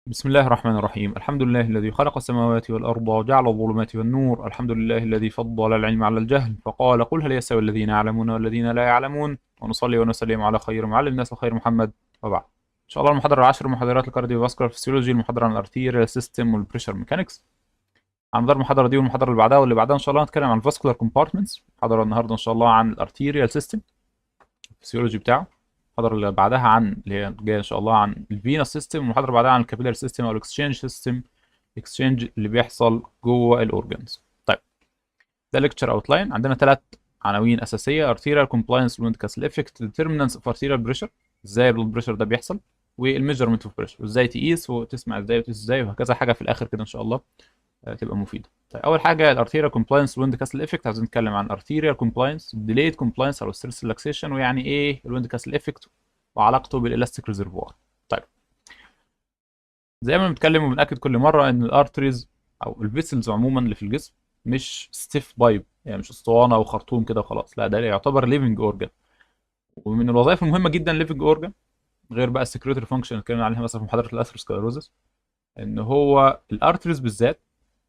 بسم الله الرحمن الرحيم. الحمد لله الذي خلق السماوات والأرض وجعل الظلمات والنور. الحمد لله الذي فضل العلم على الجهل فقال قل هل يستوي الذين يعلمون والذين لا يعلمون. ونصلي ونسلم على خير معلم الناس وخير محمد. وبعد، إن شاء الله المحاضرة العاشرة محاضرات الكارديوفاسكولار فيسيولوجي، المحاضرة عن الارتيريال سيستم والبريشر ميكانكس. على مدار المحاضرة دي والمحاضرة اللي بعدها واللي بعدها إن شاء الله هنتكلم عن الفاسكولار كومبارتمنتس. المحاضرة النهاردة إن شاء الله عن الارتيريال سيستم الفسيولوجي بتاعه. المحاضرة اللي بعدها عن اللي هي جاية إن شاء الله عن الفينس سيستم، والمحاضرة اللي بعدها عن الكابيلار سيستم أو الإكسشينج سيستم، اكسشينج اللي بيحصل جوه الأورجنز. طيب، ده ليكتشر أوتلاين. عندنا ثلاث عناوين أساسية: arterial compliance with castle effect, determinants of arterial pressure، إزاي البلد بريشر ده بيحصل، والميجرمنت اوف بريشر، وإزاي تقيس وتسمع إزاي وتقيس إزاي، وهكذا حاجة في الآخر كده إن شاء الله تبقى مفيدة. طيب، أول حاجة الارتيريال كومبلاينس ويند كاسل افكت. عايزين نتكلم عن arterial كومبلاينس، ديليد كومبلاينس أو ستريس ريلاكسيشن، ويعني إيه الويند كاسل افكت وعلاقته بالالاستيك ريزرفوار. طيب، زي ما بنتكلم وبنأكد كل مرة ان الارتريز او الفيسلز عموما اللي في الجسم مش ستيف بايب، يعني مش اسطوانة وخرطوم كده وخلاص، لا ده يعتبر ليفنج اورجان، ومن الوظائف المهمة جدا ليفنج اورجان، غير بقى السكريتري فانكشن اللي اتكلمنا عليها مثلا في محاضرة الاثيروسكليروزس، ان هو الارتريز بالذات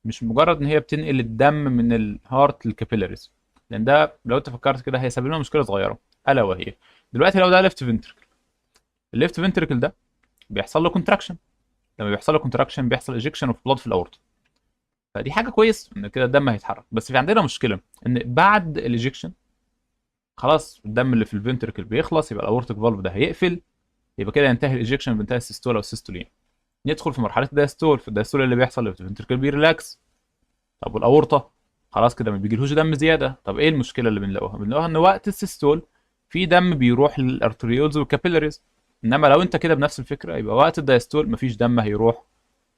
مش مجرد ان هي بتنقل الدم من الهارت للكابيلاريز، لان ده لو انت فكرت كده هيسبب لنا مشكلة صغيرة، الا وهي دلوقتي لو ده ليفت فنتركل، الليفت فنتركل ده بيحصل له كونتراكشن، لما بيحصل له كونتراكشن بيحصل ايجكشن اوف بلاد في الاورطه، فدي حاجه كويس ان كده الدم هيتحرك. بس في عندنا مشكله ان بعد الايجكشن خلاص الدم اللي في الفنتركل بيخلص، يبقى الاورتيك فالف ده هيقفل، يبقى كده ينتهي الايجكشن بينتهي السيستول او السيستولين، ندخل في مرحله الدايستول. في الدايستول اللي بيحصل اللي في الفنتركل بيريلاكس. طب والاورطه خلاص كده ما بيجيلهوش دم زياده. طب ايه المشكله اللي بنلاقوها ان وقت السيستول في دم بيروح للارتريولز والكابيلاريز، انما لو انت كده بنفس الفكره يبقى وقت الدايستول مفيش دم هيروح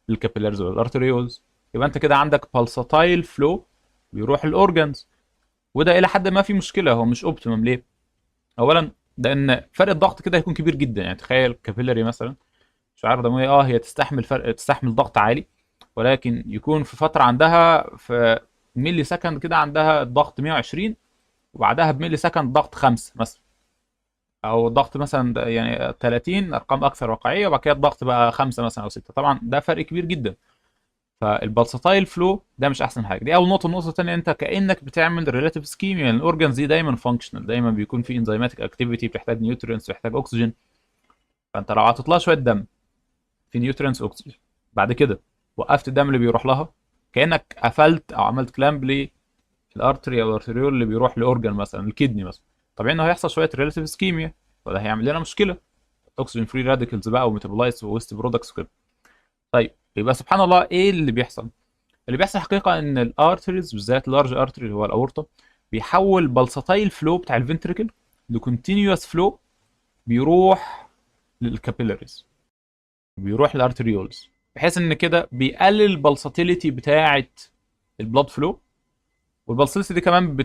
للكابيلاريز والارتريولز، يبقى انت كده عندك بالساتايل فلو بيروح الاورجنز، وده الى حد ما في مشكله، هو مش اوبتيمم. ليه؟ اولا لان فرق الضغط كده هيكون كبير جدا، يعني تخيل كابيلاري مثلا شعار دمويه هي تستحمل فرق، تستحمل ضغط عالي، ولكن يكون في فتره عندها في ملي سكند كده عندها الضغط 120، وبعدها بملي سكند ضغط 5 مثلا، او الضغط مثلا يعني 30، ارقام اكثر واقعيه، وبعد كده الضغط بقى 5 مثلا او 6. طبعا ده فرق كبير جدا. فالبلساتايل فلو ده مش احسن حاجه. دي اول نقطه. النقطه الثانيه انت كانك بتعمل ريلاتيف سكيميا، يعني الاورجنز دي دايما فانكشنال، دايما بيكون في انزيماتيك اكتيفيتي، بتحتاج نيوترينتس، بتحتاج اكسجين. فانت لو عطيت لها شويه دم في نيوترينتس واكسجين، بعد كده وقفت الدم اللي بيروح لها، كانك قفلت او عملت كلامب للارتري او الارتريول اللي بيروح لاورجن مثلا الكدني مثلا، طبيعي انه هيحصل شويه ريلاتيف سكيميا، وده هيعمل لنا مشكله، اكسجين فري راديكلز بقى وميتابولايتس وويست برودكتس وكده. طيب، يبقى سبحان الله ايه اللي بيحصل؟ اللي بيحصل حقيقه ان الارتريز بالذات اللارج ارتري اللي هو الاورطه بيحول بلساتايل فلو بتاع الفنتريكل لكونتينيوس فلو بيروح للكابيلاريز، بيروح للارتريولز، بحيث ان كده بيقلل البلساتيليتي بتاعه البلاد فلو، والبلساتيليتي دي كمان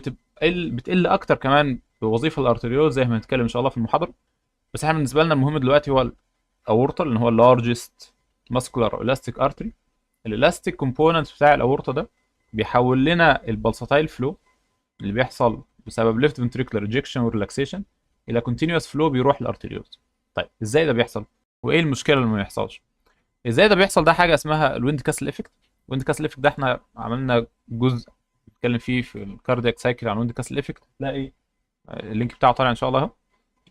بتقل اكتر كمان بوظيفه الارتريول زي ما هنتكلم ان شاء الله في المحاضره. بس احنا بالنسبه لنا المهم دلوقتي هو الاورطه، لان هو اللارجست ماسكولار الاستيك ارتري. الالاستيك كومبوننت بتاع الاورطه ده بيحول لنا البلساتايل فلو اللي بيحصل بسبب ليفت فنتريكولار ايجكشن وريلاكسيشن الى كونتينوس فلو بيروح للارتريولز. طيب، ازاي ده بيحصل؟ وايه المشكله اللي ما يحصلش؟ ازاي ده بيحصل؟ ده حاجه اسمها الويند كاسل افكت. الويند كاسل افكت ده احنا عملنا جزء نتكلم فيه في الكاردياك سايكل عن الويند كاسل افكت، تلاقي اللينك بتاعه طالع ان شاء الله اهو.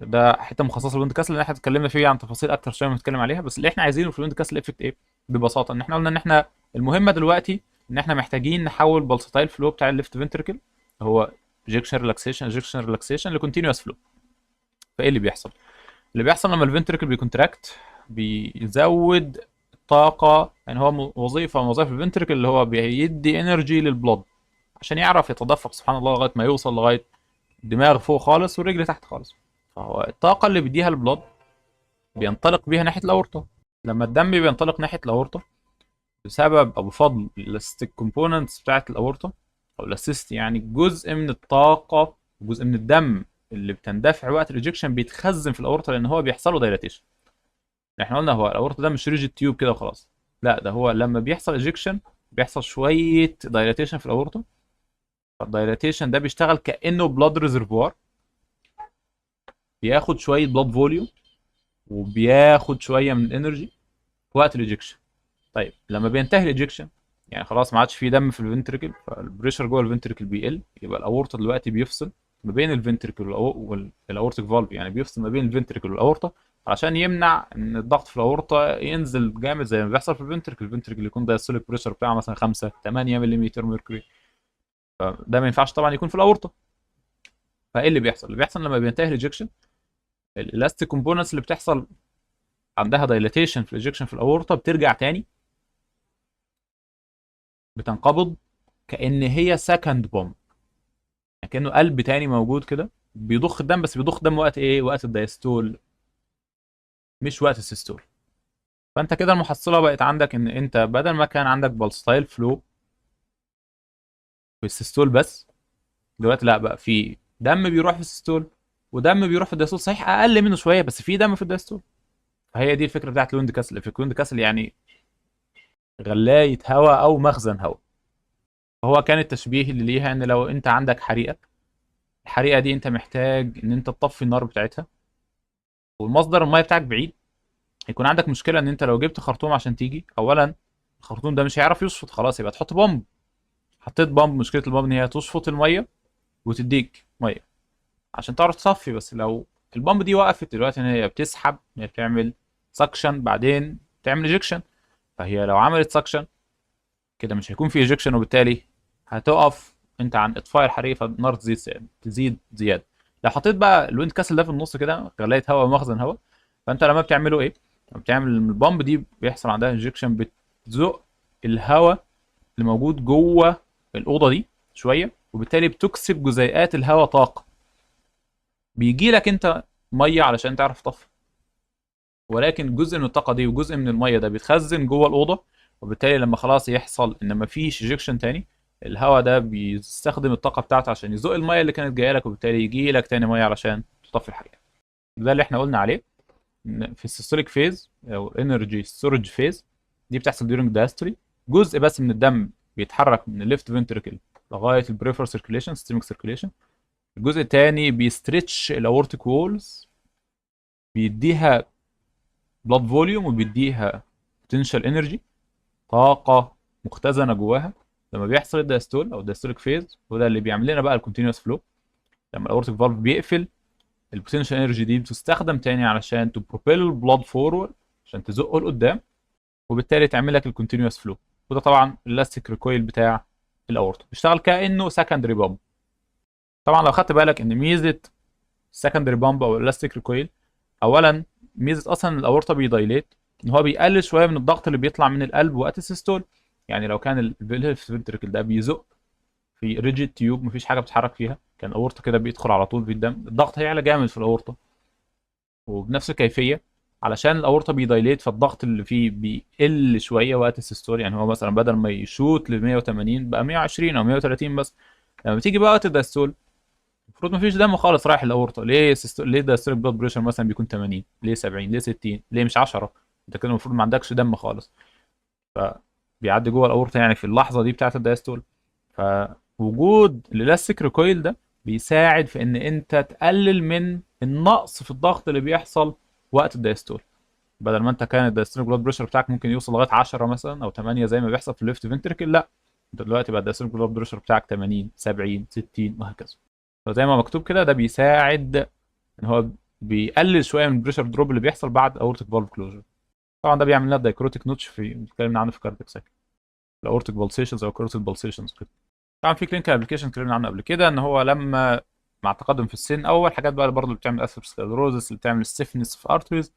ده حته مخصصه للويند كاسل، اللي احنا اتكلمنا فيه عن تفاصيل اكتر شويه ما نتكلم عليها، بس اللي احنا عايزينه في الويند كاسل افكت ايه؟ ببساطه ان احنا قلنا ان احنا المهمه دلوقتي ان احنا محتاجين نحول بلساتايل فلو بتاع الليفت فنتركل هو ايجكشن ريلاكسيشن ايجكشن ريلاكسيشن لكونتينوس فلو. فايه اللي بيحصل؟ اللي بيحصل لما الفنتركل بيكونتراكت بيزود الطاقه، يعني هو وظيفه من وظائف الفنتركل اللي هو بيدي انرجي للبلد عشان يعرف يتدفق سبحان الله لغايه ما يوصل لغايه الدماغ فوق خالص والرجل تحت خالص. فهو الطاقه اللي بيديها البلد بينطلق بيها ناحيه الاورطه. لما الدم بينطلق ناحيه الاورطه بسبب او بفضل الاستيك كومبوننتس بتاعت الاورطه او الاسيست، يعني جزء من الطاقه جزء من الدم اللي بتندفع وقت الايجكشن بيتخزن في الاورطه، لان هو بيحصل له دايلاتيشن. احنا قلنا هو الاورطه ده مش ريجيد تيوب كده وخلاص، لا ده هو لما بيحصل ايجكشن بيحصل شويه دايلاتيشن في الاورطه. فالدايلاتيشن ده بيشتغل كانه بلاد ريزرفوار، بياخد شويه بلاد فوليوم وبياخد شويه من الانرجي في وقت الايجكشن. طيب لما بينتهي الايجكشن، يعني خلاص ما عادش في دم في الفنتريكل، فالبريشر جوه الفنتريكل بيقل، يبقى الاورطه دلوقتي بيفصل ما بين الفنتريكل والاورتيك فالف، يعني بيفصل ما بين الفنتريكل والاورطه عشان يمنع ان الضغط في الاورطه ينزل جامد زي ما بيحصل في الفنتريكل. الفنتريكل يكون دايستوليك بريشر بتاعه مثلا 5 8 ملم ميركوري، فده ما ينفعش طبعا يكون في الاورطه. فايه اللي بيحصل؟ اللي بيحصل لما بينتهي الايجكشن، الالاستيك كومبوننتس اللي بتحصل عندها دايلاتيشن في الايجكشن في الاورطه بترجع تاني، بتنقبض كأن هي سكند بومب، يعني كأنه قلب تاني موجود كده بيضخ الدم، بس بيضخ دم وقت ايه؟ وقت الدايستول مش وقت السيستول. فانت كده المحصلة بقت عندك ان انت بدل ما كان عندك بالستايل فلو في السيستول بس، دلوقتي لا، بقى في دم بيروح في السيستول ودم بيروح في الدايستول، صحيح اقل منه شوية بس في دم في الدايستول. فهي دي الفكرة بتاعت لويند كاسل افكت. لويند كاسل يعني غلاية هواء او مخزن هواء. هو كان التشبيه اللي ليها ان لو انت عندك حريقة، الحريقة دي انت محتاج ان انت تطفي النار بتاعتها، والمصدر الميه بتاعك بعيد، هيكون عندك مشكله ان انت لو جبت خرطوم عشان تيجي، اولا الخرطوم ده مش هيعرف يشفط، خلاص يبقى تحط بامب. حطيت بامب، مشكله البامب ان هي تشفط الميه وتديك ميه عشان تعرف تصفي. بس لو البامب دي وقفت دلوقتي، ان هي بتسحب، ان هي بتعمل سكشن بعدين تعمل ايجكشن، فهي لو عملت سكشن كده مش هيكون في ايجكشن، وبالتالي هتقف انت عن اطفاء الحريق، فالنار تزيد تزيد زياده. لو حطيت بقى الويند كاسل ده في النص كده، غلايه هواء ومخزن هواء، فانت لما بتعمله ايه؟ لما بتعمل البامب دي بيحصل عندها انجكشن، بتزق الهواء اللي موجود جوه الاوضه دي شويه، وبالتالي بتكسب جزيئات الهواء طاقه، بيجي لك انت ميه علشان تعرف تطفي، ولكن جزء من الطاقه دي وجزء من الميه ده بيتخزن جوه الاوضه، وبالتالي لما خلاص يحصل ان مفيش ايجكشن تاني، الهواء ده بيستخدم الطاقه بتاعته عشان يزق الميه اللي كانت جايه لك، وبالتالي يجي لك تاني ميه علشان تطفي الحريقه. ده اللي احنا قلنا عليه إن في السيستوليك فيز او انرجي ستورج فيز، دي بتحصل ديورنج دايستولي، جزء بس من الدم بيتحرك من الليفت فنتريكل لغايه البريفر سيركيليشن سيستميك سيركيليشن، الجزء الثاني بيستريتش الاورتيك وولز، بيديها بلاد فوليوم وبيديها بوتنشال انرجي، طاقه مختزنه جواها. لما بيحصل الدايستول او الدايستوليك فيز، وده اللي بيعمل لنا بقى الكونتينوس فلو، لما الاورتيك فالف بيقفل، البوتنشال انرجي دي بتستخدم تاني علشان تبروبيل البلاد فورورد، عشان تزقه لقدام، وبالتالي تعمل لك الكونتينوس فلو. وده طبعا الاستيك ريكويل بتاع الاورطه، بيشتغل كانه سكندري بامب. طبعا لو خدت بالك ان ميزه السكندري بامب او الاستيك ريكويل، اولا ميزه اصلا الاورطه بيدايليت، ان هو بيقلل شويه من الضغط اللي بيطلع من القلب وقت السيستول. يعني لو كان الفيلهف فنتريكل ده بيزق في ريجيد تيوب مفيش حاجه بتتحرك فيها، كان الاورطه كده بيدخل على طول في الدم، الضغط هيعلى جامد في الاورطه. وبنفس الكيفيه علشان الاورطه بيدايليت، فالضغط اللي فيه بيقل شويه وقت السيستول، يعني هو مثلا بدل ما يشوط ل 180 بقى 120 او 130 بس. لما تيجي بقى وقت الدايستول، المفروض ما فيش دم خالص رايح الاورطه، ليه ليه الدايستوليك بلاد بريشر مثلا بيكون 80، ليه 70، ليه 60، ليه مش 10؟ انت كده المفروض ما عندكش دم خالص، فبيعدي جوه الاورطه يعني في اللحظه دي بتاعه الدايستول. فوجود الالاستيك ريكويل ده بيساعد في ان انت تقلل من النقص في الضغط اللي بيحصل وقت الدايستول. بدل ما انت كان الدايستوليك بلاد بريشر بتاعك ممكن يوصل لغايه 10 مثلا او 8 زي ما بيحصل في الليفت فنتريكل، لا، انت دلوقتي بقى الدايستوليك بلاد بريشر بتاعك 80 70 60 وهكذا. فزي ما مكتوب كده، ده بيساعد ان هو بيقلل شويه من البريشر دروب اللي بيحصل بعد اورتيك فالف كلوجر. طبعا ده بيعمل لنا دايكروتيك نوتش في اتكلمنا عنه في كاردياك سايكل، الاورتيك بالسيشنز او كاروتيد بالسيشنز كده. طبعا في كلينيكال ابلكيشن اتكلمنا عنه قبل كده، ان هو لما مع التقدم في السن، اول حاجات بقى برضه اللي بتعمل اثيروسكليروزس، اللي بتعمل ستيفنس في ارتريز،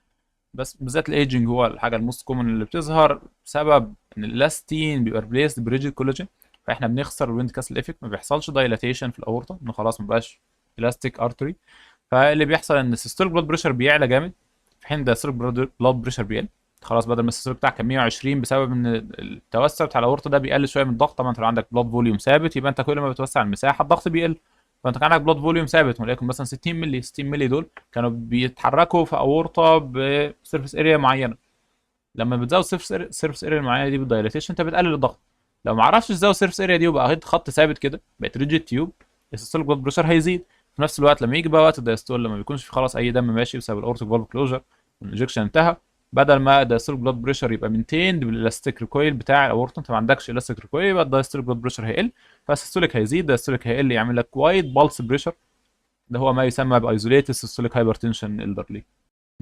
بس بالذات الايجنج هو الحاجه الموست كومن اللي بتظهر بسبب ان الالاستين بيبقى ريبليسد بريجيد كولاجين، فاحنا بنخسر الويند كاسل افكت، ما بيحصلش دايلاتيشن في الاورطه، انه خلاص ما بقاش الاستيك ارتري. فاللي بيحصل ان السيستوليك بلاد بريشر بيعلى جامد، في حين الدايستوليك بلاد بريشر بيقل. خلاص بدل ما السيستوليك بتاعك كان 120 بسبب ان التوسع بتاع الاورطه ده بيقل شويه من الضغط. طبعا انت لو عندك بلاد فوليوم ثابت، يبقى انت كل ما بتوسع المساحه الضغط بيقل. فانت كان عندك بلاد فوليوم ثابت وليكن مثلا 60 مللي، 60 مللي دول كانوا بيتحركوا في اورطه بسيرفيس اريا معينه. لما بتزود سيرفيس اريا معينه دي بالدايليتيشن، انت بتقلل الضغط. لو ما عرفتش تزود سيرفيس اريا دي وبقى خط ثابت كده، بقت ريجيد تيوب، السيستوليك بلاد بريشر هيزيد. في نفس الوقت لما يجي بقى وقت الدايستول، لما بيكونش في خلاص اي دم ماشي بسبب الاورتيك فالف كلوجر والانجكشن انتهى، بدل ما الدايستوليك بلاد بريشر يبقى مينتيند بالالاستيك ريكويل بتاع الاورطه، انت ما عندكش الاستيك ريكويل، يبقى الدايستوليك بلاد بريشر هيقل، فالسيستوليك هيزيد، الدايستوليك هيقل، يعمل لك وايد بالس بريشر، ده هو ما يسمى بايزوليتد سيستوليك هايبرتنشن الدرلي.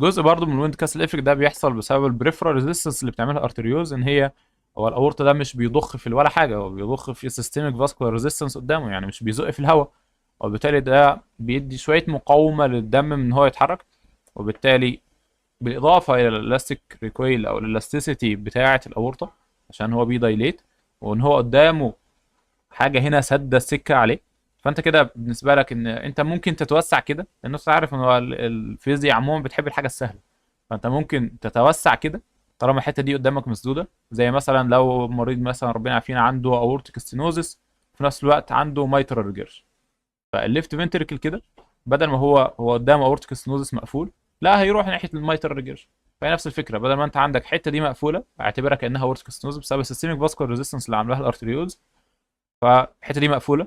جزء برضو من الويند كاسل افكت ده بيحصل بسبب البريفرال ريزيستنس اللي بتعملها ارتريوز، ان هي هو الاورطه ده مش بيضخ في ولا حاجه، هو بيضخ في سيستميك فاسكولار ريزيستنس قدامه، يعني مش بيزق في الهواء، وبالتالي ده بيدي شويه مقاومه للدم من ان هو يتحرك، وبالتالي بالاضافه الى الالاستيك ريكويل او الالاستيسيتي بتاعه الاورطه عشان هو بيدايليت، وان هو قدامه حاجه هنا سد السكه عليه، فانت كده بالنسبه لك ان انت ممكن تتوسع كده، لان انت عارف ان هو الفيزياء عموما بتحب الحاجه السهله، فانت ممكن تتوسع كده طالما الحته دي قدامك مسدوده، زي مثلا لو مريض مثلا ربنا يعافينا عنده اورتيك ستينوزس في نفس الوقت عنده مايترال ريجيرش، فالليفت فنتركل كده بدل ما هو قدامه اورتيك ستينوزس مقفول، لا هيروح ناحيه المايترال ريجيرش، فهي نفس الفكره، بدل ما انت عندك الحته دي مقفوله اعتبرها كانها اورتيك ستينوزس بسبب السيستميك فاسكولار ريزيستنس اللي عاملاها الارتريولز، فالحته دي مقفوله،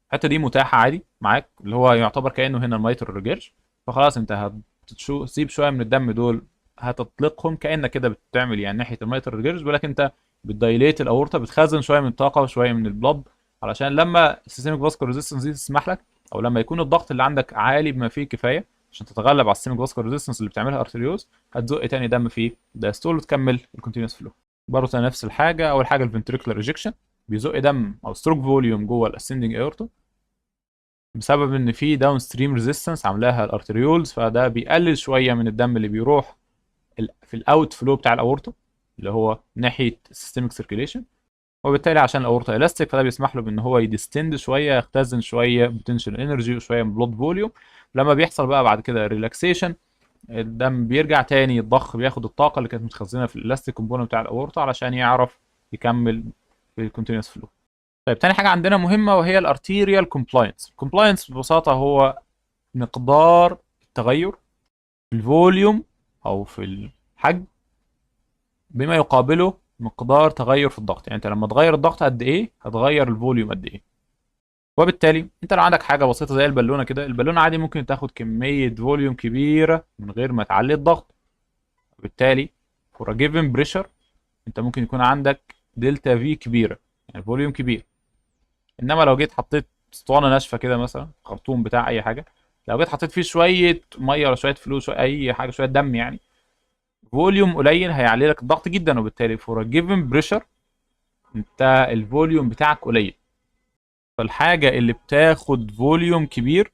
الحته دي متاحه عادي معاك اللي هو يعتبر كانه هنا الميتر ريجيرش، فخلاص انت هتسيب شويه من الدم دول، هتطلقهم كانك كده بتعمل يعني ناحيه الميتر ريجيرش، ولكن انت بتدايليت الاورطه، بتخزن شويه من الطاقه وشويه من البلد، علشان لما السيستميك فاسكولار ريزيستنس دي تسمح لك، او لما يكون الضغط اللي عندك عالي بما فيه الكفايه عشان تتغلب على السيستميك فاسكولار ريزيستنس اللي بتعملها ارتريوز، هتزق تاني دم فيه دايستول وتكمل الكونتينوس فلو. برضه نفس الحاجه، اول حاجه الفنتريكولار ريجكشن، بيزق دم او ستروك فوليوم جوه الاسندنج اورتا بسبب ان في داون ستريم ريزيستنس عاملاها الارتريولز، فده بيقلل شويه من الدم اللي بيروح في الاوت فلو بتاع الاورتا اللي هو ناحيه السيستميك سيركيليشن، وبالتالي عشان الاورتا الاستيك فده بيسمح له بان هو يديستند شويه، يختزن شويه بوتنشال انرجي وشويه من بلود فوليوم، لما بيحصل بقى بعد كده ريلاكسيشن الدم بيرجع تاني يتضخ، بياخد الطاقه اللي كانت متخزنه في الالاستيك كومبوننت بتاع الاورتا علشان يعرف يكمل في الكونتينوس فلو. طيب تاني حاجة عندنا مهمة وهي الارتيريال كومبلاينس. الكومبلاينس ببساطة هو مقدار التغير في الفوليوم أو في الحجم بما يقابله مقدار تغير في الضغط، يعني أنت لما تغير الضغط قد إيه هتغير الفوليوم قد إيه، وبالتالي أنت لو عندك حاجة بسيطة زي البالونة كده، البالونة عادي ممكن تاخد كمية فوليوم كبيرة من غير ما تعلي الضغط، وبالتالي for a given pressure أنت ممكن يكون عندك دلتا في كبيرة، يعني فوليوم كبير، انما لو جيت حطيت اسطوانه ناشفه كده مثلا خرطوم بتاع اي حاجه، لو جيت حطيت فيه شويه ميه ولا شويه فلوس شوية اي حاجه شويه دم يعني، فوليوم قليل هيعلي لك الضغط جدا، وبالتالي فور جيفن بريشر انت الفوليوم بتاعك قليل، فالحاجه اللي بتاخد فوليوم كبير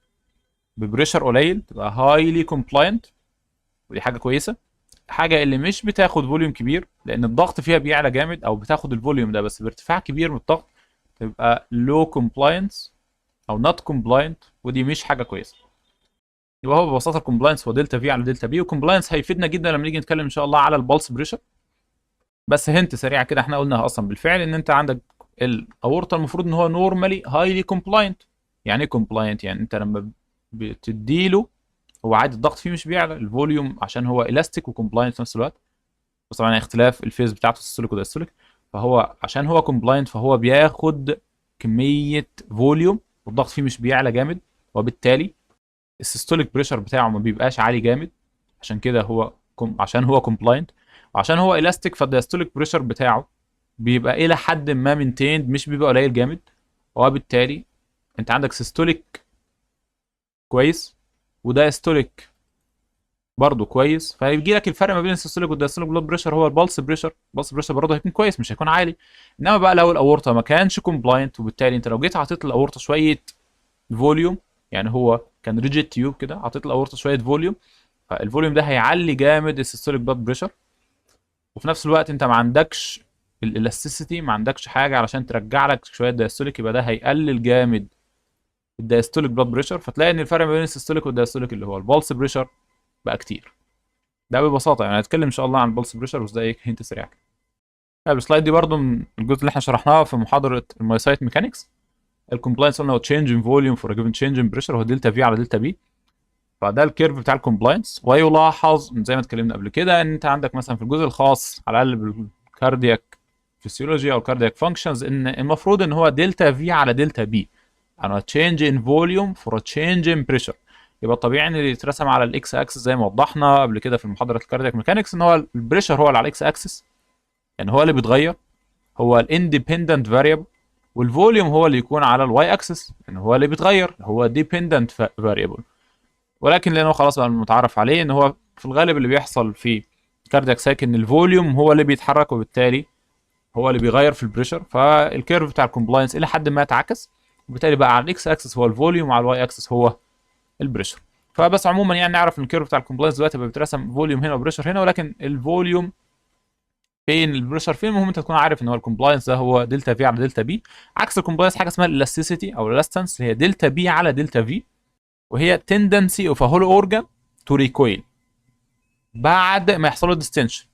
ببريشر قليل تبقى هايلي كومبلاينت، ودي حاجه كويسه. الحاجه اللي مش بتاخد فوليوم كبير لان الضغط فيها بيعلى جامد، او بتاخد الفوليوم ده بس بارتفاع كبير من الضغط، تبقى لو كومبلاينس او نوت كومبلاينت، ودي مش حاجه كويسه. يبقى هو ببساطه الكومبلاينس هو دلتا في على دلتا بي، والكومبلاينس هيفيدنا جدا لما نيجي نتكلم ان شاء الله على البلس بريشر. بس هنت سريعه كده احنا قلناها اصلا بالفعل، ان انت عندك الاورطه المفروض ان هو نورمالي هايلي كومبلاينت. يعني ايه كومبلاينت؟ يعني انت لما بتديله هو عادي الضغط فيه مش بيعلى، الفوليوم عشان هو الاستيك وكومبلاينت في نفس الوقت، بس طبعا اختلاف الفيز بتاعته السيستوليك ودايستوليك، فهو عشان هو كومبلاينت فهو بياخد كميه فوليوم والضغط فيه مش بيعلى جامد، وبالتالي السيستوليك بريشر بتاعه ما بيبقاش عالي جامد، عشان كده هو عشان هو كومبلاينت، وعشان هو الاستيك فالدايستوليك بريشر بتاعه بيبقى الى حد ما مينتيند، مش بيبقى قليل جامد، وبالتالي انت عندك سيستوليك كويس ودايستوليك برضه كويس، فهيجي لك الفرق ما بين السيستوليك والدايستوليك بلاد بريشر هو البلس بريشر، البلس بريشر برضه هيكون كويس مش هيكون عالي. انما بقى لو الاورطه ما كانش كومبلاينت، وبالتالي انت لو جيت حطيت الاورطه شويه فوليوم، يعني هو كان ريجيد تيوب كده، حطيت الاورطه شويه فوليوم، فالفوليوم ده هيعلي جامد السيستوليك بلاد بريشر، وفي نفس الوقت انت ما عندكش الالاستيسيتي، ما عندكش حاجه علشان ترجع لك شويه دايستوليك، يبقى ده هيقلل جامد الدايستوليك بلاد بريشر، فتلاقي ان الفرق ما بين السيستوليك والدايستوليك اللي هو البلس بريشر بقى كتير. ده ببساطه يعني هنتكلم ان شاء الله عن البلس بريشر وازاي هنت سريع كده. طيب السلايد دي برضو من الجزء اللي احنا شرحناه في محاضره المايسايت ميكانكس. الكومبلاينس قلنا هو تشينج ان فوليوم فور جيفن تشينج ان بريشر، هو ديلتا في على دلتا بي، فده الكيرف بتاع الكومبلاينس. ويلاحظ زي ما اتكلمنا قبل كده ان انت عندك مثلا في الجزء الخاص على الاقل بالكاردياك فيسيولوجي او الكاردياك فانكشنز ان المفروض ان هو دلتا في على دلتا بي، انا تشينج ان فوليوم فور تشينج ان بريشر، يبقى الطبيعي ان اللي يترسم على الاكس اكسس زي ما وضحنا قبل كده في محاضره الكاردياك ميكانكس ان هو البريشر هو اللي على الاكس اكسس، يعني هو اللي بيتغير، هو الاندبندنت فاريبل، والفوليوم هو اللي يكون على الواي اكسس، يعني هو اللي بيتغير، هو ديبندنت فاريبل. ولكن لانه خلاص بقى متعرف عليه ان هو في الغالب اللي بيحصل في كاردياك سايك ان الفوليوم هو اللي بيتحرك، وبالتالي هو اللي بيغير في البريشر، فالكيرف بتاع الكومبلاينس الى حد ما اتعكس، وبالتالي بقى على الاكس اكسس هو الفوليوم وعلى الواي اكسس هو البريشر. فبس عموما يعني نعرف ان الكيرف بتاع الكومبلاينس دلوقتي بقى بيترسم فوليوم هنا وبريشر هنا، ولكن الفوليوم فين البريشر فين، المهم انت تكون عارف ان هو الكومبلاينس ده هو دلتا في على دلتا بي. عكس الكومبلاينس حاجه اسمها الالاستيسيتي او الالاستنس، اللي هي دلتا بي على دلتا في، وهي tendency of a hollow organ to recoil بعد ما يحصل له ديستنشن.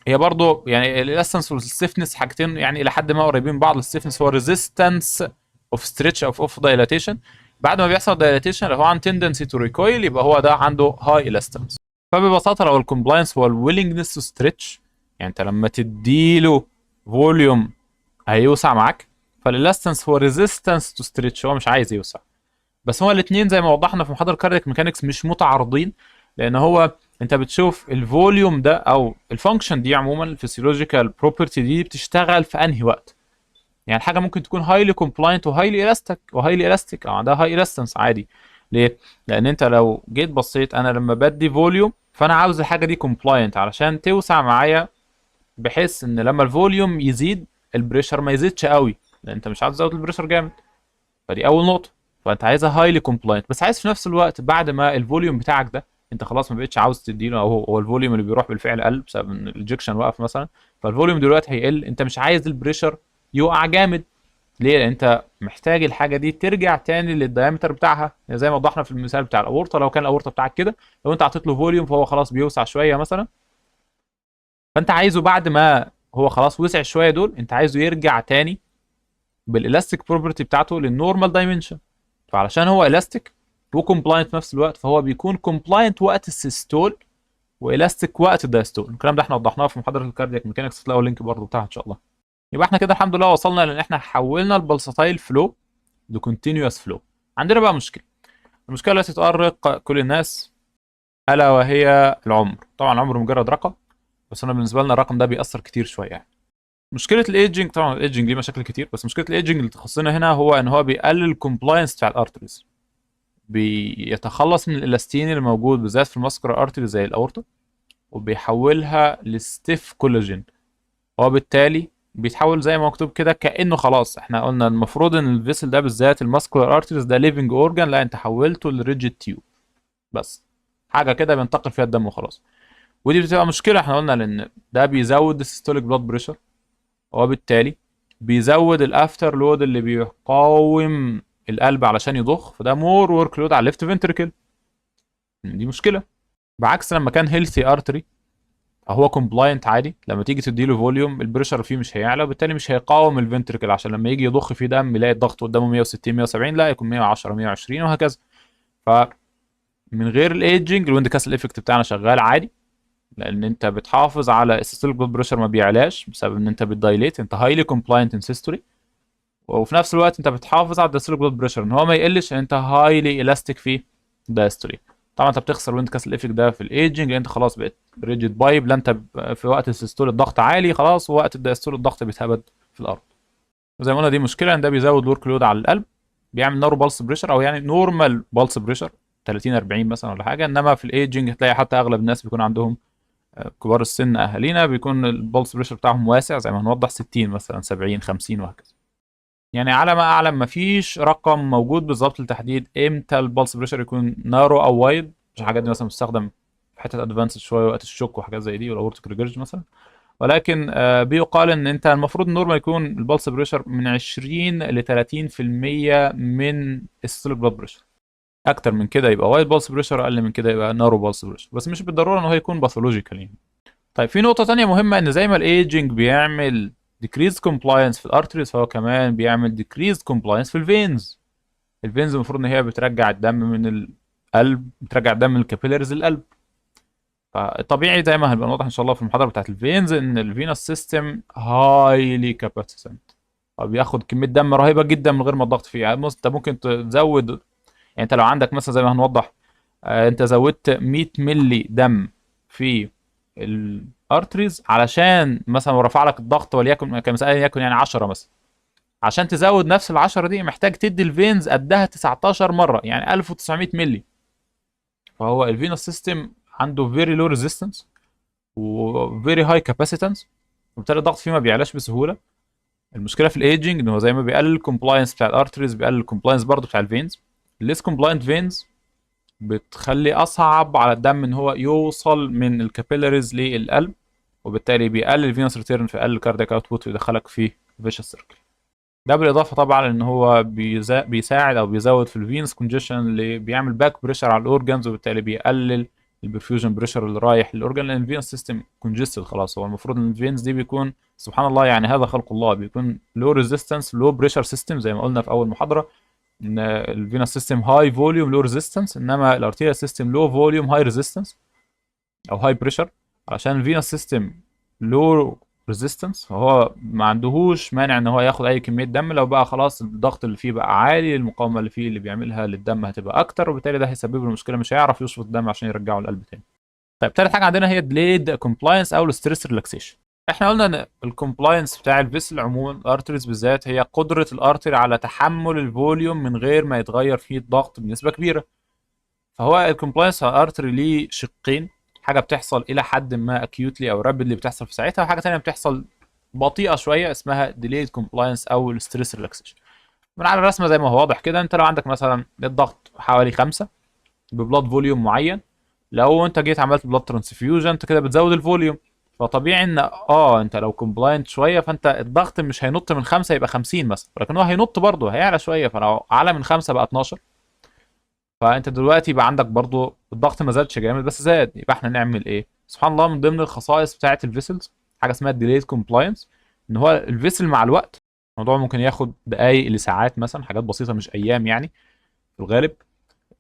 هي برضو يعني الالاستنس والستيفنس حاجتين يعني الى حد ما قريبين من بعض. الستيفنس هو ريزيستنس اوف ستريتش اوف دايلاتيشن، بعد ما بيحصل دايلاتيشن لو هو عن تندنسي تو ريكويل يبقى هو ده عنده هاي الاستنس. فببساطه لو الكومبلاينس هو الويلنجنس تو ستريتش، يعني انت لما تديله فوليوم هيوسع معاك، فالالاستنس هو ريزيستنس تو ستريتش، هو مش عايز يوسع. بس هو الاثنين زي ما وضحنا في محاضره كاردياك ميكانكس مش متعارضين، لان هو انت بتشوف الفوليوم ده او الفانكشن دي عموما الفسيولوجيكال بروبرتي دي بتشتغل في انهي وقت. يعني الحاجه ممكن تكون هايلي كومبلاينت وهايلي الاستيك او عندها هاي الاستنس عادي. ليه؟ لان انت لو جيت بصيت انا لما بدي فوليوم فانا عاوز الحاجه دي كومبلاينت علشان توسع معايا، بحيث ان لما الفوليوم يزيد البريشر ما يزيدش قوي، لان انت مش عاوز تزود البريشر جامد. فدي اول نقطه. فانت عايزها هايلي كومبلاينت، بس عايز في نفس الوقت بعد ما الفوليوم بتاعك ده انت خلاص ما بقتش عاوز تديله، او هو الفوليوم اللي بيروح بالفعل قل بسبب ان الاجكشن وقف مثلا، فالفوليوم دلوقتي هيقل، انت مش عايز البريشر يقع جامد. ليه؟ لان انت محتاج الحاجه دي ترجع تاني للدايمتر بتاعها، يعني زي ما وضحنا في المثال بتاع الاورطه. لو كان الاورطه بتاعك كده، لو انت عطيت له فوليوم فهو خلاص بيوسع شويه مثلا، فانت عايزه بعد ما هو خلاص وسع شويه دول انت عايزه يرجع تاني بالالاستيك بروبرتي بتاعته للنورمال دايمنشن. فعلشان هو الاستيك وكومبلاينت في نفس الوقت، فهو بيكون كومبلاينت وقت السيستول والاستيك وقت الدايستول. الكلام ده احنا وضحناه في محاضره الكاردياك ميكانكس، تلاقوا اللينك برضه بتاعها ان شاء الله. يبقى احنا كده الحمد لله وصلنا لان احنا حولنا البلساتايل فلو لكونتينوس فلو. عندنا بقى مشكله، المشكله التي تؤرق كل الناس، الا وهي العمر. طبعا العمر مجرد رقم، بس انا بالنسبه لنا الرقم ده بيأثر كتير شويه يعني. مشكله الايدجنج، طبعا الايدجنج ليه مشاكل كتير، بس مشكله الايدجنج اللي تخصنا هنا هو ان هو بيقلل الكومبلاينس بتاع الارتريز، بيتخلص من الالاستين اللي موجود بالذات في الماسكولار ارتري زي الاورطه، وبيحولها لستيف كولاجين، وبالتالي بيتحول زي ما مكتوب كده كانه خلاص. احنا قلنا المفروض ان الفيسل ده بالذات الماسكولار ارتريز ده ليفنج اورجان، لا انت حولته لريجيد تيوب، بس حاجه كده بينتقل فيها الدم وخلاص. ودي بتبقى مشكله احنا قلنا لان ده بيزود السيستوليك بلاد بريشر، وبالتالي بيزود الافتر لود اللي بيقاوم القلب علشان يضخ، فده مور ورك لود على الليفت فنتركل. دي مشكله. بعكس لما كان هيلثي ارتري هو كومبلاينت عادي، لما تيجي تديله فوليوم البريشر فيه مش هيعلى، وبالتالي مش هيقاوم الفنتركل عشان لما يجي يضخ فيه دم يلاقي الضغط قدامه 160 170، لا يكون 110 120 وهكذا. فمن غير الايدجنج الويند كاسل افكت بتاعنا شغال عادي، لان انت بتحافظ على السيستوليك بلاد بريشر ما بيعلاش بسبب ان انت بتدايليت، انت هايلي كومبلاينت ان سيستولي، وفي نفس الوقت انت بتحافظ على الدايستوليك بلاد بريشر ان هو ما يقلش، انت هايلي الاستيك في دايستولي. طبعا انت بتخسر ويند كاسل افكت ده في الايجنج لان انت خلاص بقيت ريجيد بايب، لا انت في وقت السيستول الضغط عالي خلاص، ووقت الدايستول الضغط بيتهبد في الارض. وزي ما قلنا دي مشكله ان ده بيزود ورك لود على القلب، بيعمل نارو بالس بريشر او يعني نورمال بالس بريشر 30 40 مثلا ولا حاجه، انما في الايجنج هتلاقي حتى اغلب الناس بيكون عندهم كبار السن اهالينا بيكون البلس بريشر بتاعهم واسع زي ما هنوضح 60 مثلا 70 50 وهكذا. يعني على ما اعلم مفيش رقم موجود بالظبط لتحديد امتى البلس بريشر يكون نارو او وايد، عشان الحاجات دي مثلا بتستخدم في حته ادفانسد شويه وقت الشوك وحاجات زي دي والاورتيك ريجرج مثلا. ولكن بيقال ان انت المفروض النورمال يكون البلس بريشر من 20 ل 30% من السيستوليك بلاد بريشر. اكتر من كده يبقى وايد بلس بريشر، اقل من كده يبقى نارو بلس بريشر، بس مش بالضروره ان هو يكون باثولوجيكال يعني. طيب في نقطة تانية مهمة، ان زي ما الايجنج بيعمل decreased compliance في الارتريز، فهو كمان بيعمل decreased compliance في الفينز. الفينز المفروض ان هي بترجع الدم من القلب، بترجع الدم من الكابيلاريز للقلب. فالطبيعي زي ما هنبقى نوضح ان شاء الله في المحاضرة بتاعت الفينز ان الفينوس سيستم هايلي كاباسيتنت، بياخد كمية دم رهيبة جدا من غير ما الضغط فيه. يعني انت ممكن تزود، يعني انت لو عندك مثلا زي ما هنوضح انت زودت 100 ملي دم في الارتريز علشان مثلا رفع لك الضغط، وليكن كمثال يكن يعني 10 مثلا. عشان تزود نفس ال 10 دي محتاج تدي الفينز قدها 19 مره، يعني 1900 ملي. فهو الفينوس سيستم عنده فيري لو ريزيستنس وفيري هاي كاباسيتنس، وبالتالي الضغط فيه ما بيعلاش بسهوله. المشكله في الايجنج ان هو زي ما بيقلل الكومبلاينس بتاع الارتريز بيقلل الكومبلاينس برضه بتاع الفينز. الليس كومبلاينت فينز بتخلي اصعب على الدم ان هو يوصل من الكابيلاريز للقلب، وبالتالي بيقلل الفينوس ريتيرن، فيقلل الكاردياك اوتبوت ويدخلك في فيشس سيركل. ده بالاضافه طبعا ان هو بيساعد او بيزود في الفينس كونجيشن اللي بيعمل باك بريشر على الاورجنز، وبالتالي بيقلل البرفيوجن بريشر اللي رايح للاورجن، لان الفينس سيستم كونجستد خلاص. هو المفروض ان الفينس دي بيكون سبحان الله، يعني هذا خلق الله، بيكون لو ريزيستنس لو بريشر سيستم زي ما قلنا في اول محاضره، ان الفينس سيستم هاي فوليوم لو ريزيستنس، انما الارتيريال سيستم لو فوليوم هاي ريزيستنس او هاي بريشر. علشان الفينس سيستم لو ريزيستنس فهو ما عندهوش مانع ان هو ياخد اي كميه دم، لو بقى خلاص الضغط اللي فيه بقى عالي، المقاومه اللي فيه اللي بيعملها للدم هتبقى اكتر، وبالتالي ده هيسبب له مشكله، مش هيعرف يشفط الدم عشان يرجعه للقلب تاني. طيب تالت حاجه عندنا هي ديليد كومبلاينس او الستريس ريلاكسيشن. احنا قلنا ان الكومبلاينس بتاع الفيسل عموما الارتريز بالذات هي قدره الارتري على تحمل الفوليوم من غير ما يتغير فيه الضغط بنسبه كبيره. فهو الكومبلاينس على الارتري ليه شقين، حاجه بتحصل الى حد ما اكيوتلي او رابيدلي بتحصل في ساعتها، وحاجه ثانيه بتحصل بطيئه شويه اسمها ديليد كومبلاينس او الستريس ريلاكسيشن. من على الرسمه زي ما هو واضح كده، انت لو عندك مثلا الضغط حوالي 5 ببلاد فوليوم معين، لو انت جيت عملت بلاد ترانسفيوجن انت كده بتزود الفوليوم، فطبيعي ان انت لو كومبلاينت شويه فانت الضغط مش هينط من 5 يبقى 50 مثلا، ولكن هو هينط برضه هيعلى شويه، فلو اعلى من 5 بقى 12، فانت دلوقتي يبقى عندك برضو الضغط ما زادش جامد بس زاد. يبقى احنا نعمل ايه؟ سبحان الله، من ضمن الخصائص بتاعه الفيسلز حاجه اسمها الديليد كومبلاينس، ان هو الفيسل مع الوقت الموضوع ممكن ياخد دقائق لساعات مثلا، حاجات بسيطه مش ايام يعني في الغالب.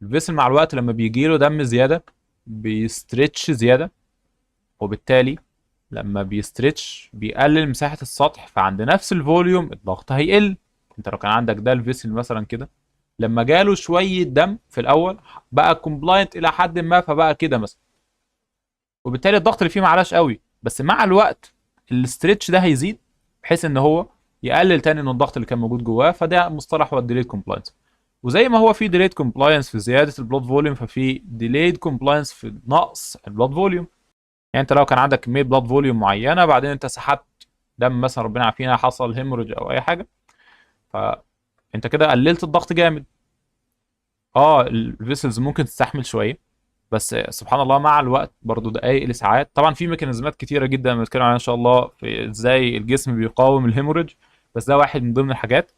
الفيسل مع الوقت لما بيجي له دم زياده بيستريتش زياده، وبالتالي لما بيستريتش بيقلل مساحه السطح، فعند نفس الفوليوم الضغط هيقل. انت لو كان عندك ده الفيسل مثلا كده، لما جاله شويه دم في الاول بقى كومبلاينت الى حد ما فبقى كده مثلا، وبالتالي الضغط اللي فيه معلاش قوي، بس مع الوقت الاسترتش ده هيزيد بحيث ان هو يقلل تاني من الضغط اللي كان موجود جواه، فده مصطلح هو الديليد كومبلاينس. وزي ما هو في ديليد كومبلاينس في زياده البلود فوليوم، ففي ديليد كومبلاينس في نقص البلود فوليوم. يعني انت لو كان عندك كميه بلود فوليوم معينه، بعدين انت سحبت دم مثلا، ربنا يعافينا حصل هيموريج او اي حاجه، فانت كده قللت الضغط جامد. الفيسلز ممكن تستحمل شويه، بس سبحان الله مع الوقت برضو دقايق لساعات. طبعا في ميكانيزمات كتيره جدا بنتكلم عنها ان شاء الله في ازاي الجسم بيقاوم الهيموريج، بس ده واحد من ضمن الحاجات،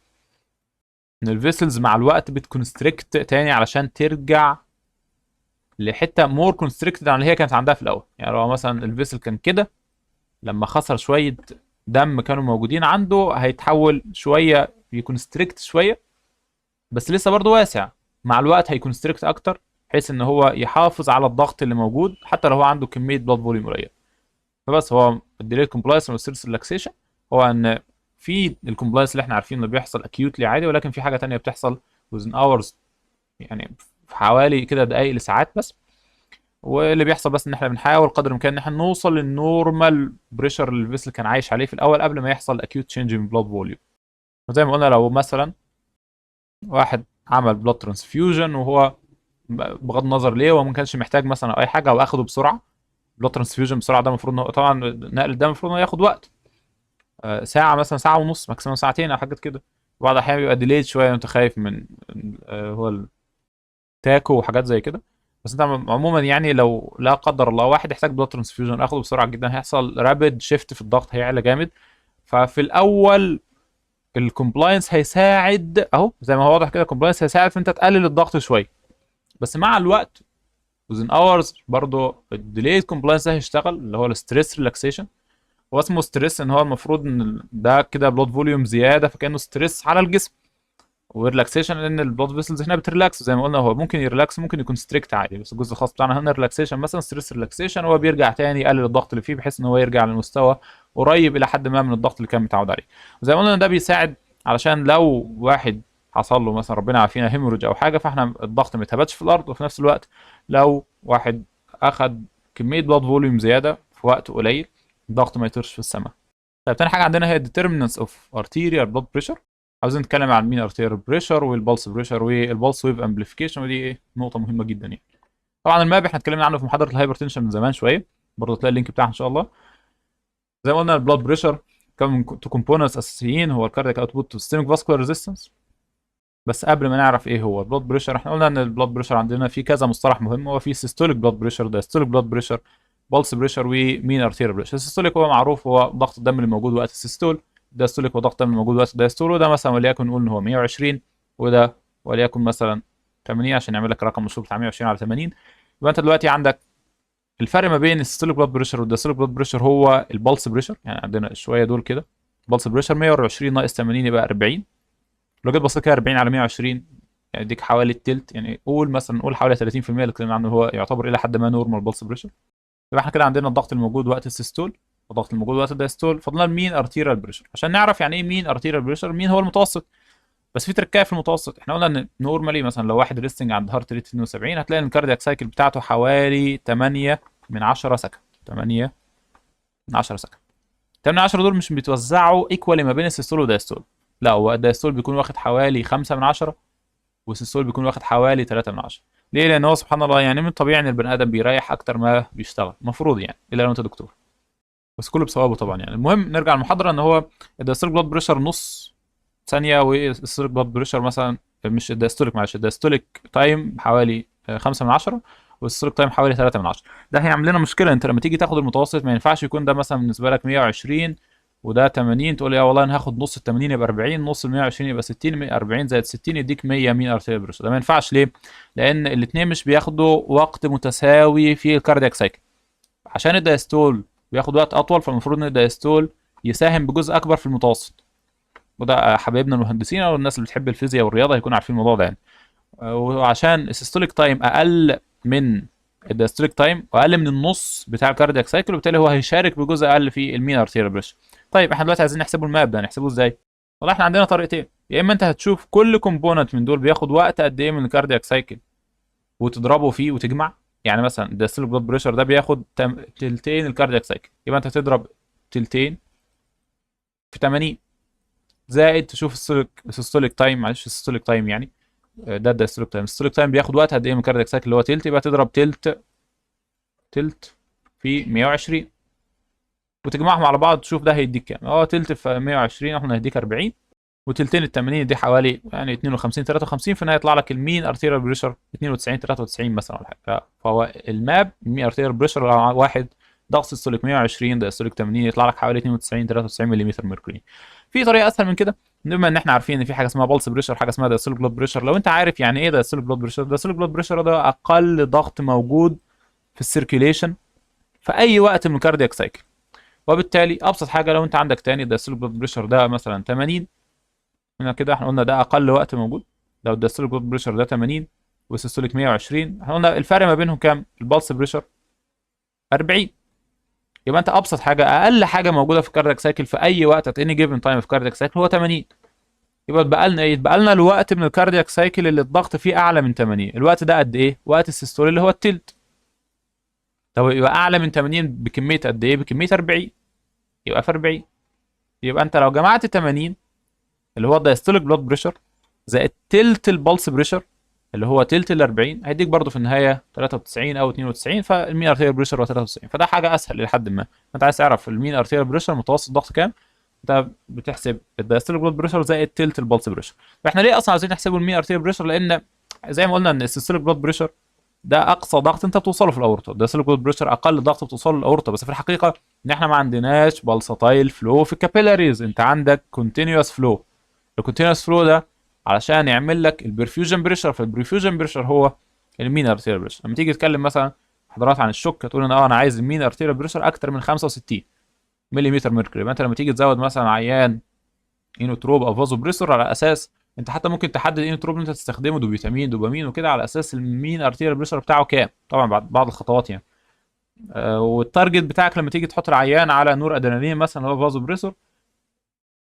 ان الفيسلز مع الوقت بتكونستريكت تاني علشان ترجع لحته مور كونستريكتد عن اللي هي كانت عندها في الاول. يعني لو مثلا الفيسل كان كده، لما خسر شويه دم كانوا موجودين عنده هيتحول شويه يكونستريكت شويه، بس لسه برضه واسع. مع الوقت هيكون ستريكت اكتر بحيث ان هو يحافظ على الضغط اللي موجود حتى لو هو عنده كميه بلاد فوليوم قليله. فبس هو الديليت كومبلاينس والستريس ريلاكسيشن هو ان في الكومبلاينس اللي احنا عارفين انه بيحصل اكيوتلي عادي، ولكن في حاجه تانية بتحصل within hours، يعني في حوالي كده دقائق لساعات بس. واللي بيحصل بس ان احنا بنحاول قدر الامكان ان احنا نوصل للنورمال بريشر اللي الفيسل كان عايش عليه في الاول قبل ما يحصل اكيوت تشينج من بلاد فوليوم. وزي ما قلنا لو مثلا واحد عمل بلاد ترانسفيوجن وهو بغض النظر ليه هو ما كانش محتاج مثلا او اي حاجه، او اخده بسرعه، بلاد ترانسفيوجن بسرعه ده المفروض طبعا نقل الدم المفروض انه ياخد وقت، ساعه مثلا، ساعه ونص ماكسيموم ساعتين او حاجات كده. بعض الاحيان بيبقى ديليد شويه، انت خايف من هو التاكو وحاجات زي كده. بس انت عموما يعني لو لا قدر الله واحد يحتاج بلاد ترانسفيوجن اخده بسرعه جدا، هيحصل رابيد شيفت في الضغط، هيعلى جامد. ففي الاول الكومبلاينس هيساعد اهو زي ما هو واضح كده، الكومبلاينس هيساعد في انت تقلل الضغط شويه، بس مع الوقت within hours برضه الديليد كومبلاينس ده هيشتغل، اللي هو الستريس ريلاكسيشن. هو اسمه ستريس ان هو المفروض ان ده كده بلود فوليوم زياده فكانه ستريس على الجسم، وريلاكسيشن لان البلود فيسلز هنا بتريلاكس. زي ما قلنا هو ممكن يريلاكس ممكن يكون ستريكت عادي، بس الجزء الخاص بتاعنا هنا ريلاكسيشن مثلا ستريس ريلاكسيشن، هو بيرجع تاني يقلل الضغط اللي فيه بحيث ان هو يرجع للمستوى قريب الى حد ما من الضغط اللي كان متعود عليه. وزي ما قلنا ده بيساعد علشان لو واحد حصل له مثلا ربنا يعافينا هيموريج او حاجه، فاحنا الضغط ما اتهبطش في الارض، وفي نفس الوقت لو واحد اخد كميه بلاد فوليوم زياده في وقت قليل الضغط ما يطيرش في السماء. طيب تاني حاجه عندنا هي determinants of arterial blood pressure. عاوزين نتكلم عن مين arterial pressure والبلس بريشر والبلس ويف امبليفيكيشن، ودي ايه نقطه مهمه جدا يعني. طبعا الماب احنا اتكلمنا عنه في محاضره الهايبرتنشن من زمان شويه، برضه تلاقي اللينك بتاعها ان شاء الله. زي ما قلنا البلاد بريشر كان من تو كومبوننتس اساسيين، هو الكاردياك اوتبوت والسيستميك فاسكولار ريزيستنس. بس قبل ما نعرف ايه هو البلاد بريشر، احنا قلنا ان البلاد بريشر عندنا في كذا مصطلح مهم، هو في سيستوليك بلاد بريشر، دايستوليك بلاد بريشر، بلس بريشر، ومين ارتيريال بريشر. السيستوليك هو معروف، هو ضغط الدم اللي موجود وقت السيستول. الدايستوليك هو ضغط الدم اللي موجود وقت الدايستول، وده مثلا وليكن نقول ان هو 120، وده وليكن مثلا 80 عشان نعمل لك رقم مشهور بتاع 120 على 80. يبقى انت دلوقتي عندك الفرق ما بين السيستوليك بلاد بريشر والدايستوليك بلاد بريشر هو البلس بريشر، يعني عندنا شويه دول كده. البلس بريشر 120 ناقص 80 يبقى 40. لو جيت بصيت كده 40 على 120 يعني يديك حوالي التلت، يعني قول مثلا نقول حوالي 30% اللي اتكلمنا عنه هو يعتبر الى حد ما نورمال بلس بريشر. يبقى احنا كده عندنا الضغط الموجود وقت السيستول والضغط الموجود وقت الدايستول، فضلنا المين ارتيريال بريشر. عشان نعرف يعني ايه مين ارتيريال بريشر، مين هو المتوسط. بس في تركايه في المتوسط، احنا قلنا ان نورمالي مثلا لو واحد ريستنج عند هارت ريت 72 هتلاقي ان الكاردياك سايكل بتاعته حوالي 8 من 10 سكند. 8 من 10 سكند. 8 من 10 دول مش بيتوزعوا ايكوالي ما بين السيستول والدايستول، لا هو الدايستول بيكون واخد حوالي 5 من 10 والسيستول بيكون واخد حوالي 3 من 10. ليه؟ لان هو سبحان الله يعني من الطبيعي ان البني ادم بيريح اكتر ما بيشتغل، المفروض يعني، الا لو انت دكتور، بس كله بثوابه طبعا يعني. المهم نرجع للمحاضره، ان هو الدايستوليك بلاد بريشر نص ثانيه، والسيستوليك بلاد بريشر مثلا مش الدايستوليك معلش، الدايستوليك تايم حوالي 5 من 10 والسيستوليك تايم حوالي 3 من 10. ده هيعمل لنا مشكله، انت لما تيجي تاخد المتوسط ما ينفعش يكون ده مثلا بالنسبه لك 120 وده 80 تقول لي يا والله انا هاخد نص ال 80 يبقى 40، نص ال 120 يبقى 60، 40 زائد 60 يديك 100 مين ارتيريال بريشر. ده ما ينفعش. ليه؟ لان الاثنين مش بياخدوا وقت متساوي في الكاردياك سايكل. عشان الدايستول بياخد وقت اطول، فالمفروض ان الدايستول يساهم بجزء اكبر في المتوسط. وده حبايبنا المهندسين او الناس اللي بتحب الفيزياء والرياضه هيكونوا عارفين الموضوع ده يعني. وعشان السيستوليك تايم اقل من الدايستوليك تايم واقل من النص بتاع الكاردياك سايكل، وبالتالي هو هيشارك بجزء اقل في المين ارتيريال بريشر. طيب احنا دلوقتي عايزين نحسبه الماب ده، نحسبه ازاي؟ والله احنا عندنا طريقتين، يا اما انت هتشوف كل كومبوننت من دول بياخد وقت قد ايه من الكاردياك سايكل وتضربه فيه وتجمع. يعني مثلا الدايستوليك بلاد بريشر ده بياخد تلتين الكاردياك سايكل، يبقى انت هتضرب تلتين في 80 زائد تشوف السيستوليك تايم، معلش السيستوليك تايم يعني ده الدايستوليك تايم. السيستوليك تايم بياخد وقت قد ايه من الكاردياك سايكل اللي هو تلت، يبقى تضرب تلت في 120 وتجمعهم على بعض تشوف ده هيديك كام. تلت في 120 احنا هيديك 40، وتلتين ال 80 دي حوالي يعني 52 53، في النهايه يطلع لك المين ارتيريال بريشر 92 93 مثلا ولا حاجه. فهو الماب المين ارتيريال بريشر واحد ضغط سيستوليك 120 دايستوليك 80 يطلع لك حوالي 92 93 ملم مركوري. في طريقه اسهل من كده، بما ان احنا عارفين ان في حاجه اسمها بلس بريشر، حاجه اسمها دايستوليك بلاد بريشر. لو انت عارف يعني ايه دايستوليك بلاد بريشر، دايستوليك بلاد بريشر ده اقل ضغط موجود في السيركيليشن في اي وقت من الكاردياك سايكل. وبالتالي ابسط حاجه لو انت عندك تاني دايستوليك بلاد بريشر ده مثلا 80، هنا كده احنا قلنا ده اقل وقت موجود. لو الدايستوليك بلاد بريشر ده 80 والسيستوليك 120، احنا قلنا الفرق ما بينهم كام؟ البلس بريشر 40. يبقى انت ابسط حاجه اقل حاجه موجوده في الكاردياك سايكل في اي وقت ات اني جيفن تايم في الكاردياك سايكل هو 80. يبقى اتبقى لنا ايه؟ اتبقى لنا الوقت من الكاردياك سايكل اللي الضغط فيه اعلى من 80. الوقت ده قد ايه؟ وقت السيستول اللي هو التلت. طب يبقى اعلى من 80 بكميه قد ايه؟ بكميه 40. يبقى في 40. يبقى انت لو جمعت 80 اللي هو الدايستوليك بلاد بريشر زائد تلت البلس بريشر اللي هو تلت ال 40 هيديك برضه في النهايه 93 او 92، فالمين ارتيريال بريشر هو 93. فده حاجه اسهل لحد ما. انت عايز تعرف المين ارتيريال بريشر متوسط ضغط كام، انت بتحسب الدايستوليك بلاد بريشر زائد تلت البلس بريشر. فاحنا ليه اصلا عايزين نحسبه المين ارتيريال بريشر؟ لان زي ما قلنا ان السيستوليك بلاد بريشر ده اقصى ضغط انت بتوصله في الاورطه، الدايستوليك بلاد بريشر اقل ضغط بتوصله للاورطه. بس في الحقيقه ان احنا ما عندناش بالساتايل فلو في الكابيلاريز، انت عندك كونتينوس فلو. الكونتينوس فلو ده علشان يعمل لك البرفيوجن بريشر، فالبرفيوجن بريشر هو المين ارتيريال بريشر. لما تيجي تتكلم مثلا حضرات عن الشوك هتقول ان انا عايز المين ارتيريال بريشر اكتر من 65 ملم مركوري. يبقى انت لما تيجي تزود مثلا عيان اينوتروب او فازو بريسور على اساس انت حتى ممكن تحدد اينوتروب اللي انت تستخدمه دوبيتامين دوبامين وكده على اساس المين ارتيريال بريشر بتاعه كام، طبعا بعد الخطوات يعني. والتارجت بتاعك لما تيجي تحط العيان على نور ادرينالين مثلا اللي هو فازو بريسور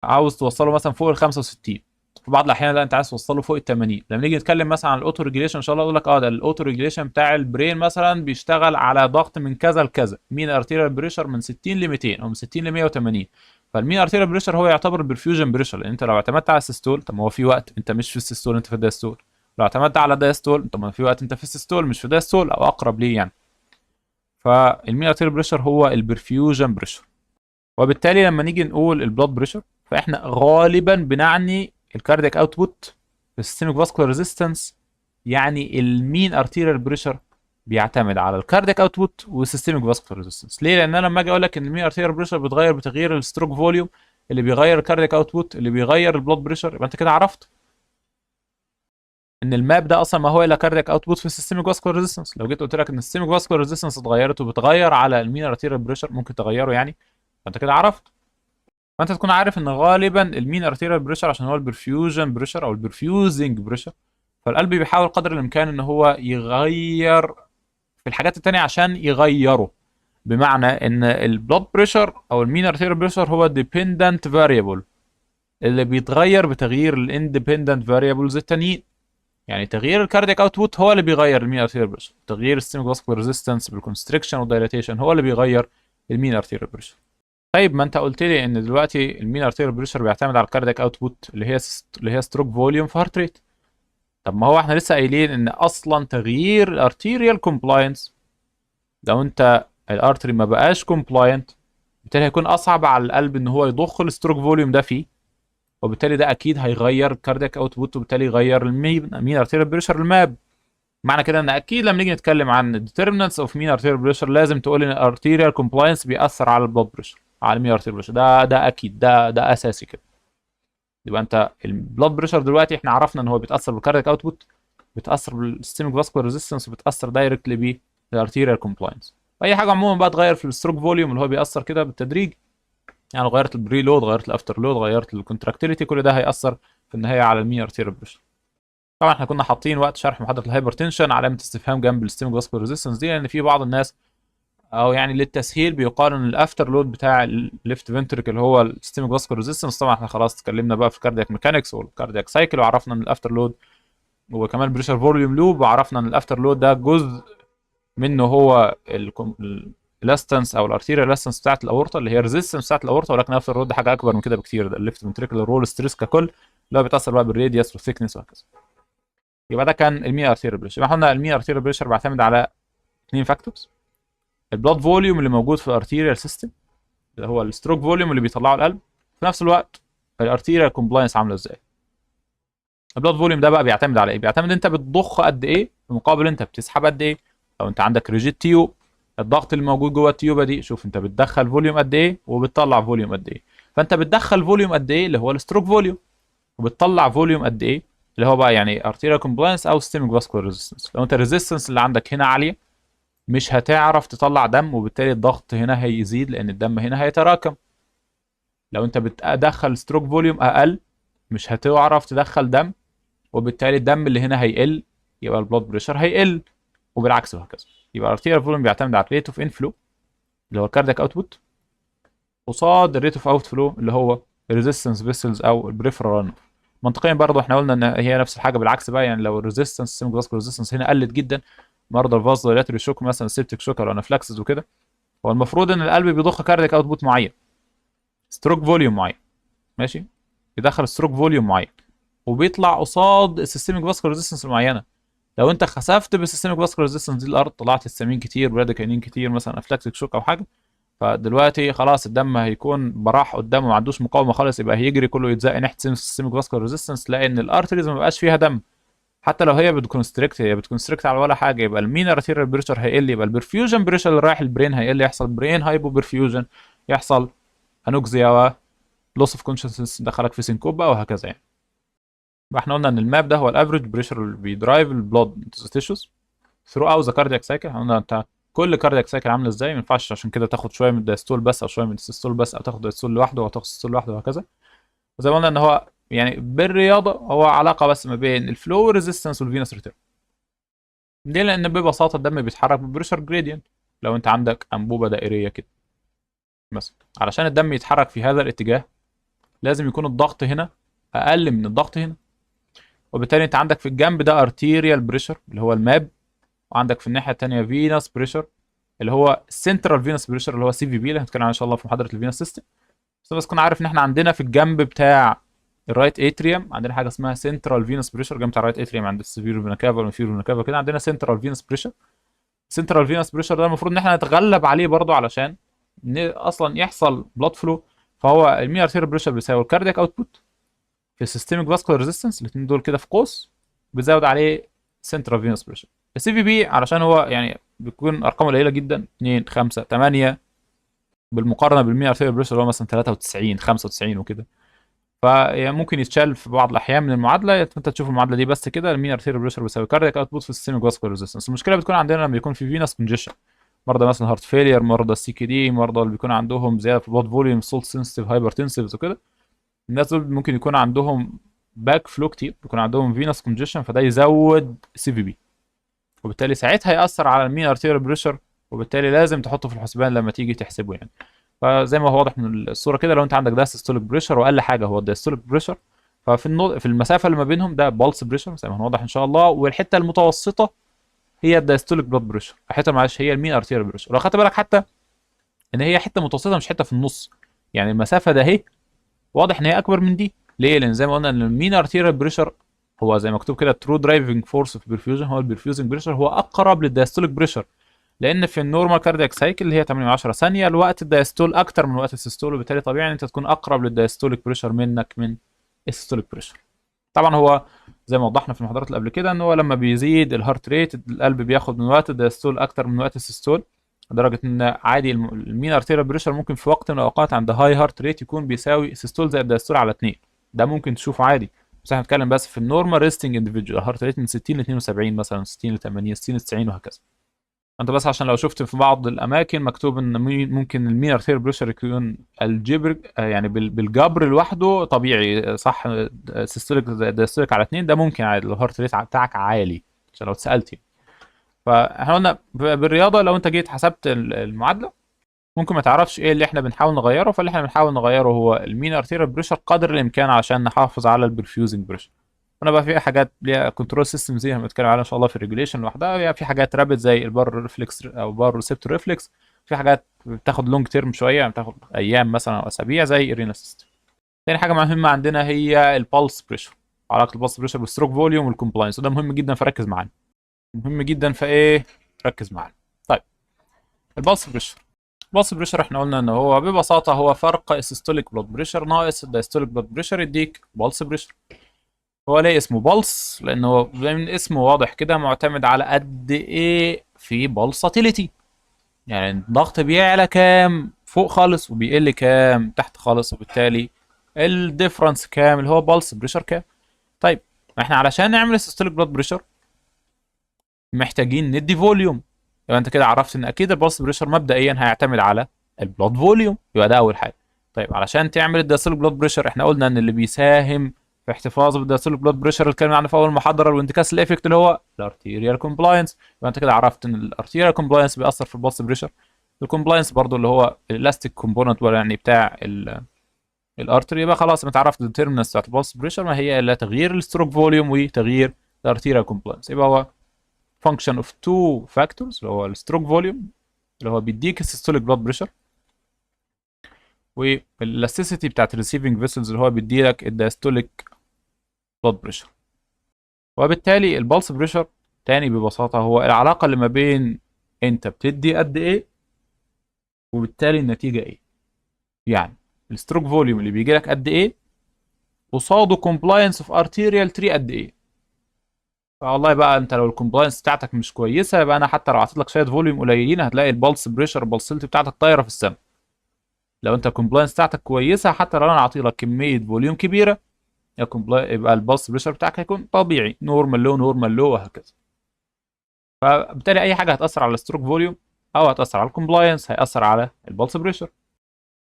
عاوز توصله مثلا فوق ال 65. في بعض الاحيان لا انت عايز توصله فوق ال 80. لما نيجي نتكلم مثلا عن الاوتو ريجليشن ان شاء الله اقول لك ده الاوتو ريجليشن بتاع البرين مثلا بيشتغل على ضغط من كذا لكذا، مين ارتيريال بريشر من 60 ل 200 او من 60 ل 180. فالمين ارتيريال بريشر هو يعتبر البرفيوجن بريشر، لان انت لو اعتمدت على السيستول، طب ما هو في وقت انت مش في السيستول انت في الدايستول. لو اعتمدت على الدايستول، طب ما في وقت انت في السيستول مش في الدايستول او اقرب ليه يعني. فالمين ارتيريال بريشر هو البرفيوجن بريشر. وبالتالي لما نيجي نقول البلاد بريشر فاحنا غالبا بنعني الكاردياك اوتبوت في السيستميك فاسكولار ريزيستنس. يعني المين ارتيريال بريشر بيعتمد على الكاردياك اوتبوت والسيستميك فاسكولار ريزيستنس. ليه؟ لان انا لما اجي اقول لك ان المين ارتيريال بريشر بيتغير بتغيير الستروك فوليوم اللي بيغير الكاردياك اوتبوت اللي بيغير البلاد بريشر، يبقى انت كده عرفت ان الماب ده اصلا ما هو الا كاردياك اوتبوت في السيستميك فاسكولار ريزيستنس. لو جيت قلت لك ان السيستميك فاسكولار ريزيستنس اتغيرت وبتغير على المين ارتيريال بريشر ممكن تغيره يعني، فانت كده عرفت. فانت تكون عارف ان غالبا المين ارتيريال بريشر عشان هو البرفيوجن بريشر او البرفيوزنج بريشر، فالقلب بيحاول قدر الامكان ان هو يغير في الحاجات التانية عشان يغيره. بمعنى ان البلود بريشر او المين ارتيريال بريشر هو ديبندنت فاريبل اللي بيتغير بتغيير الاندبندنت فاريبلز التانيين. يعني تغيير الكاردياك اوتبوت هو اللي بيغير المين ارتيريال بريشر، تغيير السيستميك فاسكولار ريزيستنس بالكونستريكشن والدايلاتيشن هو اللي بيغير المين ارتيريال بريشر. طيب ما انت قلت لي ان دلوقتي المين ارتيريال بريشر بيعتمد على الكاردياك اوتبوت اللي هي ستروك فوليوم في هارت ريت. طب ما هو احنا لسه قايلين ان اصلا تغيير الارتيريال كومبلاينس، لو انت الارتري ما بقاش كومبلاينت بالتالي هيكون اصعب على القلب ان هو يضخ الستروك فوليوم ده فيه، وبالتالي ده اكيد هيغير الكاردياك اوتبوت وبالتالي يغير المين ارتيريال بريشر الماب. معنى كده ان اكيد لما نيجي نتكلم عن determinants of mean arterial pressure لازم تقول ان الارتيريال كومبلاينس بيأثر على البلد بريشر، على المين ارتيريال بريشر. ده اكيد، ده اساسي كده. يبقى انت البلد بريشر دلوقتي احنا عرفنا ان هو بيتاثر بالكاردياك اوتبوت، بيتاثر بالسيستميك فاسكولار ريزيستنس، وبيتاثر دايركتلي بالارتيريال كومبلاينس. واي حاجه عموما بقى تغير في الستروك فوليوم اللي هو بيأثر كده بالتدريج، يعني غيرت البري لود، غيرت الافتر لود، غيرت الكونتراكتيليتي، كل ده هيأثر في النهايه على المين ارتيريال بريشر. طبعا احنا كنا حاطين وقت شرح محاضره الهايبرتنشن علامه استفهام جنب السيستميك فاسكولار ريزيستنس دي، لان في بعض الناس او يعني للتسهيل بيقارن الافتر لود بتاع الليفت فنتريكل اللي هو السيستميك فاسكولار ريزيستنس. طبعا احنا خلاص اتكلمنا بقى في الكاردياك ميكانكس والكاردياك سايكل وعرفنا ان الافتر لود وكمان بريشر فوليوم لوب، وعرفنا ان الافتر لود ده جزء منه هو الاستنس او الارتيريال الاستنس بتاعت الاورطه اللي هي الريزيستنس بتاعت الاورطه، ولكن الافتر لود ده حاجه اكبر من كده بكتير، ده الليفت فنتريكل رول ستريس ككل اللي هو بيتاثر بقى بالراديوس والثيكنس وهكذا. يبقى ده كان المين ارتيريال بريشر. يبقى احنا قلنا المين ارتيريال بريشر بيعتمد على اثنين فاكتورز: البلاد فوليوم اللي موجود في الارتيريال سيستم اللي هو الستروك فوليوم اللي بيطلعه القلب، في نفس الوقت الارتيريال كومبلاينس عامله ازاي. البلاد فوليوم ده بقى بيعتمد على ايه؟ بيعتمد انت بتضخ قد ايه في مقابل انت بتسحب قد ايه. لو انت عندك ريجيد تيوب، الضغط اللي موجود جوه التيوبه دي، شوف انت بتدخل فوليوم قد ايه وبتطلع فوليوم قد ايه. فانت بتدخل فوليوم قد ايه اللي هو الستروك فوليوم، وبتطلع فوليوم قد ايه اللي هو بقى يعني ارتيريال كومبلاينس او سيستميك فاسكولار ريزيستنس. لو انت الريزيستنس اللي عندك هنا عاليه مش هتعرف تطلع دم، وبالتالي الضغط هنا هيزيد لان الدم هنا هيتراكم. لو انت بتدخل ستروك فوليوم اقل مش هتعرف تدخل دم، وبالتالي الدم اللي هنا هيقل، يبقى البلاد بريشر هيقل، وبالعكس وهكذا. يبقى الارتيريال فوليوم بيعتمد على الريت اوف انفلو اللي هو الكاردياك اوتبوت قصاد الريت اوف اوت فلو اللي هو الريزيستنس فيسلز او البريفرال ران. منطقيا برضه احنا قلنا ان هي نفس الحاجه بالعكس بقى، يعني لو الريزيستنس سيستميك فاسكولار ريزيستنس هنا قلت جدا، مرضى الفاز دايلاتوري شوك مثلا سيبتك شوك او انافلاكسس وكده، هو المفروض ان القلب بيضخ كاردياك اوتبوت معين، ستروك فوليوم معين، ماشي، بيدخل ستروك فوليوم معين وبيطلع قصاد السيستميك فاسكولار ريزيستنس المعينه. لو انت خسفت بالسيستميك فاسكولار ريزيستنس دي الارض، طلعت هستامين كتير براديكاينين كتير مثلا افلاكسيك شوك او حاجه، فدلوقتي خلاص الدم هيكون براح قدامه ما عندوش مقاومه خالص، يبقى هيجري كله يتزق ناحيه السيستميك فاسكولار ريزيستنس، لان الارتريز ما بقاش فيها دم. حتى لو هي بتكونستريكت، هي بتكونستريكت على ولا حاجه، يبقى المين ارتيريال بريشر هيقل، يبقى البرفيوجن بريشر اللي رايح البرين هيقل، يحصل برين هايبو برفيوجن، يحصل انوكسيا ولوس اوف كونشسنس، دخلك في سينكوبا وهكذا يعني. احنا قلنا ان الماب ده هو الافريج بريشر اللي بيدرايف البلود انتو ذا تيشوز ثرو اوت ذا كاردياك سايكل. احنا قلنا انت كل كاردياك سايكل عامله ازاي، ما ينفعش عشان كده تاخد شويه من الدايستول بس او شويه من السيستول بس، او تاخد دايستول لوحده او تاخد سيستول لوحده وهكذا. وزي ما قلنا ان هو يعني بالرياضه هو علاقه بس ما بين الفلو ريزيستنس والفينوس ريتيرن. ليه؟ لان ببساطه الدم بيتحرك بالبريشر جريدينت. لو انت عندك انبوبه دائريه كده مثلا، علشان الدم يتحرك في هذا الاتجاه لازم يكون الضغط هنا اقل من الضغط هنا، وبالتالي انت عندك في الجنب ده ارتيريال بريشر اللي هو الماب، وعندك في الناحيه الثانيه فينس بريشر اللي هو السنترال فينس بريشر اللي هو سي في بي اللي هنتكلم عنه ان شاء الله في محاضره الفينس سيستم. بس كنا عارف ان احنا عندنا في الجنب بتاع الرايت اتريوم عندنا حاجه اسمها سنترال فينس بريشر، جنب بتاع الرايت اتريوم عند السيفير فينا كافا والانفيرو فينا كافا كده عندنا سنترال فينس بريشر. سنترال فينس بريشر ده المفروض ان احنا نتغلب عليه برضو علشان اصلا يحصل بلاد فلو. فهو المين ارتيريال بريشر بيساوي الكاردياك اوتبوت في السيستميك فاسكولار ريزيستنس، الاثنين دول كده في قوس، بيزود عليه سنترال فينس بريشر. السي في بي علشان هو يعني بيكون ارقام قليله جدا 2 5 8 بالمقارنه بالمين ارتيريال بريشر اللي هو مثلا 93 95 وكده، فممكن يتشال في بعض الاحيان من المعادله. انت تشوف المعادله دي بس كده، المين ارتيريال بريشر بيساوي كاردياك اوتبوت في السيستميك فاسكولار ريزيستنس. المشكله بتكون عندنا لما يكون في فينس كونجيشن، مرضى مثلا هارت فيلير، مرضى السي كي دي، مرضى اللي بيكون عندهم زياده في البلاد فوليوم، سولت سنسيتيف هايبرتنسيفز وكده، الناس دول ممكن يكون عندهم باك فلو كتير، بيكون عندهم فينس كونجيشن، فده يزود سي في بي، وبالتالي ساعتها ياثر على المين ارتيريال بريشر، وبالتالي لازم تحطه في الحسبان لما تيجي تحسبه يعني. فزي ما هو واضح من الصوره كده، لو انت عندك ده سيستوليك بريشر واقل حاجه هو الدايستوليك بريشر، ففي في المسافه اللي ما بينهم ده بالس بريشر زي ما هنوضح ان شاء الله، والحته المتوسطه هي الدايستوليك بلاد بريشر، حته معلش هي المين ارتيريال بريشر. لو خدت بالك حتى ان هي حته متوسطه مش حته في النص، يعني المسافه ده اهي واضح ان هي اكبر من دي. ليه؟ لان زي ما قلنا ان المين ارتيريال بريشر هو زي ما مكتوب كده ترو درايفنج فورس في بيرفيوجن، هو البرفيوزنج بريشر هو اقرب للدايستوليك بريشر، لان في النورمال كاردياك سايكل اللي هي 8 10 ثانيه الوقت الدايستول اكتر من وقت السيستول، وبالتالي طبيعي ان انت تكون اقرب للدايستوليك بريشر منك من السيستوليك بريشر. طبعا هو زي ما وضحنا في المحاضرات اللي قبل كده ان هو لما بيزيد الهارت ريت القلب بياخد من وقت الدايستول اكتر من وقت السيستول، لدرجه ان عادي المين ارتيريال بريشر ممكن في وقت من الاوقات عند هاي هارت ريت يكون بيساوي سيستول زائد الدايستول على 2، ده ممكن تشوفه عادي. بس احنا بنتكلم بس في النورمال ريستنج اندفيدوال هارت ريت من 60 ل 72 مثلا، 60 ل 80، 60 ل 90 وهكذا. انت بس عشان لو شفت في بعض الاماكن مكتوب ان ممكن المين ارتيريال بريشر يكون الجبر يعني بالجبر لوحده طبيعي صح، سيستوليك دايستوليك على 2 ده ممكن عادي لو الهارت ريت بتاعك عالي، عشان لو اتسالت يعني. فاحنا قلنا بالرياضه لو انت جيت حسبت المعادله ممكن ما تعرفش ايه اللي احنا بنحاول نغيره، فاللي احنا بنحاول نغيره هو المين ارتيريال بريشر قدر الامكان عشان نحافظ على البرفيوزنج بريشر. هنا بقى في حاجات ليها كنترول سيستم زي ما بنتكلم عليها ان شاء الله في الريجوليشن لوحدها، يعني في حاجات رابد زي البار ريفلكس او بار ريسبتور ريفلكس، في حاجات بتاخد لونج تيرم شويه يعني بتاخد ايام مثلا او اسابيع زي الرينا سيستم. تاني حاجه مهمه عندنا هي البلس بريشر، علاقه البلس بريشر بالستروك فوليوم والكومبلاينس، وده مهم جدا فركز معانا، مهم جدا فايه ركز معانا. طيب البلس بريشر، البلس بريشر احنا قلنا ان هو ببساطه هو فرق السيستوليك بلاد بريشر ناقص الدايستوليك بلاد بريشر يديك بلس بريشر. هو ليه اسمه بلس؟ لانه زي من اسمه واضح كده معتمد على قد ايه في بلساتيليتي، يعني الضغط بيعلى كام فوق خالص وبيقل كام تحت خالص، وبالتالي الديفرنس كام اللي هو بلس بريشر كام. طيب احنا علشان نعمل سيستوليك بلاد بريشر محتاجين ندي فوليوم، يبقى انت كده عرفت ان اكيد البلس بريشر مبدئيا هيعتمد على البلاد فوليوم، يبقى ده اول حاجه. طيب علشان تعمل الدايستوليك بلاد بريشر احنا قلنا ان اللي بيساهم في احتفاظ بالدايستوليك بلاد بريشر اللي اتكلمنا عنه في اول محاضره والانتكاس الايفكت اللي هو الارتيريال كومبلاينس، يبقى انت كده عرفت ان الارتيريال كومبلاينس بيأثر في البلس بريشر. الكومبلاينس برضو اللي هو الالاستيك كومبوننت يعني بتاع الارتري، يبقى خلاص انت عرفت الديترمينانتس بتاعت البلس بريشر ما هي الا تغيير الستروك فوليوم وتغيير الارتيريال كومبلاينس، يبقى هو function of two factors اللي هو الستروك فوليوم اللي هو بيديك السيستوليك بلاد بريشر، والالاستيسيتي بتاعت الريسيفنج فيسلز اللي هو بيديلك الدايستوليك بلاد بريشر. وبالتالي البلس بريشر تاني ببساطة هو العلاقة اللي ما بين انت بتدي قد ايه وبالتالي النتيجة ايه، يعني الستروك فوليوم اللي بيجي لك قد ايه قصاده كومبلاينس اوف ارتيريال تري قد ايه. فوالله بقى انت لو الكومبلاينس بتاعتك مش كويسه يبقى انا حتى لو اعطيت لك شويه فوليوم قليلين هتلاقي البلس بريشر البلسلتي بتاعتك طايره في السماء. لو انت الكومبلاينس بتاعتك كويسه حتى لو انا اعطي لك كميه فوليوم كبيره يبقى البلس بريشر بتاعك هيكون طبيعي، نورمال لو نورمال لو وهكذا. فبالتالي اي حاجه هتاثر على الستروك فوليوم او هتاثر على الكومبلاينس هياثر على البلس بريشر.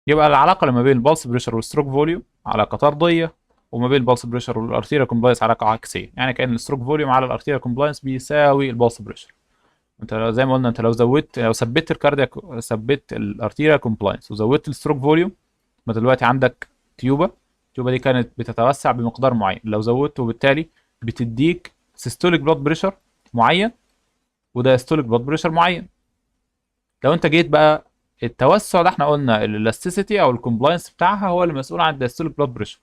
يبقى العلاقه اللي ما بين البلس بريشر والستروك فوليوم علاقه طرديه، وما بين البلس بريشر والارتيريال كومبلاينس علاقه عكسيه، يعني كان الستروك فوليوم على الارتيريال كومبلاينس بيساوي البلس بريشر. انت زي ما قلنا انت لو زودت لو ثبت ثبت الارتيريال كومبلاينس وزودت الستروك فوليوم، ما دلوقتي عندك تيوبه التيوبه دي كانت بتتوسع بمقدار معين، لو زودته بالتالي بتديك سيستوليك بلاد بريشر معين ودايستوليك بلاد بريشر معين. لو انت جيت بقى التوسع ده، احنا قلنا الالاستيسيتي او الكومبلاينس بتاعها هو اللي مسؤول عن الدايستوليك بلاد بريشر.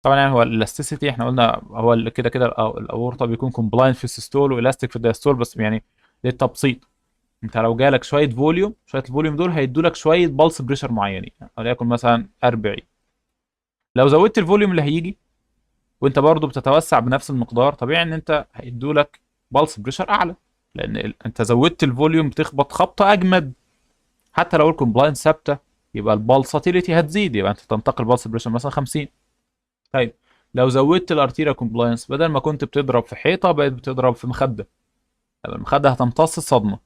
طبعا يعني هو الالاستيسيتي احنا قلنا هو كده كده الاورطه بيكون كومبلاينت في السيستول والاستيك في الدايستول، بس يعني للتبسيط انت لو جالك شويه فوليوم، شويه الفوليوم دول هيدوا لك شويه بالس بريشر معينين، وليكن مثلا 40. لو زودت الفوليوم اللي هيجي وانت برضو بتتوسع بنفس المقدار، طبيعي ان انت هيدوا لك بالس بريشر اعلى، لان انت زودت الفوليوم بتخبط خبطه اجمد. حتى لو الكومبلاينس ثابته يبقى البالساتيليتي هتزيد، يبقى انت تنتقل بالس بريشر مثلا 50. طيب لو زودت الارتيريا كومبلاينس، بدل ما كنت بتضرب في حيطه بقيت بتضرب في مخده، يبقى المخده هتمتص الصدمه،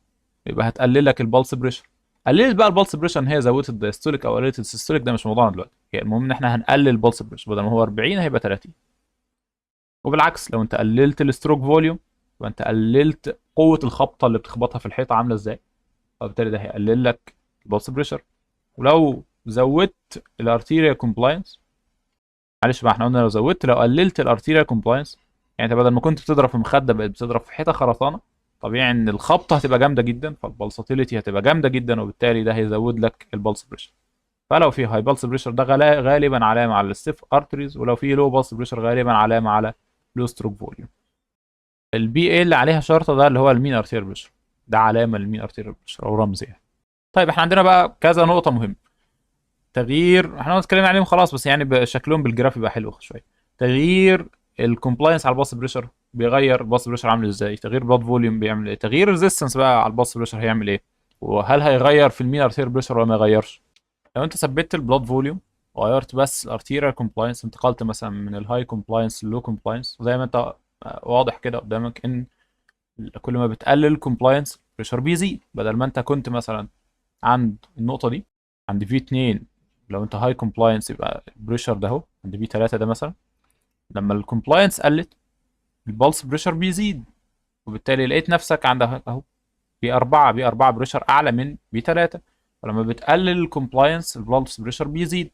يبقى هتقلل لك البلس بريشر. قللت بقى البلس بريشر ان هي زودت الدايستوليك او قللت السيستوليك، ده مش موضوعنا دلوقتي، يعني المهم ان احنا هنقلل البلس بريشر، بدل ما هو 40 هيبقى 30. وبالعكس لو انت قللت الستروك فوليوم يبقى انت قللت قوه الخبطه اللي بتخبطها في الحيطه عامله ازاي، فبالتالي ده هيقلل لك البلس بريشر. ولو زودت الارتيريا كومبلاينس، معلش بقى احنا قلنا لو قللت الارتيريا كومبلاينس، يعني انت بدل ما كنت بتضرب في مخده بقيت بتضرب في حيطه خرسانه، طبيعي ان الخبطه هتبقى جامده جدا، فالبلساتيليتي هتبقى جامده جدا، وبالتالي ده هيزود لك البلس بريشر. فلو في هاي بلس بريشر ده غالبا علامه على الستيف ارتريز، ولو في لو بلس بريشر غالبا علامه على لو ستروك فوليوم. البي اي اللي عليها شرطه ده اللي هو المين ارتيريال بريشر، ده علامه للمين ارتيريال بريشر او رمز يعني. طيب احنا عندنا بقى كذا نقطه مهمه. تغيير احنا اتكلمنا عليهم خلاص، بس يعني شكلهم بالجراف يبقى حلو شويه. تغيير الكومبلاينس على الباص بريشر بيغير الباص بريشر عامل ازاي، تغيير بلاد فوليوم بيعمل ايه، تغيير ريزيستنس بقى على الباص بريشر هيعمل ايه، وهل هيغير في المين ارتير بريشر ولا ما يغيرش. لو انت ثبت البلاد فوليوم وغيرت بس الارتيريال كومبلاينس، انتقلت مثلا من الهاي كومبلاينس للو كومبلاينس، زي ما انت واضح كده قدامك ان كل ما بتقلل الكومبلاينس بريشر بيزيد. بدل ما انت كنت مثلا عند النقطه دي عند في 2، لو انت هاي كومبلاينس يبقى البريشر ده اهو عند في 3 ده مثلا، لما الكومبلاينس قلت البلس بريشر بيزيد، وبالتالي لقيت نفسك عند اهو بي 4 بريشر اعلى من بي 3. ولما بتقلل الكومبلاينس البلس بريشر بيزيد،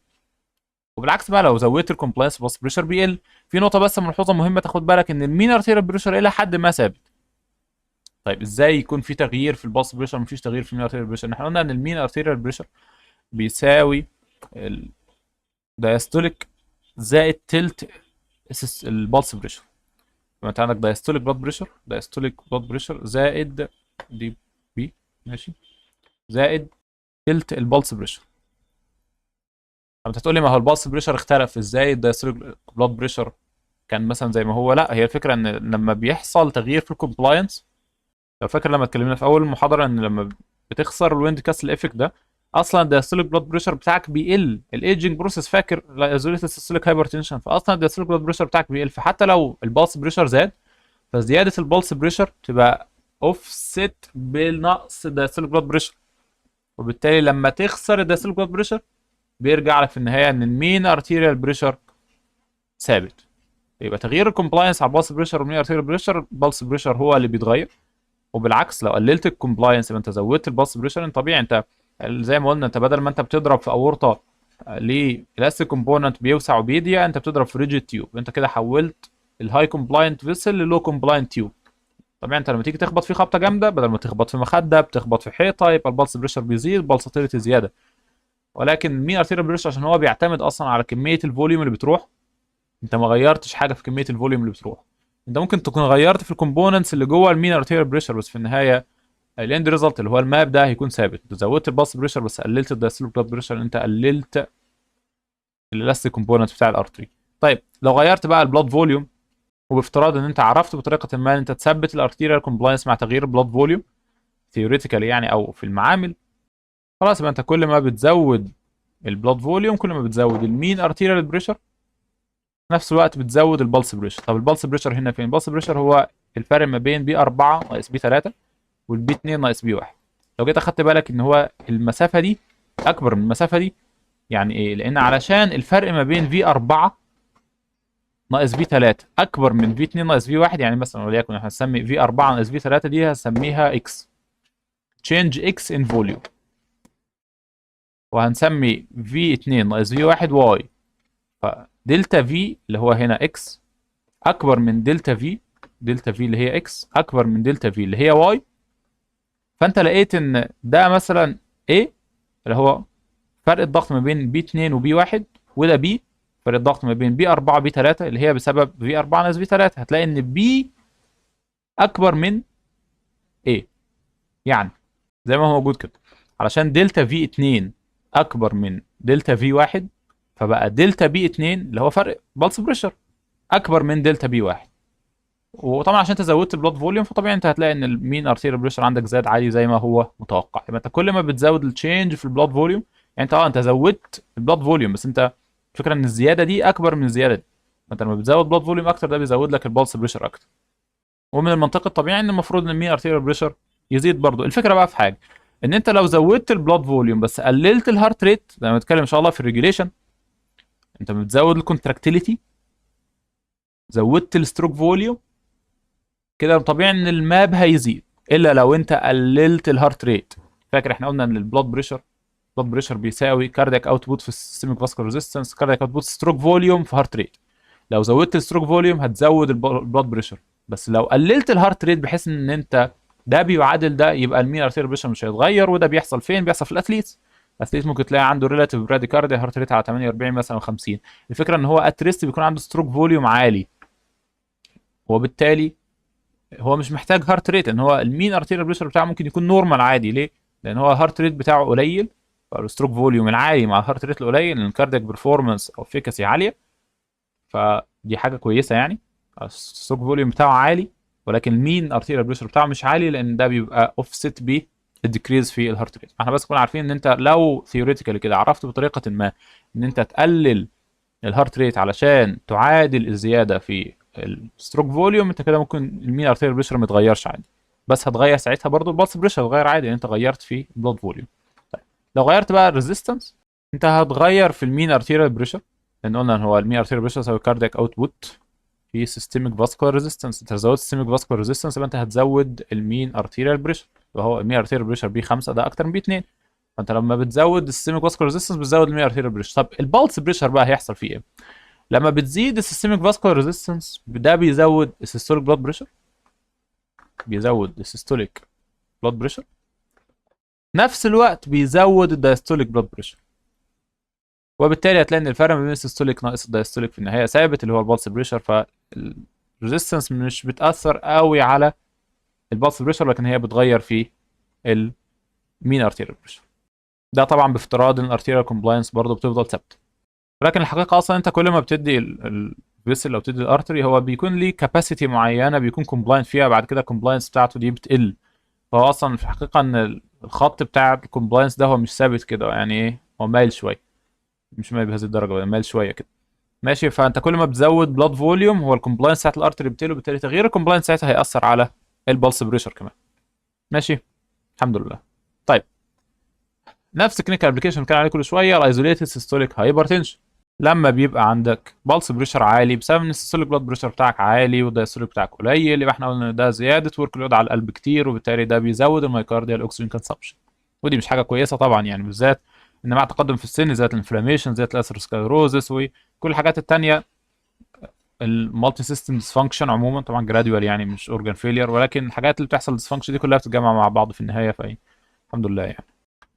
وبالعكس بقى لو زودت الكومبلاينس البلس بريشر بيقل. في نقطه بس ملحوظه مهمه تاخد بالك، ان المين ارتيريال بريشر الى حد ما ثابت. طيب ازاي يكون في تغيير في البلس بريشر مفيش تغيير في المين ارتيريال بريشر؟ احنا قلنا ان المين ارتيريال بريشر بيساوي الدايستوليك زائد تلت البلس بريشر. يبقى انت عندك دايستوليك بلاد بريشر، دايستوليك بلاد بريشر زائد دي بي، ماشي، زائد تلت البلس بريشر. طب انت هتقول لي ما هو البلس بريشر اختلف ازاي، الدايستوليك بلاد بريشر كان مثلا زي ما هو؟ لا، هي الفكره ان لما بيحصل تغيير في الكومبلاينس، لو فاكر لما اتكلمنا في اول المحاضره ان لما بتخسر الويند كاسل افكت ده، اصلا الدايستوليك بلاد بريشر بتاعك بيقل، الايجنج بروسيس فاكر ازوليت السيستوليك هايبرتنشن، فاصلا الدايستوليك بلاد بريشر بتاعك بيقل. فحتى لو البلس بريشر زاد، فزياده البلس بريشر تبقى اوفست بالنقص الدايستوليك بلاد بريشر، وبالتالي لما تخسر الدايستوليك بلاد بريشر بيرجع لك في النهايه ان المين ارتيريال بريشر ثابت. يبقى تغيير الكومبلاينس على البلس بريشر والمين ارتيريال بريشر، البلس بريشر هو اللي بيتغير. وبالعكس لو قللت الكومبلاينس يبقى انت زودت البلس بريشر. انت طبيعي انت زي ما قلنا، انت بدل ما انت بتضرب في اورطه لالاستيك كومبوننت بيوسع وبيضيق، انت بتضرب في ريجيد تيوب. انت كده حولت الهاي كومبلاينت فيسل للو كومبلاينت تيوب. طبيعي انت لما تيجي تخبط فيه خبطه جامده، بدل ما تخبط في مخده بتخبط في حيطه، يبقى البلس بريشر بيزيد، البلساتيليتي زياده. ولكن المين ارتيريال بريشر عشان هو بيعتمد اصلا على كميه الفوليوم اللي بتروح، انت ما غيرتش حاجه في كميه الفوليوم اللي بتروح. انت ممكن تكون غيرت في الكومبوننتس اللي جوه المين ارتيريال بريشر، بس في النهايه الاند ريزلت اللي هو الماب ده هيكون ثابت. انت زودت البلس بريشر بس قللت الدايستوليك بلاد بريشر، انت قللت الالاستيك كومبوننت بتاع الارتري. طيب لو غيرت بقى البلاد فوليوم، وبافتراض ان انت عرفت بطريقه ما ان انت تثبت الارتيريال كومبلاينس مع تغيير البلاد فوليوم ثيوريتيكالي يعني او في المعامل، خلاص يبقى انت كل ما بتزود البلاد فوليوم كل ما بتزود المين ارتيريال بريشر، في نفس الوقت بتزود البلس بريشر. طب البلس بريشر هنا فين؟ البلس بريشر هو الفرق ما بين بي 4 ناقص بي 3 والبي 2 ناقص بي 1. لو جيت اخدت بالك ان هو المسافه دي اكبر من المسافه دي، يعني ايه؟ لان علشان الفرق ما بين في 4 ناقص في 3 اكبر من في 2 ناقص في 1، يعني مثلا وليكن احنا هنسمي في 4 ناقص في 3 دي هسميها اكس، تشينج اكس ان فوليوم. وهنسمي في 2 ناقص في 1 واي. فدلتا في اللي هو هنا اكس اكبر من دلتا في، دلتا في اللي هي اكس اكبر من دلتا في اللي هي واي. فانت لقيت ان ده مثلا ايه اللي هو فرق الضغط ما بين بي 2 وبي 1، وده بي فرق الضغط ما بين بي 4 وبي 3 اللي هي بسبب في 4 ناقص في 3. هتلاقي ان بي اكبر من ايه، يعني زي ما هو موجود كده، علشان دلتا في 2 اكبر من دلتا في 1، فبقى دلتا بي 2 اللي هو فرق بلس بريشر اكبر من دلتا بي 1. وطبعا عشان انت زودت البلاد فوليوم فطبيعي انت هتلاقي ان المين ارتيريال بريشر عندك زاد عادي زي ما هو متوقع. يبقى انت كل ما بتزود التشينج في البلاد فوليوم، يعني انت انت زودت البلاد فوليوم، بس انت الفكره ان الزياده دي اكبر من الزياده دي. فانت لما بتزود بلاد فوليوم اكتر ده بيزود لك البلس بريشر اكتر. ومن المنطق الطبيعي ان المفروض ان المين ارتيريال بريشر يزيد برضو. الفكره بقى في حاجه، ان انت لو زودت البلاد فوليوم بس قللت الهارت ريت، زي ما نتكلم ان شاء الله في الريجوليشن، انت بتزود الكونتراكتيليتي، زودت الستروك فوليوم، كده طبيعي ان الماب هيزيد، الا لو انت قللت الهارت ريت. فاكر احنا قلنا ان البلاد بريشر بيساوي كاردياك اوتبوت في السيستميك فاسكولار ريزيستنس، كاردياك اوتبوت ستروك فوليوم في هارت ريت. لو زودت الستروك فوليوم هتزود البلاد بريشر، بس لو قللت الهارت ريت بحيث ان انت ده بيعادل ده، يبقى المين ارتيريال بريشر مش هيتغير. وده بيحصل فين؟ بيحصل في الاثليتس. الاثليت ممكن تلاقي عنده ريلاتيف براديكارديا هارت ريت على 48 مثلا 50. الفكره ان هو اتريست بيكون عنده ستروك فوليوم عالي، وبالتالي هو مش محتاج هارت ريت، ان هو المين ارتيريال بريشر بتاعه ممكن يكون نورمال عادي. ليه؟ لان هو الهارت ريت بتاعه قليل، فالستروك فوليوم العالي مع الهارت ريت القليل، لان الكاردياك برفورمانس او افيكاسي عاليه، فدي حاجه كويسه يعني. الستروك فوليوم بتاعه عالي، ولكن المين ارتيريال بريشر بتاعه مش عالي، لان ده بيبقى اوفست بالديكريز في الهارت ريت. احنا بس نكون عارفين ان انت لو ثيوريتيكالي كده عرفت بطريقه ما ان انت تقلل الهارت ريت علشان تعادل الزياده في الستروك فوليوم، انت كده ممكن المين ارتيريال بريشر ما يتغيرش عادي، بس هتغير ساعتها برضو البلس بريشر هتغير عادي لان انت غيرت في البلاد فوليوم. طيب لو غيرت بقى الريزيستنس، انت هتغير في المين ارتيريال بريشر، لان قلنا ان هو المين ارتيريال بريشر يساوي كاردياك اوتبوت في سيستميك فاسكولار ريزيستنس. انت زودت سيستميك فاسكولار ريزيستنس يبقى انت هتزود المين ارتيريال بريشر، وهو المين ارتيريال بريشر بي 5 ده اكتر من بي 2. فانت لما بتزود السيستميك فاسكولار ريزيستنس بتزود المين ارتيريال بريشر. طب البلس بريشر بقى هيحصل فيه ايه؟ لما بتزيد السيستميك فاسكولار ريزيستنس ده بيزود السيستوليك بلاد بريشر، بيزود السيستوليك بلاد بريشر، نفس الوقت بيزود الدايستوليك بلاد بريشر. وبالتالي هتلاقي ان الفرق ما بين السيستوليك ناقص الدايستوليك في النهايه ثابت اللي هو البلس بريشر. فالريزيستنس مش بتاثر قوي على البلس بريشر، لكن هي بتغير في المين ارتيريال بريشر. ده طبعا بافتراض ان الارتيريال كومبلاينس برضه بتفضل ثابته. لكن الحقيقه اصلا انت كل ما بتدي الفيسل او بتدي الارتري هو بيكون ليه كاباسيتي معينه بيكون كومبلاينت فيها، بعد كده الكومبلاينس بتاعته دي بتقل. فهو اصلا في الحقيقه ان الخط بتاع الكومبلاينس ده هو مش ثابت كده، يعني ايه، هو مايل شويه، مش مايل بهذه الدرجه بقى، مايل شويه كده ماشي. فانت كل ما بتزود بلاد فوليوم هو الكومبلاينس بتاعت الارتري بتقل، وبالتالي تغيير الكومبلاينس ساعتها هياثر على البلس بريشر كمان. ماشي الحمد لله. طيب نفس الكلينيكال ابلكيشن كان عليه كل شويه، الايزوليتد سيستوليك هايبرتنشن. لما بيبقى عندك بلس بريشر عالي بسبب ان السيستوليك بلاد بريشر بتاعك عالي والدايستوليك بتاعك قليل، يبقى احنا قلنا ان ده زياده ورك لود على القلب كتير، وبالتالي ده بيزود الميوكارديال اوكسجين كونسبشن. ودي مش حاجه كويسه طبعا، يعني بالذات ان مع التقدم في السن زي الانفلاميشن زي الاسيروسكليروزس وكل الحاجات التانيه، المالتي سيستم ديسفانكشن عموما طبعا جراديوال يعني مش اورجان فيلير، ولكن الحاجات اللي بتحصل ديسفانكشن دي كلها بتتجمع مع بعض في النهايه. فايه الحمد لله يعني.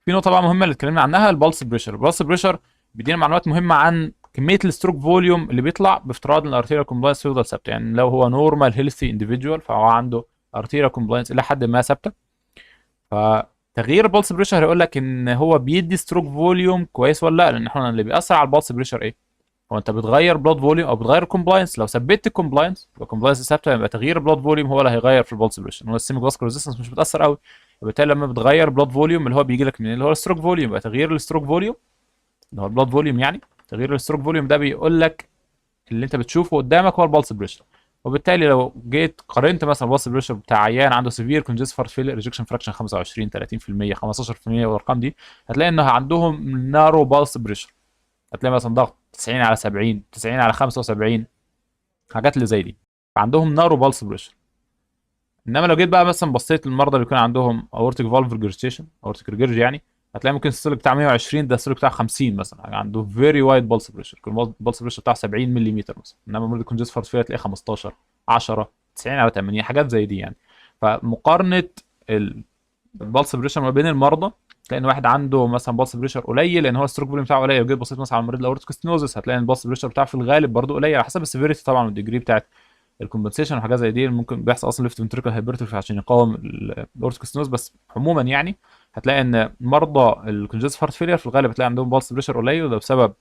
في نقطه بقى مهمه اللي اتكلمنا عنها، البلس بريشر. البلس بريشر بيدينا معلومات مهمه عن كميه الستروك فوليوم اللي بيطلع بافتراض ان الارتيريال كومبلاينس يفضل ثابته. يعني لو هو نورمال هيلثي انديفيدوال فهو عنده ارتيريال كومبلاينس الى حد ما ثابته، فتغيير البلس بريشر هيقول لك ان هو بيدي ستروك فوليوم كويس ولا لا، لان احنا اللي بيأثر على البلس بريشر ايه؟ هو انت بتغير بلاد فوليوم او بتغير الكومبلاينس. لو ثبتت الكومبلاينس يبقى الكومبلاينس ثابته، يبقى تغيير بلاد فوليوم هو اللي هيغير في البلس بريشر. هو السيميك فاسكولار ريزيستنس مش بتاثر قوي، وبالتالي لما بتغير بلاد فوليوم اللي هو بيجي لك من اللي هو الستروك فوليوم، يبقى تغيير الستروك فوليوم اللي هو البلاد فوليوم، يعني تغيير الستروك فوليوم ده بيقول لك اللي انت بتشوفه قدامك هو البلس بريشر. وبالتالي لو جيت قارنت مثلا البلس بريشر بتاع عيان عنده سيفير كونجستيف هارت فيلر ريجكشن فراكشن 25 30% 15% والارقام دي، هتلاقي ان عندهم نارو بلس بريشر. هتلاقي مثلا ضغط 90 على 70 90 على 75 حاجات اللي زي دي، فعندهم نارو بالس بريشر. انما لو جيت بقى مثلا بصيت للمرضى اللي بيكون عندهم اورتيك فالف ريجرجيشن اورتيك ريجرج يعني، هتلاقي ممكن السيستوليك بتاع 120 ده السيستوليك بتاع 50 مثلا، يعني عنده فيري وايد بالس بريشر، يكون البلس بريشر بتاع 70 ملم مثلا. انما مريض كونجست هارت فيلر تلاقيه 15 10 90 على 80 حاجات زي دي يعني. فمقارنه البلس بريشر ما بين المرضى، تلاقي ان واحد عنده مثلا بلس بريشر قليل لان هو الستروك فوليوم بتاعه قليل، وجيت بصيت مثلا على المريض الاورتيك ستينوزس هتلاقي ان البلس بريشر بتاعه في الغالب برضه قليل، على حسب السيفيريتي طبعا والديجري بتاعت الكومبنسيشن وحاجات زي دي. ممكن بيحصل اصلا ليفت فنتريكل هايبرتروفي عشان يقاوم الاورتيك ستينوز. بس عموما يعني هتلاقي ان مرضى الكونجستيف هارت فيلير في الغالب هتلاقي عندهم بلس بريشر قليل، وده بسبب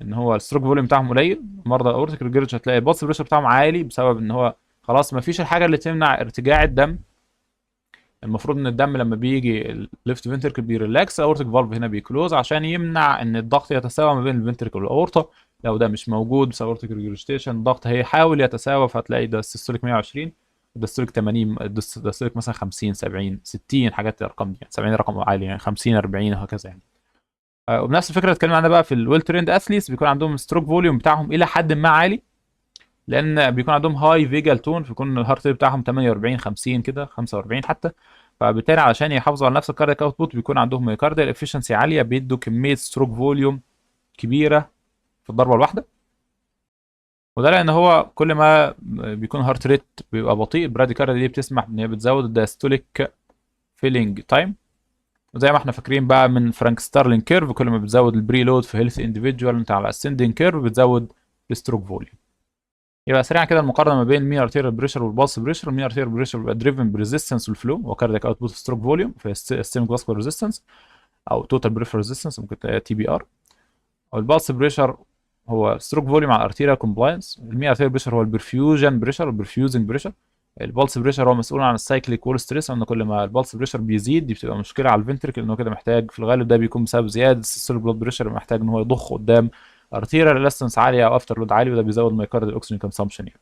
ان هو الستروك فوليوم بتاعهم قليل. مرضى الاورتيك ريجرج هتلاقي البلس بريشر بتاعهم عالي بسبب ان هو خلاص ما فيش الحاجه اللي تمنع ارتجاع الدم. المفروض ان الدم لما بيجي الليفت فنتركل بيريلاكس، الاورتيك فالف هنا بيكلوز عشان يمنع ان الضغط يتساوى ما بين الفنتركل والاورطه. لو ده مش موجود بسبب اورتيك ريجرجيتيشن، الضغط هيحاول يتساوى، فهتلاقي ده السيستوليك 120، ده السيستوليك 80، ده السيستوليك مثلا 50 70 60 حاجات الارقام دي يعني. 70 رقم عالي يعني، 50 40 وهكذا يعني. وبنفس الفكره اللي اتكلمنا عنها بقى في الويل تريند اثليتس، بيكون عندهم ستروك فوليوم بتاعهم الى حد ما عالي، لان بيكون عندهم هاي فيجال تون، فيكون الهارت ريت بتاعهم 48 50 كده 45 حتى. فبالتالي علشان يحافظوا على نفس الكاردياك اوتبوت بيكون عندهم ميوكارديال افشنسي عاليه، بيدوا كميه ستروك فوليوم كبيره في الضربه الواحده. وده لان هو كل ما بيكون هارت ريت بيبقى بطيء، البراديكارديا دي بتسمح ان هي بتزود الدايستوليك فيلينج تايم. وزي ما احنا فاكرين بقى من فرانك ستارلين كيرف، كل ما بتزود البري لود في هيلث انديفيدوال انت على اسندنج كيرف بتزود الستروك فوليوم. يبقى سريعا كده المقارنه ما بين المين ارتيريال بريشر والبالس بريشر. المين ارتيريال بريشر بيبقى دريفن بريزيستنس والفلو وكاردياك اوتبوت ستروك فوليوم في السيستميك فاسكولار ريزيستنس او توتال بريفر ريزيستنس، ممكن تلاقيها تي بي ار. والبالس بريشر هو ستروك فوليوم على الارتيريال كومبلاينس. المين ارتيريال بريشر هو البرفيوجن بريشر والبرفيوزنج بريشر. البالس بريشر هو مسؤول عن السايكليك وول ستريس، ان كل ما البالس بريشر بيزيد دي بتبقى مشكله على الفنتركل، انه كده محتاج في الغالب ده بيكون بسبب زياده السيستوليك بلاد بريشر، محتاج ان هو يضخ قدام ارتيريال ريزيستنس عاليه او افتر لود عالي، وده بيزود مايكارديال اوكسجين كونسامشن يعني.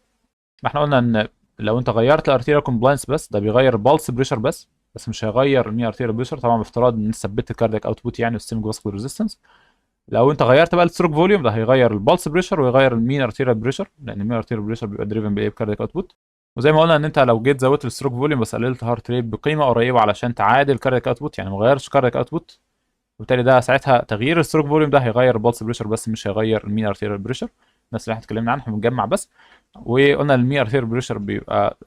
ما احنا قلنا ان لو انت غيرت الارتيريال كومبلاينس بس، ده بيغير البلس بريشر بس مش هيغير المي ارتيريال بريشر، طبعا بافتراض ان انت ثبت الكاردياك اوتبوت يعني والسيستميك فاسكولار ريزيستنس. لو انت غيرت بقى الستروك فوليوم، ده هيغير البلس بريشر ويغير المين ارتيريال بريشر، لان المين ارتيريال بريشر بيبقى دريفن بايه؟ بكاردياك اوتبوت. وزي ما قلنا ان انت لو جيت زودت الستروك فوليوم بس قللت هارت ريت بقيمه قريبه علشان تعادل الكاردياك اوتبوت، يعني ما غيرش كاردياك اوتبوت، وبالتالي ده ساعتها تغيير الستروك فوليوم ده هيغير البلس بريشر بس مش هيغير المين ارتيريال بريشر. الناس اللي احنا اتكلمنا عنها بنجمع بس. وقلنا المي ارتيريال بريشر بيبقى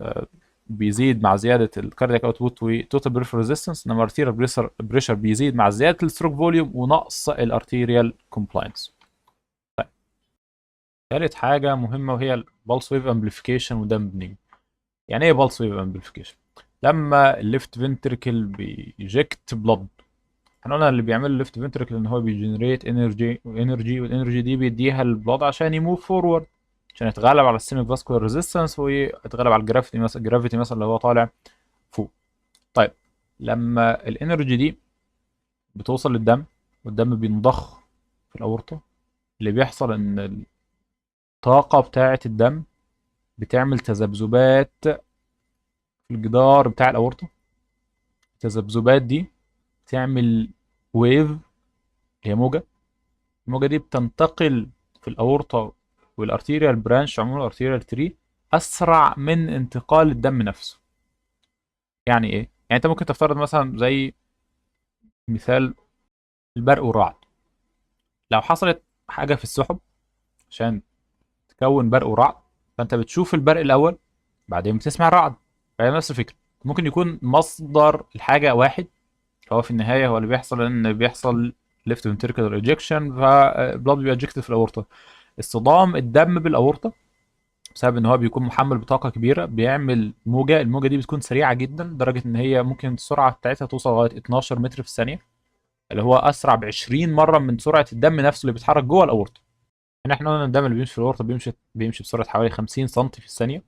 بيزيد مع زياده الكاردياك اوتبوت وتوتال بريفر ريزيستنس، انما الارتيريال بريشر بيزيد مع زياده الستروك فوليوم ونقص الارتيريال كومبلاينس. طيب، ثالث حاجه مهمه وهي البلس ويف امبليفيكيشن ودامبنج. يعني ايه بلس ويف امبليفيكيشن؟ لما الليفت فنتركل بيجكت بلد، احنا قلنا اللي بيعمل الليفت فنتركل ان هو بيجنريت انرجي، والانرجي دي بيديها البلاد عشان يموف فورورد، عشان يتغلب على السيمي فاسكولار ريزيستنس ويتغلب على الجرافيتي مثلا اللي هو طالع فوق. طيب، لما الانرجي دي بتوصل للدم والدم بينضخ في الاورطه، اللي بيحصل ان الطاقه بتاعه الدم بتعمل تذبذبات في الجدار بتاع الاورطه. التذبذبات دي تعمل ويف، هي موجه. الموجة دي بتنتقل في الأورطة والأرتيريال برانش عموما الأرتيريال تري أسرع من انتقال الدم نفسه. يعني إيه؟ يعني أنت ممكن تفترض مثلا زي مثال البرق والرعد. لو حصلت حاجة في السحب عشان تكون برق ورعد، فأنت بتشوف البرق الأول بعدين بتسمع الرعد، فهي نفس الفكرة. ممكن يكون مصدر الحاجة واحد، فهو في النهاية هو اللي بيحصل إن بيحصل ليفت فنتريكولار ايجكشن، فبلاد بيبقى اجكتد في الأورطة. اصطدام الدم بالأورطة بسبب ان هو بيكون محمل بطاقه كبيره بيعمل موجه. الموجه دي بتكون سريعه جدا لدرجه ان هي ممكن السرعه بتاعتها توصل لغايه 12 متر في الثانيه، اللي هو اسرع ب 20 مره من سرعه الدم نفسه اللي بيتحرك جوه الاورطه. يعني احنا قلنا الدم اللي بيمشي في الاورطه بيمشي بسرعه حوالي 50 سم في الثانيه،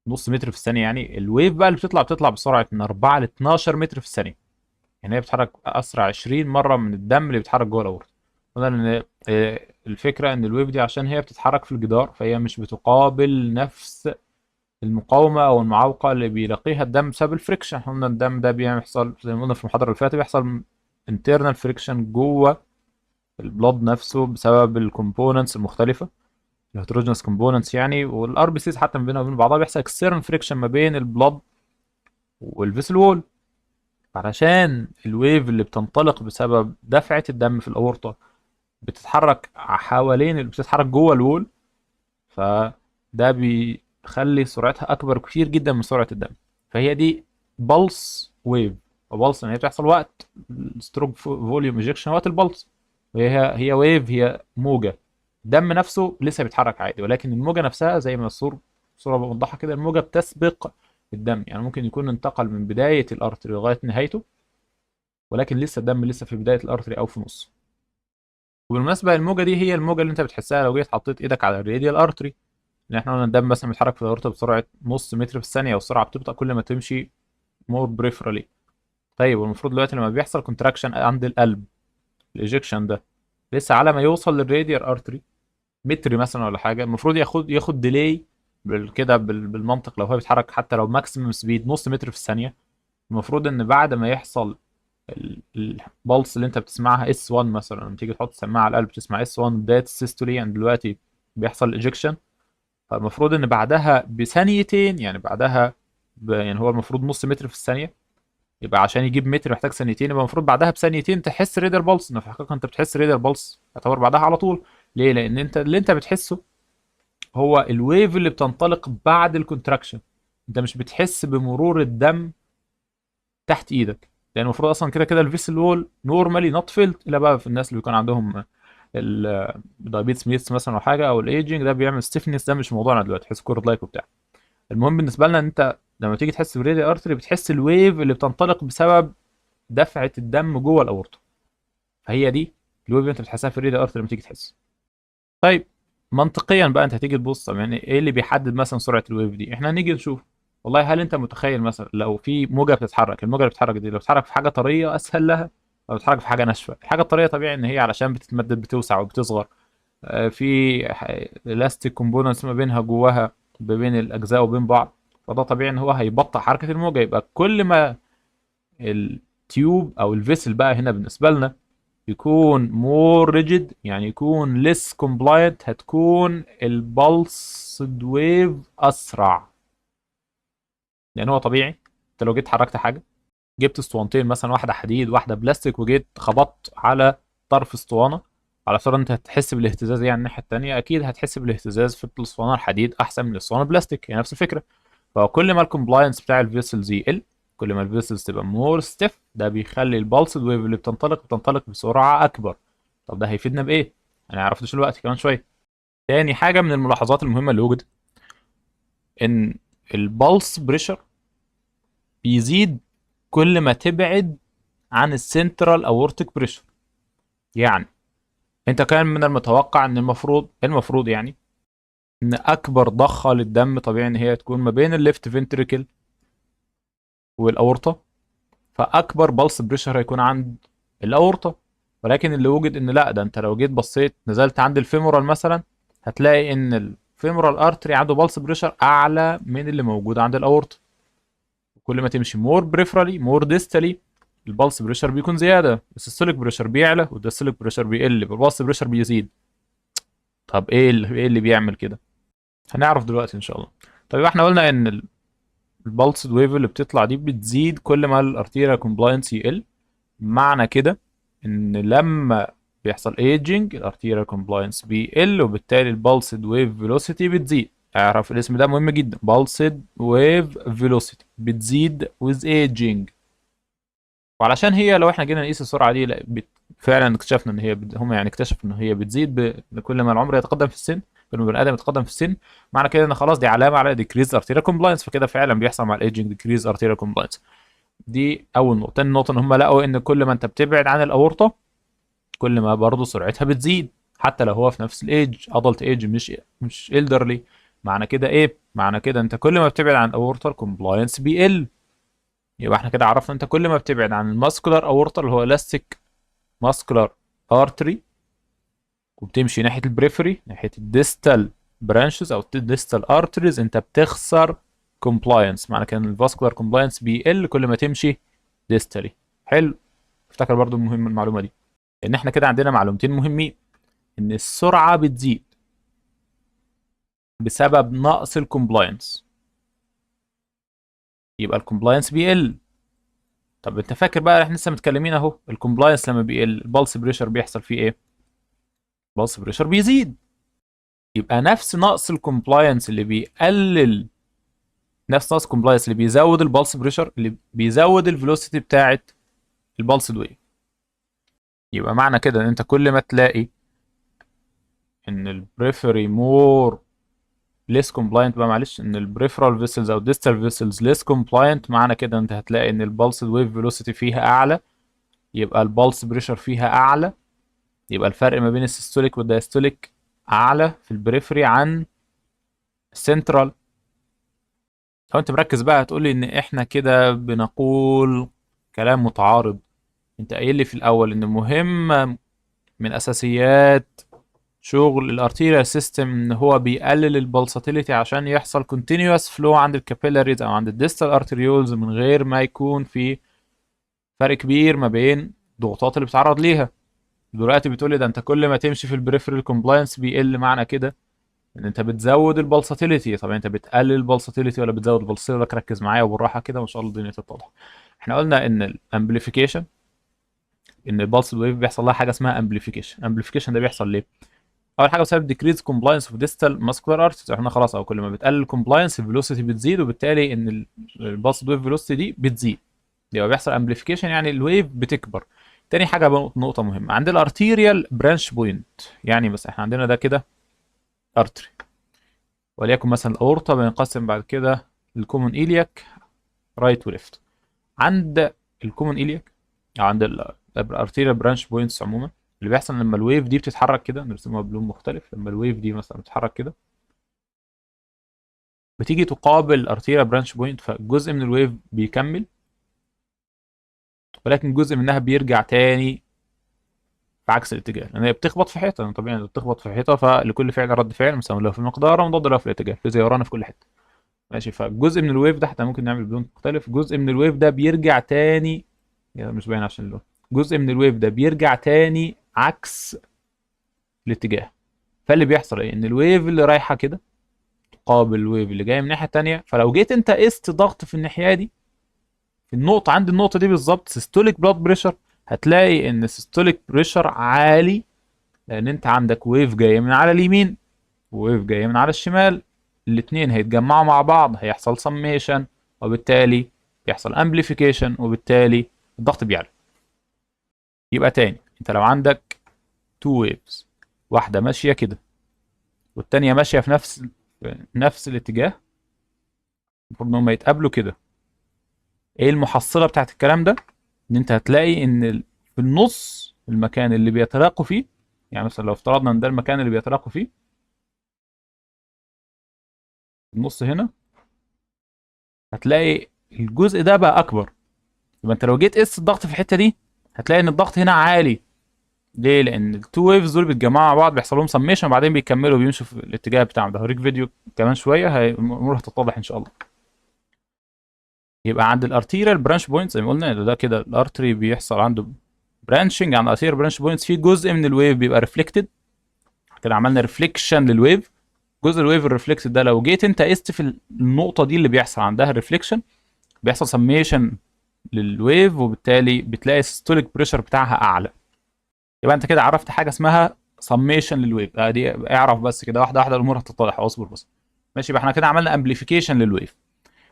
نص متر في الثانيه يعني. الويف بقى اللي بتطلع بسرعه من 4 ل 12 متر في الثانيه، يعني هي بتتحرك اسرع 20 مره من الدم اللي بيتحرك جوه الاورطه. قلنا ان الفكره ان الويف دي عشان هي بتتحرك في الجدار، فهي مش بتقابل نفس المقاومة أو المعوقة اللي بيلاقيها الدم بسبب الفريكشن. احنا قلنا الدم ده بيحصل زي ما قلنا في المحاضرة اللي فاتت، بيحصل internal friction جوه البلاد نفسه بسبب الكومبوننتس المختلفة، الهيتروجينس كومبوننتس يعني، والار بي سيز حتى ما بينها وبين بعضها بيحصل external friction ما بين البلاد والفيسل وول. علشان الويف اللي بتنطلق بسبب دفعة الدم في الأورطة بتتحرك حوالين، بتتحرك جوه الوول، فده بيخلي سرعتها أكبر كتير جدا من سرعة الدم. فهي دي بلس ويف. وبلس ان هي بتحصل وقت ستروك فوليوم ايجكشن، وقت البلس. وهي ويف، هي موجة. الدم نفسه لسه بيتحرك عادي، ولكن الموجة نفسها زي ما الصورة بوضحها كده، الموجة بتسبق الدم. يعني ممكن يكون انتقل من بداية الارتري لغاية نهايته، ولكن لسه الدم لسه في بداية الارتري او في نص. وبالمناسبة الموجة دي هي الموجة اللي انت بتحسها لو جيت حطيت ايدك على الراديال ارتري. ان احنا قلنا الدم مثلا بيتحرك في الأورطة بسرعة نص متر في الثانية، والسرعة بتبطأ كل ما تمشي مور بريفرالي. طيب والمفروض دلوقتي لما بيحصل كونتراكشن عند القلب، الايجكشن ده لسه على ما يوصل للراديال ارتري متر مثلا ولا حاجه، المفروض ياخد ديلي كده بالمنطق. لو هو بيتحرك حتى لو ماكسيمم سبيد نص متر في الثانيه، المفروض ان بعد ما يحصل البلس اللي انت بتسمعها اس 1 مثلا، لما تيجي تحط سماعه على القلب تسمع اس 1 بدايه السيستولي، يعني دلوقتي بيحصل ايجكشن. فالمفروض ان بعدها بثانيتين، يعني بعدها يعني هو المفروض نص متر في الثانيه، يبقى عشان يجيب متر محتاج ثانيتين، يبقى المفروض بعدها بثانيتين تحس ريدر بالس. ان في الحقيقه انت بتحس ريدر بالس يعتبر بعدها على طول. ليه؟ لان انت اللي انت بتحسه هو الويف اللي بتنطلق بعد الكونتراكشن. انت مش بتحس بمرور الدم تحت ايدك، لان المفروض اصلا كده كده الفيسل وول نورمالي نوت فيلد، الا بقى في الناس اللي بيكون عندهم الدايابيتس ميتس مثلا او حاجه، او الايجنج ده بيعمل ستيفنس. ده مش موضوعنا دلوقتي، تحس كورد لايك وبتاع. المهم بالنسبه لنا ان انت لما تيجي تحس بريدي ارتري بتحس الويف اللي بتنطلق بسبب دفعه الدم جوه الاورطه. فهي دي الويف اللي انت بتحسها في الريدي ارتري لما تيجي تحس. طيب منطقيا بقى انت هتيجي تبص، طب يعني ايه اللي بيحدد مثلا سرعه الويف دي؟ احنا هنيجي نشوف. والله هل انت متخيل مثلا لو في موجه بتتحرك، الموجه اللي بتتحرك دي لو بتتحرك في حاجه طريه اسهل لها، لو بتتحرك في حاجه ناشفه؟ الحاجه الطريه طبيعي ان هي علشان بتتمدد بتوسع وبتصغر، في الاستيك كومبوننتس ما بينها جواها، ما بين الاجزاء وبين بعض، فده طبيعي ان هو هيبطئ حركه الموجه. يبقى كل ما التيوب او الفيسل بقى هنا بالنسبه لنا يكون مور ريجيد، يعني يكون ليس كومبلاينت، هتكون البلسد ويف اسرع. لان هو طبيعي انت لو جيت حركت حاجه، جبت اسطوانتين مثلا، واحده حديد واحده بلاستيك، وجيت خبطت على طرف اسطوانه، على افترض انت هتحس بالاهتزاز يعني الناحيه التانيه، اكيد هتحس بالاهتزاز في الاسطوانه الحديد احسن من الاسطوانه البلاستيك، هي نفس الفكره. فكل ما الكومبلاينس بتاع الفيسلز يقل، كل ما الفيسلز تبقى مور ستيف، ده بيخلي البلسد ويف اللي بتنطلق بسرعه اكبر. طب ده هيفيدنا بايه؟ هنعرف دلوقتي كمان شويه. تاني حاجه من الملاحظات المهمه اللي وجدت، ان البلس بريشر بيزيد كل ما تبعد عن السنترال اورتيك بريشر. يعني انت كان من المتوقع ان المفروض يعني ان اكبر ضخه للدم طبيعي ان هي تكون ما بين الليفت فنتريكل والاورطه، فاكبر بلس بريشر هيكون عند الاورطه. ولكن اللي وجد ان لا، ده انت لو جيت بصيت نزلت عند الفيمورال مثلا، هتلاقي ان الفيمورال ارتري عنده بلس بريشر اعلى من اللي موجود عند الاورطه. كل ما تمشي مور بريفرالي مور ديستالي، البلس بريشر بيكون زياده، السيستوليك بريشر بيعلى والديستوليك بريشر بيقل، البلس بريشر بيزيد. طب ايه اللي بيعمل كده؟ هنعرف دلوقتي ان شاء الله. طيب احنا قلنا ان البلس ويف اللي بتطلع دي بتزيد كل ما الارتيريا كومبلاينس يقل. معنى كده ان لما بيحصل ايجنج الارتيريا كومبلاينس بيقل، وبالتالي البلسد ويف فيلوسيتي بتزيد. اعرف الاسم ده مهم جدا، بلسد ويف فيلوسيتي بتزيد with aging. وعلشان هي لو احنا جينا نقيس السرعه دي، لا فعلا اكتشفنا ان هي هم يعني اكتشفوا ان هي بتزيد كل ما العمر يتقدم في السن، كل ما البني ادم يتقدم في السن. معنى كده ان خلاص دي علامه على ديكريز ارتيريا كومبلاينس، فكده فعلا بيحصل مع الايجنج ديكريز ارتيريا كومبلاينس. دي اول نقطه. تاني نقطه ان هم لقوا ان كل ما انت بتبعد عن الاورطه، كل ما برضه سرعتها بتزيد، حتى لو هو في نفس الايج، ادلت ايج، مش الدرلي. معنى كده ايه؟ معنى كده انت كل ما بتبعد عن الاورطه الكومبلاينس بيقل. يبقى احنا كده عرفنا انت كل ما بتبعد عن الماسكولار اورطه اللي هو الاستيك ماسكولار ارتري، وبتمشي ناحيه البريفري ناحيه الديستال برانشز او الديستال ارتريز، انت بتخسر كومبلاينس. معنى كده الفاسكولار كومبلاينس بيقل كل ما تمشي ديستالي. حلو. افتكر برضو مهم المعلومه دي، ان احنا كده عندنا معلومتين مهمين، ان السرعه بتزيد بسبب نقص الكومبلاينس، يبقى الكومبلاينس بيقل. طب انت فاكر بقى احنا لسه متكلمين اهو، الكومبلاينس لما بيقل البلس بريشر بيحصل فيه ايه؟ البلس بريشر بيزيد. يبقى نفس نقص الكومبلاينس اللي بيقلل، نفس نقص الكومبلاينس اللي بيزود البلس بريشر اللي بيزود الفيلوسيتي بتاعه البلس ويف. يبقى معنى كده ان انت كل ما تلاقي ان البريفري مور ليس كومبلاينت بقى، معلش، ان البريفرال فيسلز او الديستال فيسلز ليس كومبلاينت، معنى كده انت هتلاقي ان البلس ويف فيلوسيتي فيها اعلى، يبقى البلس بريشر فيها اعلى، يبقى الفرق ما بين السيستوليك والدايستوليك اعلى في البريفري عن السنترال. لو انت مركز بقى هتقولي ان احنا كده بنقول كلام متعارض. انت قايل لي في الاول ان مهمة من اساسيات شغل الارتيريال سيستم ان هو بيقلل البلساتيليتي عشان يحصل continuous flow عند الكابيلاريز او عند الديستال ارتريولز من غير ما يكون في فرق كبير ما بين الضغوطات اللي بتتعرض ليها. دلوقتي بتقولي ده انت كل ما تمشي في البريفرال كومبلاينس بيقل، معنى كده ان انت بتزود البلساتيليتي. طب انت بتقلل البلساتيليتي ولا بتزود البلساتيليتي؟ لك ركز معايا وبالراحه كده وان شاء الله الدنيا تتضح. احنا قلنا ان الامبليفيكيشن، ان البلس ويف بيحصل لها حاجه اسمها امبليفيكيشن. امبليفيكيشن ده بيحصل ليه؟ اول حاجه بسبب ديكريز كومبلاينس اوف ديستال ماسكولار ارتريز. احنا خلاص، او كل ما بتقلل الكومبلاينس الفيلوسيتي بتزيد، وبالتالي ان البلس ويف فيلوسيتي دي بتزيد، يبقى بيحصل امبليفيكيشن يعني الويف بتكبر. تاني حاجه بقى نقطه مهمه عند الارتيريال برانش بوينت، يعني بس احنا عندنا ده كده ارتري، وليكن مثلا الاورطه بينقسم بعد كده الكومون ايلياك رايت وليفت. عند الكومون ايلياك او عند الارتيريال برانش بوينتس عموما، اللي بيحصل لما الويف دي بتتحرك كده، نرسمها بلون مختلف، لما الويف دي مثلا بتتحرك كده بتيجي تقابل الارتيريال برانش بوينت، فجزء من الويف بيكمل، ولكن جزء منها بيرجع تاني في عكس الاتجاه، لان هي بتخبط في حيطه. يعني طبيعي بتخبط في حيطه، فلكل فعل رد فعل مساوي له في المقدار ومضاد له في الاتجاه، في زيران في كل حته. ماشي، فجزء من الويف ده حتى ممكن نعمل بلون مختلف، جزء من الويف ده بيرجع تاني، يعني مش باين عشان اللون، جزء من الويف ده بيرجع تاني عكس الاتجاه. فاللي بيحصل ايه؟ ان الويف اللي رايحه كده تقابل الويف اللي جاي من الناحيه التانيه. فلو جيت انت قست ضغط في الناحيه دي، في النقطه عند النقطه دي بالظبط، سيستوليك بلاد بريشر، هتلاقي ان السيستوليك بريشر عالي، لان انت عندك ويف جايه من على اليمين وويف جايه من على الشمال، الاثنين هيتجمعوا مع بعض، هيحصل سميشن، وبالتالي يحصل امبليفيكيشن، وبالتالي الضغط بيعلى. يبقى تاني، انت لو عندك تو ويفز، واحده ماشيه كده والتانيه ماشيه في نفس الاتجاه، المفروض ان هم يتقابلوا كده. ايه المحصله بتاعت الكلام ده؟ ان انت هتلاقي ان في النص المكان اللي بيتلاقوا فيه، يعني مثلا لو افترضنا ان ده المكان اللي بيتلاقوا فيه، النص هنا، هتلاقي الجزء ده بقى اكبر. يبقى انت لو جيت قست الضغط في الحته دي هتلاقي ان الضغط هنا عالي. ليه؟ لان التو ويفز دول بيتجمعوا مع بعض، بيحصل لهم سميشن، وبعدين بيكملوا بيمشوا في الاتجاه بتاعهم ده. هوريك فيديو كمان شويه الامور هتتضح ان شاء الله. يبقى عند الارتيريال برانش بوينت زي ما قلنا، ده كده الارتري بيحصل عنده برانشنج عند الارتيريال برانش بوينتس، في جزء من الويف بيبقى ريفلكتد كده، عملنا ريفليكشن للويف. جزء الويف الريفلكتد ده لو جيت انت قست في النقطه دي اللي بيحصل عندها الريفليكشن، بيحصل سميشن للويف، وبالتالي بتلاقي السيستوليك بريشر بتاعها اعلى. يبقى انت كده عرفت حاجه اسمها سميشن للويف. دي اعرف بس كده واحده واحده الامور هتتضح، اصبر بس. ماشي، يبقى احنا كده عملنا امبليفيكيشن للويف.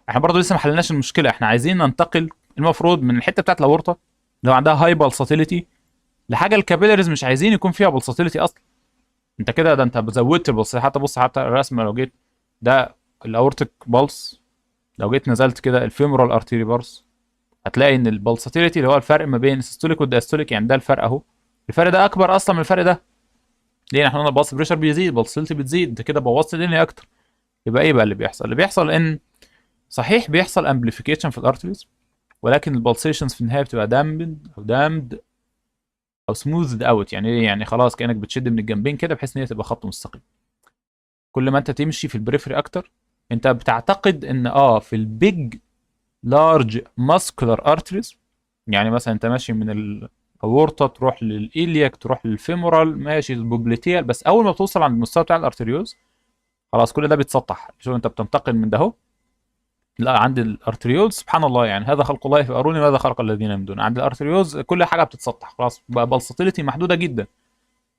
احنا برضو لسه ما حلناش المشكله، احنا عايزين ننتقل المفروض من الحته بتاعت الاورطه لو عندها هاي بالساتيليتي لحاجه الكابيلاريز مش عايزين يكون فيها بالساتيليتي اصلا. انت كده ده انت زودت البلس. حتى بص، حتى الرسمه لو جيت ده الاورتيك بالس، لو جيت نزلت كده الفيمورال ارتيري بارس، هتلاقي ان البلساتيليتي اللي هو الفرق ما بين السيستوليك والدايستوليك، يعني ده الفرق اهو، الفرق ده اكبر اصلا من الفرق ده. ليه؟ احنا قلنا البلس بريشر بيزيد، البلساتيليتي بتزيد، انت كده بوظت الدنيا اكتر. يبقى ايه بقى اللي بيحصل؟ اللي بيحصل ان صحيح بيحصل امبليفيكيشن في الارتريز، ولكن البلسيشنز في النهايه بتبقى دامد او سموثد اوت. يعني ايه؟ يعني خلاص كانك بتشد من الجنبين كده بحيث ان هي تبقى خط مستقيم. كل ما انت تمشي في البريفري اكتر، انت بتعتقد ان في البيج لارج ماسكولار ارتريز، يعني مثلا انت ماشي من الاورطه تروح للإيلياك تروح للفيمورال، ماشي البوبليتيال، بس اول ما بتوصل عند المستوى بتاع الارتريوز خلاص كل ده بيتسطح. شوف انت بتنتقل من ده اهو لا، عند الارتريولز سبحان الله، يعني هذا خلق الله فاروني ماذا خلق الذين من دون. عند الارتريولز كل حاجه بتتسطح خلاص، بقى بلساتيليتي محدوده جدا،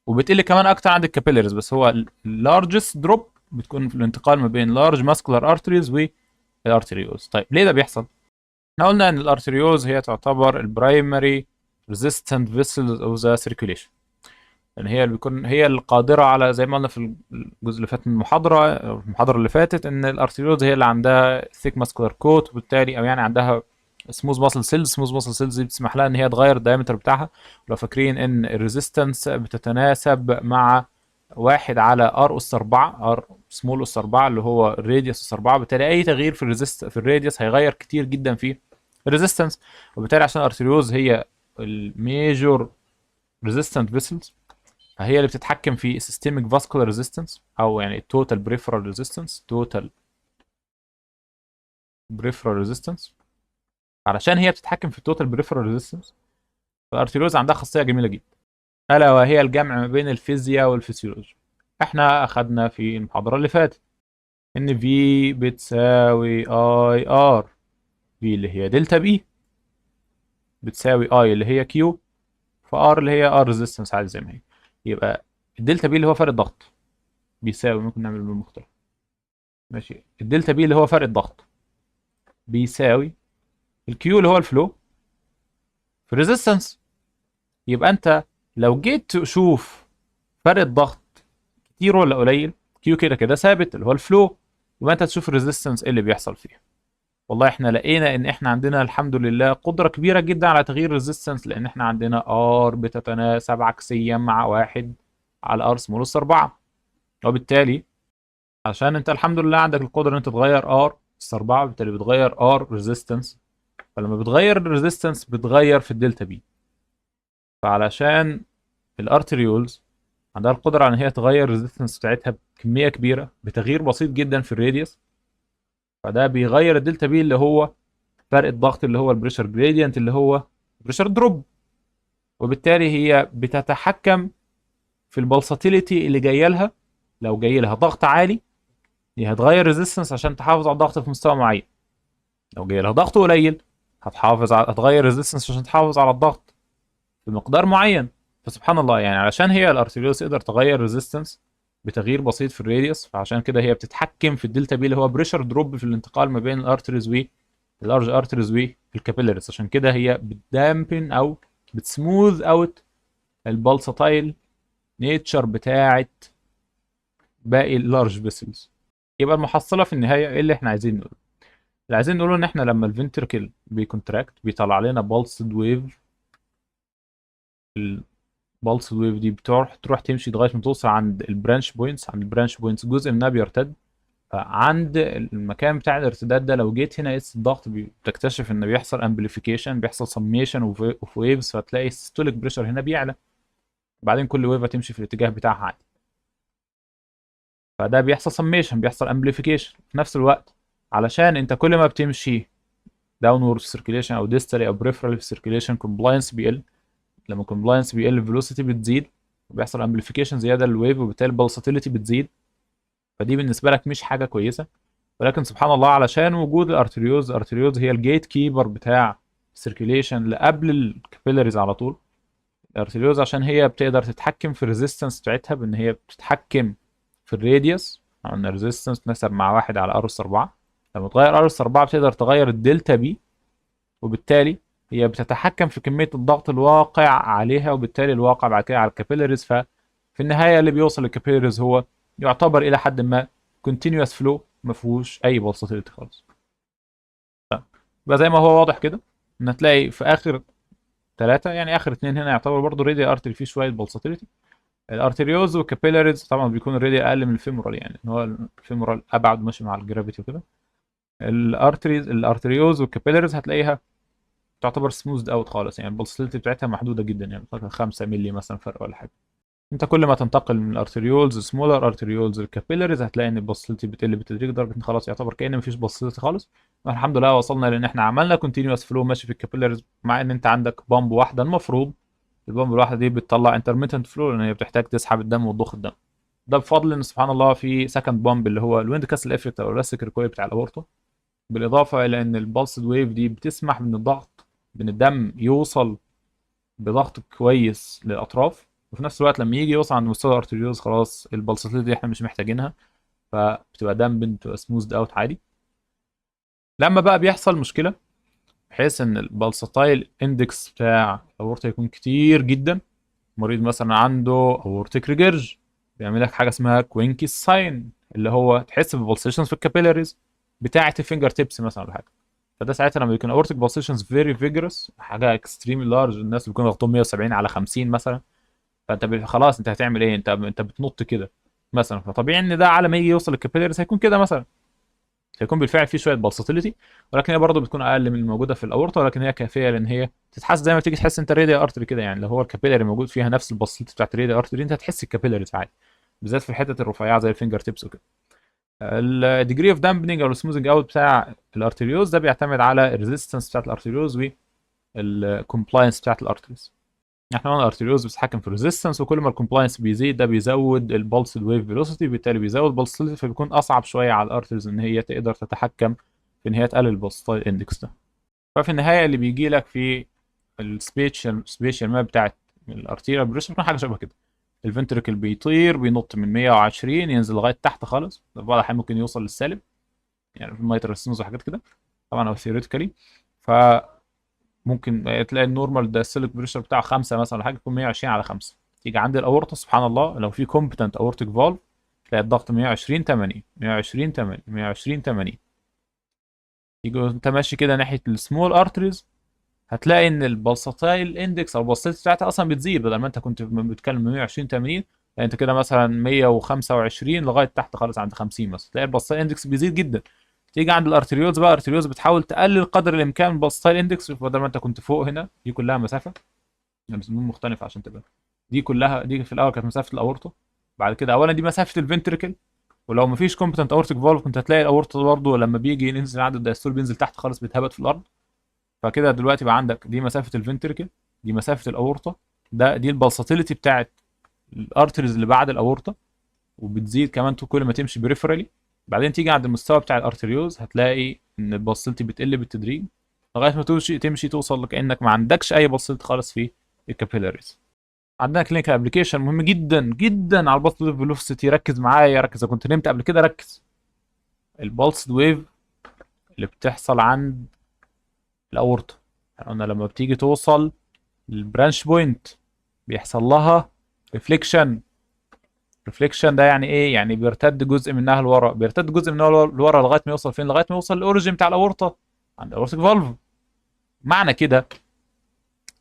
وبتقل كمان اكتر عند الكابيلاريز. بس هو اللارجست دروب بتكون في الانتقال ما بين لارج ماسكولار ارتريز والارتريولز. طيب ليه ده بيحصل؟ احنا قلنا ان الارتريولز هي تعتبر البرايمري ريزيستنت فيسلز اوف ذا سيركيوليشن، يعني هي اللي بيكون هي القادره على، زي ما قلنا في الجزء اللي فات من المحاضره اللي فاتت، ان الارتريولز هي اللي عندها ثيك ماسكولار كوت، وبالتالي او يعني عندها سموث ماسل سيلز. سموث ماسل سيلز دي بتسمح لها ان هي تغير الدايمتر بتاعها. لو فاكرين ان الريزيستنس بتتناسب مع واحد على ار اس 4، ار سمول اس 4 اللي هو الراديوس اس 4. بالتالي اي تغيير في الراديوس هيغير كتير جدا في الريزيستنس. وبالتالي عشان الارتريوز هي الميجور ريزيستنت فيسلز، فهي اللي بتتحكم في systemic vascular resistance، او يعني total peripheral resistance. total peripheral resistance، علشان هي بتتحكم في total peripheral resistance، فالارتيروز عندها خاصيه جميله جدا، الا وهي الجمع ما بين الفيزياء والفسيولوجي. احنا اخدنا في المحاضره اللي فاتت ان في بتساوي اي ار، في اللي هي دلتا بي بتساوي اي اللي هي كيو، فار اللي هي ار ريزيستنس عادي زي ما هي. يبقى الدلتا بي اللي هو فرق الضغط بيساوي، ممكن نعمل بالمختلف، ماشي، الدلتا بي اللي هو فرق الضغط بيساوي الكيو اللي هو الفلو في ريزيستنس. يبقى انت لو جيت تشوف فرق الضغط كتير ولا قليل، كيو كده كده ثابت اللي هو الفلو، يبقى انت تشوف الريزيستنس ايه اللي بيحصل فيه. والله احنا لقينا ان احنا عندنا الحمد لله قدرة كبيرة جدا على تغيير الريزيستنس، لان احنا عندنا ار بتتناسب عكسيا مع واحد على ار سمول اس 4. وبالتالي عشان انت الحمد لله عندك القدرة ان انت تغير ار اس 4، بالتالي بتغير ار ريزيستنس، فلما بتغير الريزيستنس بتغير في الدلتا بي. فعلشان الارتريولز عندها القدرة على ان هي تغير الريزيستنس بتاعتها بكمية كبيرة بتغيير بسيط جدا في الراديوس، فده بيغير الدلتا بي اللي هو فرق الضغط اللي هو البريشر جريدينت اللي هو بريشر دروب. وبالتالي هي بتتحكم في البلساتيليتي اللي جايه لها. لو جاي لها ضغط عالي هي هتغير ريزيستنس عشان تحافظ على الضغط في مستوى معين، لو جاي لها ضغط قليل هتغير ريزيستنس عشان تحافظ على الضغط بمقدار معين. فسبحان الله، يعني علشان هي الارتريولز تقدر تغير ريزيستنس بتغيير بسيط في الراديوس، فعشان كده هي بتتحكم في الدلتا بي اللي هو بريشر دروب في الانتقال ما بين الارتريز واللارج ارتريز والكابيلاريز. عشان كده هي بتدامبن او بتسموث اوت البلساتايل نيتشر بتاعت باقي اللارج فيسلز. يبقى المحصله في النهايه ايه اللي احنا عايزين نقوله؟ اللي عايزين نقوله ان احنا لما الفنتركل بيكونتراكت بيطلع لنا بالسد ويف. البلس ويف دي تروح تمشي لغايه ما توصل عند البرانش بوينتس. عند البرانش بوينتس جزء منها بيرتد، فعند المكان بتاع الارتداد ده لو جيت هنا قيس الضغط بتكتشف ان بيحصل امبليفيكيشن، بيحصل سميشن اوف ويفز، فتلاقي السيستوليك بريشر هنا بيعلى، وبعدين كل ويف هتمشي في الاتجاه بتاعها عادي. فده بيحصل سميشن، بيحصل امبليفيكيشن في نفس الوقت، علشان انت كل ما بتمشي داونورد في سيركيليشن او ديستالي او بريفرال في سيركيليشن كومبلاينس بيقل. لما الكومبلاينس بيقل الفيلوسيتي بتزيد، وبيحصل امبليفيكيشن زياده للويف، وبالتالي البلساتيليتي بتزيد. فدي بالنسبه لك مش حاجه كويسه. ولكن سبحان الله علشان وجود الارتريوز هي الجيت كيبر بتاع السيركيليشن اللي قبل الكابيلاريز على طول. الارتريوز عشان هي بتقدر تتحكم في الريزيستنس بتاعتها بان هي بتتحكم في الراديوس، او ان الريزيستنس تناسب مع واحد على ار اس 4. لما تغير ار اس 4 بتقدر تغير الدلتا بي، وبالتالي هي بتتحكم في كمية الضغط الواقع عليها، وبالتالي الواقع بعد كده على الكابيلاريز. ففي النهاية اللي بيوصل للكابيلاريز هو يعتبر إلى حد ما continuous flow، ما فيهوش أي pulsatility خالص. يبقى زي ما هو واضح كده إن هتلاقي في آخر ثلاثة، يعني آخر اتنين هنا يعتبر برضه راديال ارتري فيه شوية pulsatility. الارتريوز والكابيلاريز طبعا بيكون الراديال أقل من الفيمورال، يعني إن هو الفيمورال أبعد ماشي مع الجرافيتي وكده. الارتريوز والكابيلاريز هتلاقيها تعتبر سموزد اوت خالص، يعني البلسلتي بتاعتها محدوده جدا، يعني مثلا 5 مللي مثلا فرق ولا حاجه. انت كل ما تنتقل من الارتريولز سمولر ارتريولز للكابيلاريز هتلاقي ان البلسلتي بتقل بالتدريج لدرجه ان خلاص يعتبر كأن مفيش بلسلتي خالص. الحمد لله وصلنا لان احنا عملنا كونتينوس فلو ماشي في الكابيلاريز، مع ان انت عندك بامب واحده. المفروض البامب الواحده دي بتطلع انترميتنت فلو لان هي بتحتاج تسحب الدم وتضخ الدم. ده بفضل ان سبحان الله في سكند بامب اللي هو الويند كاسل افكت او الاستيك ريكويل بتاع الابورتو، بالاضافه الى ان البلس ويف دي بتسمح بان الضغط، بان الدم يوصل بضغط كويس للاطراف، وفي نفس الوقت لما يجي يوصل عند مستوى الارتريوز خلاص البلسات دي احنا مش محتاجينها، فبتبقى دم بتبقى سموزد اوت عادي. لما بقى بيحصل مشكله بحيث ان البلساتايل اندكس بتاع الاورطه يكون كتير جدا، مريض مثلا عنده اورتيك ريجرج، بيعمل لك حاجه اسمها كوينكيس ساين، اللي هو تحس ببلسيشنز في الكابيلاريز بتاعه الفينجر تيبس مثلا ولا حاجه. فده ساعتها لما بيكون اورتيك بالسيشنز فيري فيجرس، حاجه اكستريملي لارج، الناس بيكون ضغطهم 170 على 50 مثلا، فانت خلاص انت هتعمل ايه؟ انت بتنط كده مثلا، فطبيعي ان ده على ما يجي يوصل للكابيلاريز هيكون كده مثلا، هيكون بالفعل فيه شويه بلساتيليتي، ولكن هي برضه بتكون اقل من الموجوده في الاورطه، ولكن هي كافيه لان هي تتحس زي ما تيجي تحس انت الراديال ارتري كده، يعني لو هو الكابيلاري موجود فيها نفس البلساتيليتي بتاعت الراديال ارتري انت هتحس الكابيلاريز عادي، بالذات في الحتت الرفيعه زي الفينجر تيبس وكده. الديجري اوف دامبنج او السموزنج اوت بتاع الارتريوز ده بيعتمد على الريزيستنس بتاعت الارتريوز والكومبلاينس بتاعت الارتريوز. احنا قلنا الارتريوز بتتحكم في الريزيستنس، وكل ما الكومبلاينس بيزيد ده بيزود البلس ويف فيلوسيتي، بالتالي بيزود البلس، فبيكون اصعب شويه على الارتريز ان هي تقدر تتحكم في ان هي تقلل البلسطايل اندكس ده. ففي النهايه اللي بيجي لك في السبيشال ماب بتاعت الارتيريال بريشر بتكون حاجه شبه كده، الفنتركل بيطير بينط من 120 ينزل لغايه تحت خالص، في بعض الاحيان ممكن يوصل للسالب، يعني في الميترال ستينوز وحاجات كده طبعا او ثيوريتيكالي. فممكن تلاقي النورمال ده السيلك بريشر بتاعه 5 مثلا ولا حاجه، يكون 120 على 5. تيجي عند الاورطه سبحان الله لو في كومبتنت اورتيك فالف تلاقي الضغط 120 80 120 80 120 80. تيجي انت ماشي كده ناحيه السمول ارتريز هتلاقي ان البلساتايل اندكس او البلساتيل بتاعتها اصلا بتزيد، بدل ما انت كنت بتتكلم من 120 80 يعني انت كده مثلا 125 لغايه تحت خالص عند 50 مثلا، تلاقي البلساتايل اندكس بيزيد جدا. تيجي عند الارتريولز بقى، الارتريولز بتحاول تقلل قدر الامكان البلساتايل اندكس، بدل ما انت كنت فوق هنا دي كلها مسافه، يعني بنسميهم مختلفه عشان تبقى، دي كلها دي في الاول كانت مسافه الاورطه، بعد كده اولا دي مسافه الفنتريكل، ولو مفيش كومبتنت اورتيك فالف كنت هتلاقي الاورطه برضه لما بيجي ينزل عند الدايستول بينزل تحت خالص بيتهبط في الارض. فكده دلوقتي بقى عندك دي مسافه الفنتركل، دي مسافه الاورطه، دي البلساتيليتي بتاعت الارتريز اللي بعد الاورطه، وبتزيد كمان كل ما تمشي بريفرالي. بعدين تيجي عند المستوى بتاع الارتريوز هتلاقي ان البلساتيليتي بتقل بالتدريج لغايه ما تمشي توصل لكانك ما عندكش اي بلساتيليتي خالص في الكابيلاريز. عندنا كلينيكال ابلكيشن مهم جدا جدا على البلس ويف فيلوسيتي، ركز معايا، ركز اذا كنت نمت قبل كده ركز. البلس ويف اللي بتحصل عند الاورطه، احنا قلنا لما بتيجي توصل البرانش بوينت بيحصل لها ريفليكشن. ريفليكشن ده يعني ايه؟ يعني بيرتد جزء منها لورا، بيرتد جزء منها لورا لغايه ما يوصل فين؟ لغايه ما يوصل الاوريجين بتاع الاورطه عند الاورتيك فالف. معنى كده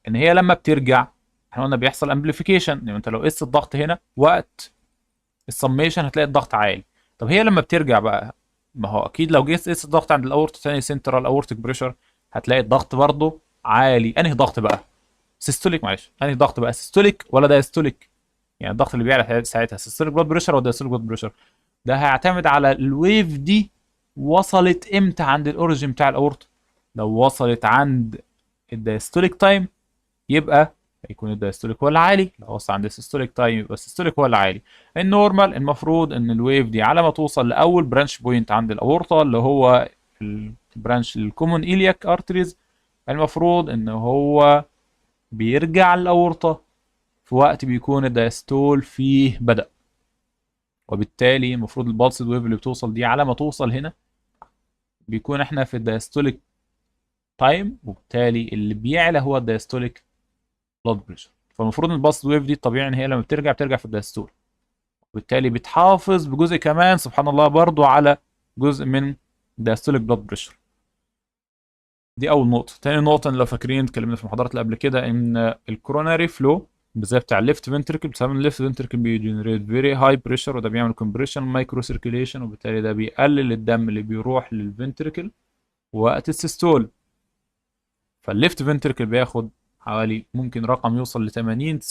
ان هي لما بترجع احنا قلنا بيحصل امبليفيكيشن، يعني انت لو قست الضغط هنا وقت السميشن هتلاقي الضغط عالي. طب هي لما بترجع بقى، ما هو اكيد لو جيت قست الضغط عند الاورطه ثاني سنترال اورتيك بريشر هتلاقي الضغط برضه عالي. انهي ضغط بقى؟ سيستوليك، معلش، انهي ضغط بقى؟ سيستوليك ولا دايستوليك؟ يعني الضغط اللي بيعلى ساعتها سيستوليك بلاد بريشر ولا دايستوليك بلاد بريشر؟ ده هيعتمد على الويف دي وصلت امتى عند الاوريجين بتاع الاورطه. لو وصلت عند الدايستوليك تايم يبقى هيكون الدايستوليك هو اللي عالي، لو وصل عند السيستوليك تايم يبقى السيستوليك هو اللي عالي. النورمال المفروض ان الويف دي على ما توصل لاول برانش بوينت عند الاورطه اللي هو البرانش الكومون ايلياك ارتريز، المفروض ان هو بيرجع الاورطه في وقت بيكون الدايستول فيه بدأ، وبالتالي المفروض البلس ويف اللي بتوصل دي على ما توصل هنا بيكون احنا في الدايستوليك تايم، وبالتالي اللي بيعلى هو الدايستوليك بلاد بريشر. فالمفروض ان البلس ويف دي الطبيعي ان هي لما بترجع في الدايستول، وبالتالي بتحافظ بجزء كمان سبحان الله برضو على جزء من الدايستوليك بلاد بريشر. دي اول نقطه. تاني نقطه لو فاكرين اتكلمنا في المحاضرات اللي قبل كده ان الكوروناري فلو بالذات بتاع الليفت فنتركل، بسبب ان الليفت فنتركل بيجنريت فيري هاي بريشر، وده بيعمل كومبريشن مايكرو سيركيليشن، وبالتالي ده بيقلل الدم اللي بيروح للفنتركل وقت السيستول. فالليفت فنتركل بياخد حوالي ممكن رقم يوصل ل 80 90%،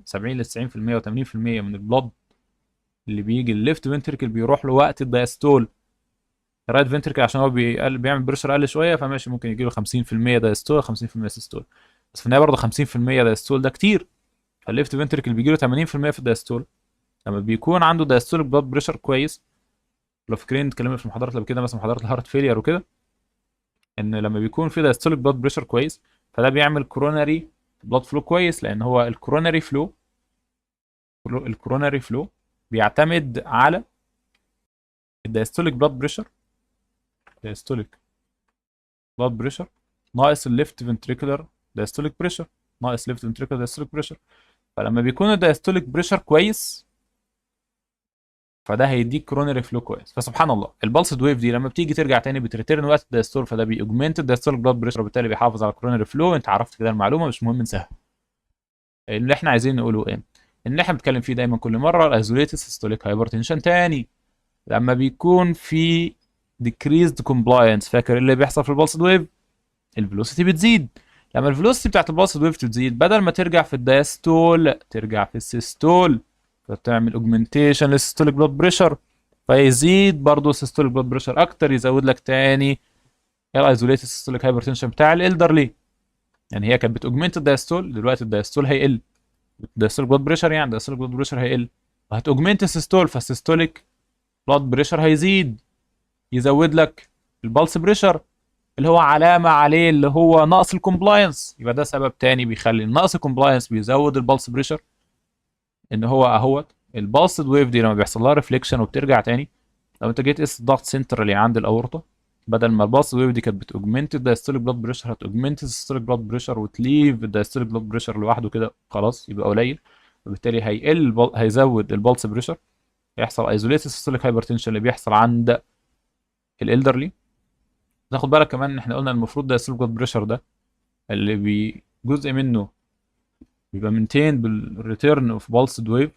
70 ل 90% و80% من البلد اللي بيجي الليفت فنتركل بيروح له وقت الدايستول. الرايت فنتركل عشان هو بيعمل بريشر اقل شويه فماشي ممكن يجي له 50% دايستول 50% سيستول، بس في النهايه برضه 50% دايستول ده كتير. فالليفت فنتركل بيجي له 80% في الدايستول، لما بيكون عنده دايستوليك بلاد بريشر كويس لو فاكرين اتكلمنا في المحاضرات قبل كده، مثلا محاضرات الهارت فيلير وكده، ان لما بيكون في دايستوليك بلاد بريشر كويس فده بيعمل كوروناري بلاد فلو كويس، لان هو الكوروناري فلو بيعتمد على الدايستوليك بلاد بريشر، دايستوليك بلاد بريشر ناقص الليفت فنتريكولار دايستوليك بريشر، ناقص ليفت فنتريكولار دايستوليك بريشر. فلما بيكون الدايستوليك بريشر كويس فده هيديك كوروناري فلو كويس. فسبحان الله البلسد ويف دي لما بتيجي ترجع تاني بتريتيرن وقت الدايستول، فده بيأوجمنت الدايستوليك بلاد بريشر، وبالتالي بيحافظ على الكوروناري فلو. انت عرفت كده المعلومه، مش مهم ننساها. اللي احنا عايزين نقوله ايه؟ ان احنا بنتكلم فيه دايما كل مره الايزوليتد سيستوليك هايبرتنشن تاني لما بيكون في decreased compliance. فاكر إيه اللي بيحصل في البلسد ويف؟ الفيلوسيتي بتزيد. لما الفيلوسيتي بتاعت البلسد ويف تزيد، بدل ما ترجع في الدايستول ترجع في السيستول، فتعمل اوجمنتيشن للسيستوليك بلاد بريشر، فيزيد برضه السيستوليك بلاد بريشر اكتر، يزود لك تاني الايزوليتد سيستوليك هايبرتنشن بتاع الالدرلي. يعني هي كانت بتوجمنت الدايستول، دلوقتي الدايستول هيقل، الدايستوليك بلاد بريشر يعني الدايستوليك بلاد بريشر هيقل، وهتوجمنت السيستول، فالسيستوليك بلاد بريشر هيزيد، يزود لك البلس بريشر اللي هو علامه عليه اللي هو نقص الكومبلاينس. يبقى ده سبب تاني بيخلي نقص الكومبلاينس بيزود البلس بريشر، ان هو اهوت البلس ويف دي لما بيحصل لها ريفليكشن وبترجع تاني. لو انت جيت قست الضغط سنترالي عند الاورطه، بدل ما البلس ويف دي كانت بتوجمنت الدايستوليك بلاد بريشر، هتوجمنت السيستوليك بلاد بريشر وتليف الدايستوليك بلاد بريشر لوحده كده خلاص يبقى قليل، وبالتالي هيزود البلس بريشر، هيحصل ايزوليتد سيستوليك هايبرتنشن اللي بيحصل عند الالدرلي. تاخد بالك كمان ان احنا قلنا المفروض الدايستوليك بلاد بريشر ده اللي جزء منه بيبقى منتين بالريتيرن اوف بالسد ويف.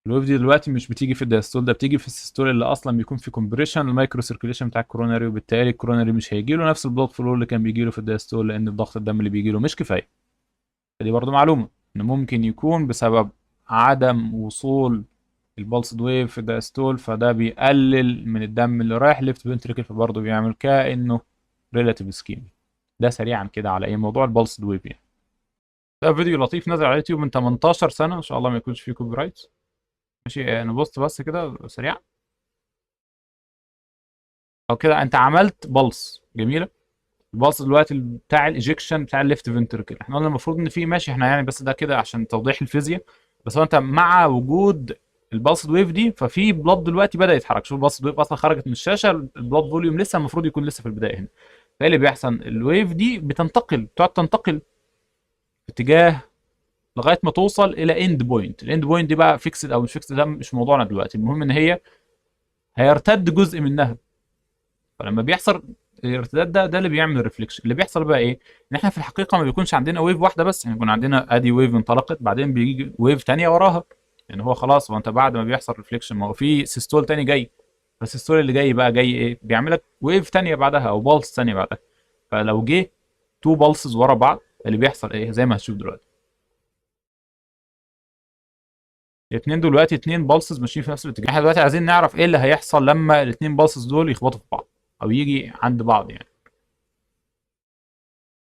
الويف دي دلوقتي مش بتيجي في الدايستول، ده بتيجي في السيستول اللي اصلا بيكون في كومبريشن المايكرو سيركيليشن بتاع الكوروناري، وبالتالي الكوروناري مش هيجي له نفس البلاد فلو اللي كان بيجي له في الدايستول، لان ضغط الدم اللي بيجي له مش كفايه. فدي برضو معلومه ان ممكن يكون بسبب عدم وصول البلسد ويف في الدايستول، فده بيقلل من الدم اللي رايح ليفت فنتريكل، فبرضه بيعمل كانه ريلاتيف سكيمي. ده سريعا كده على ايه موضوع البلسد ويف يعني. ده فيديو لطيف نزل على اليوتيوب من 18 سنه، ان شاء الله ما يكونش فيه كوبي رايت. ماشي، نبص بس كده سريع. او كده انت عملت بلس جميله، البلس دلوقتي بتاع الايجكشن بتاع الليفت فنتركل، احنا قلنا المفروض ان في ماشي احنا يعني، بس ده كده عشان توضيح الفيزياء. بس هو انت مع وجود البلس ويف دي ففي بلاد دلوقتي بدا يتحرك. شوف البلس ويف اصلا خرجت من الشاشه، البلاد فوليوم لسه المفروض يكون لسه في البدايه هنا. فايه اللي بيحصل؟ الويف دي بتقعد تنتقل في اتجاه لغايه ما توصل الى اند بوينت. الاند بوينت دي بقى فيكسد او مش فيكسد، ده مش موضوعنا دلوقتي، المهم ان هي هيرتد جزء منها. فلما بيحصل الارتداد ده اللي بيعمل الريفليكشن. اللي بيحصل بقى ايه؟ ان احنا في الحقيقه ما بيكونش عندنا ويف واحده بس، يعني يكون عندنا ادي ويف انطلقت بعدين بيجي ويف ثانيه وراها. يعني هو خلاص، هو انت بعد ما بيحصل ريفليكشن ما هو في سيستول ثاني جاي، فالسيستول اللي جاي بقى جاي ايه؟ بيعمل لك ويف ثانيه بعدها او بالس ثانيه بعدها. فلو جه تو بالسز ورا بعض اللي بيحصل ايه؟ زي ما هتشوف دلوقتي، الاثنين دلوقتي اثنين بالسز ماشيين في نفس الاتجاه. احنا دلوقتي عايزين نعرف ايه اللي هيحصل لما الاثنين بالسز دول يخبطوا في بعض او يجي عند بعض يعني.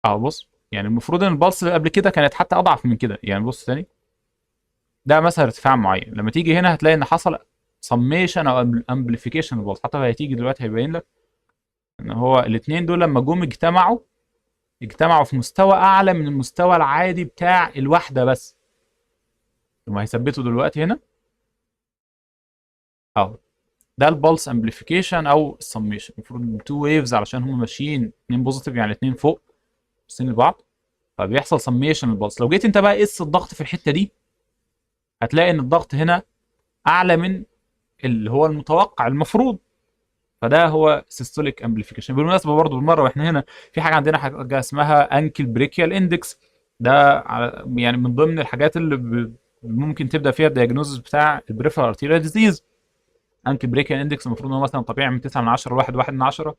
اه بص، يعني المفروض ان البلس اللي قبل كده كانت حتى اضعف من كده. يعني بص تاني، ده مثلا ارتفاع معين، لما تيجي هنا هتلاقي ان حصل سميشن او امبليفيكيشن البلس. حتى هتيجي دلوقتي هيبين لك ان هو الاثنين دول لما جم اجتمعوا في مستوى اعلى من المستوى العادي بتاع الواحده بس. هم هيثبتوا دلوقتي هنا اهو، ده البلس امبليفيكيشن او السميشن. المفروض تو ويفز علشان هم ماشيين اثنين بوزيتيف يعني اثنين فوق باصين لبعض، فبيحصل سميشن البلس. لو جيت انت بقى قيس الضغط في الحته دي هتلاقي ان الضغط هنا اعلى من اللي هو المتوقع المفروض، فده هو سيستوليك امبليفيكيشن. بالمناسبه برضو بالمره واحنا هنا، في حاجه عندنا حاجه اسمها انكل بريكيال اندكس. ده يعني من ضمن الحاجات اللي ممكن تبدا فيها الدياجنوزس بتاع البريفرال ارتيريال ديزيز. انكل بريكيال اندكس المفروض ان هو مثلا طبيعي من 9 من 10 ل 1 من 10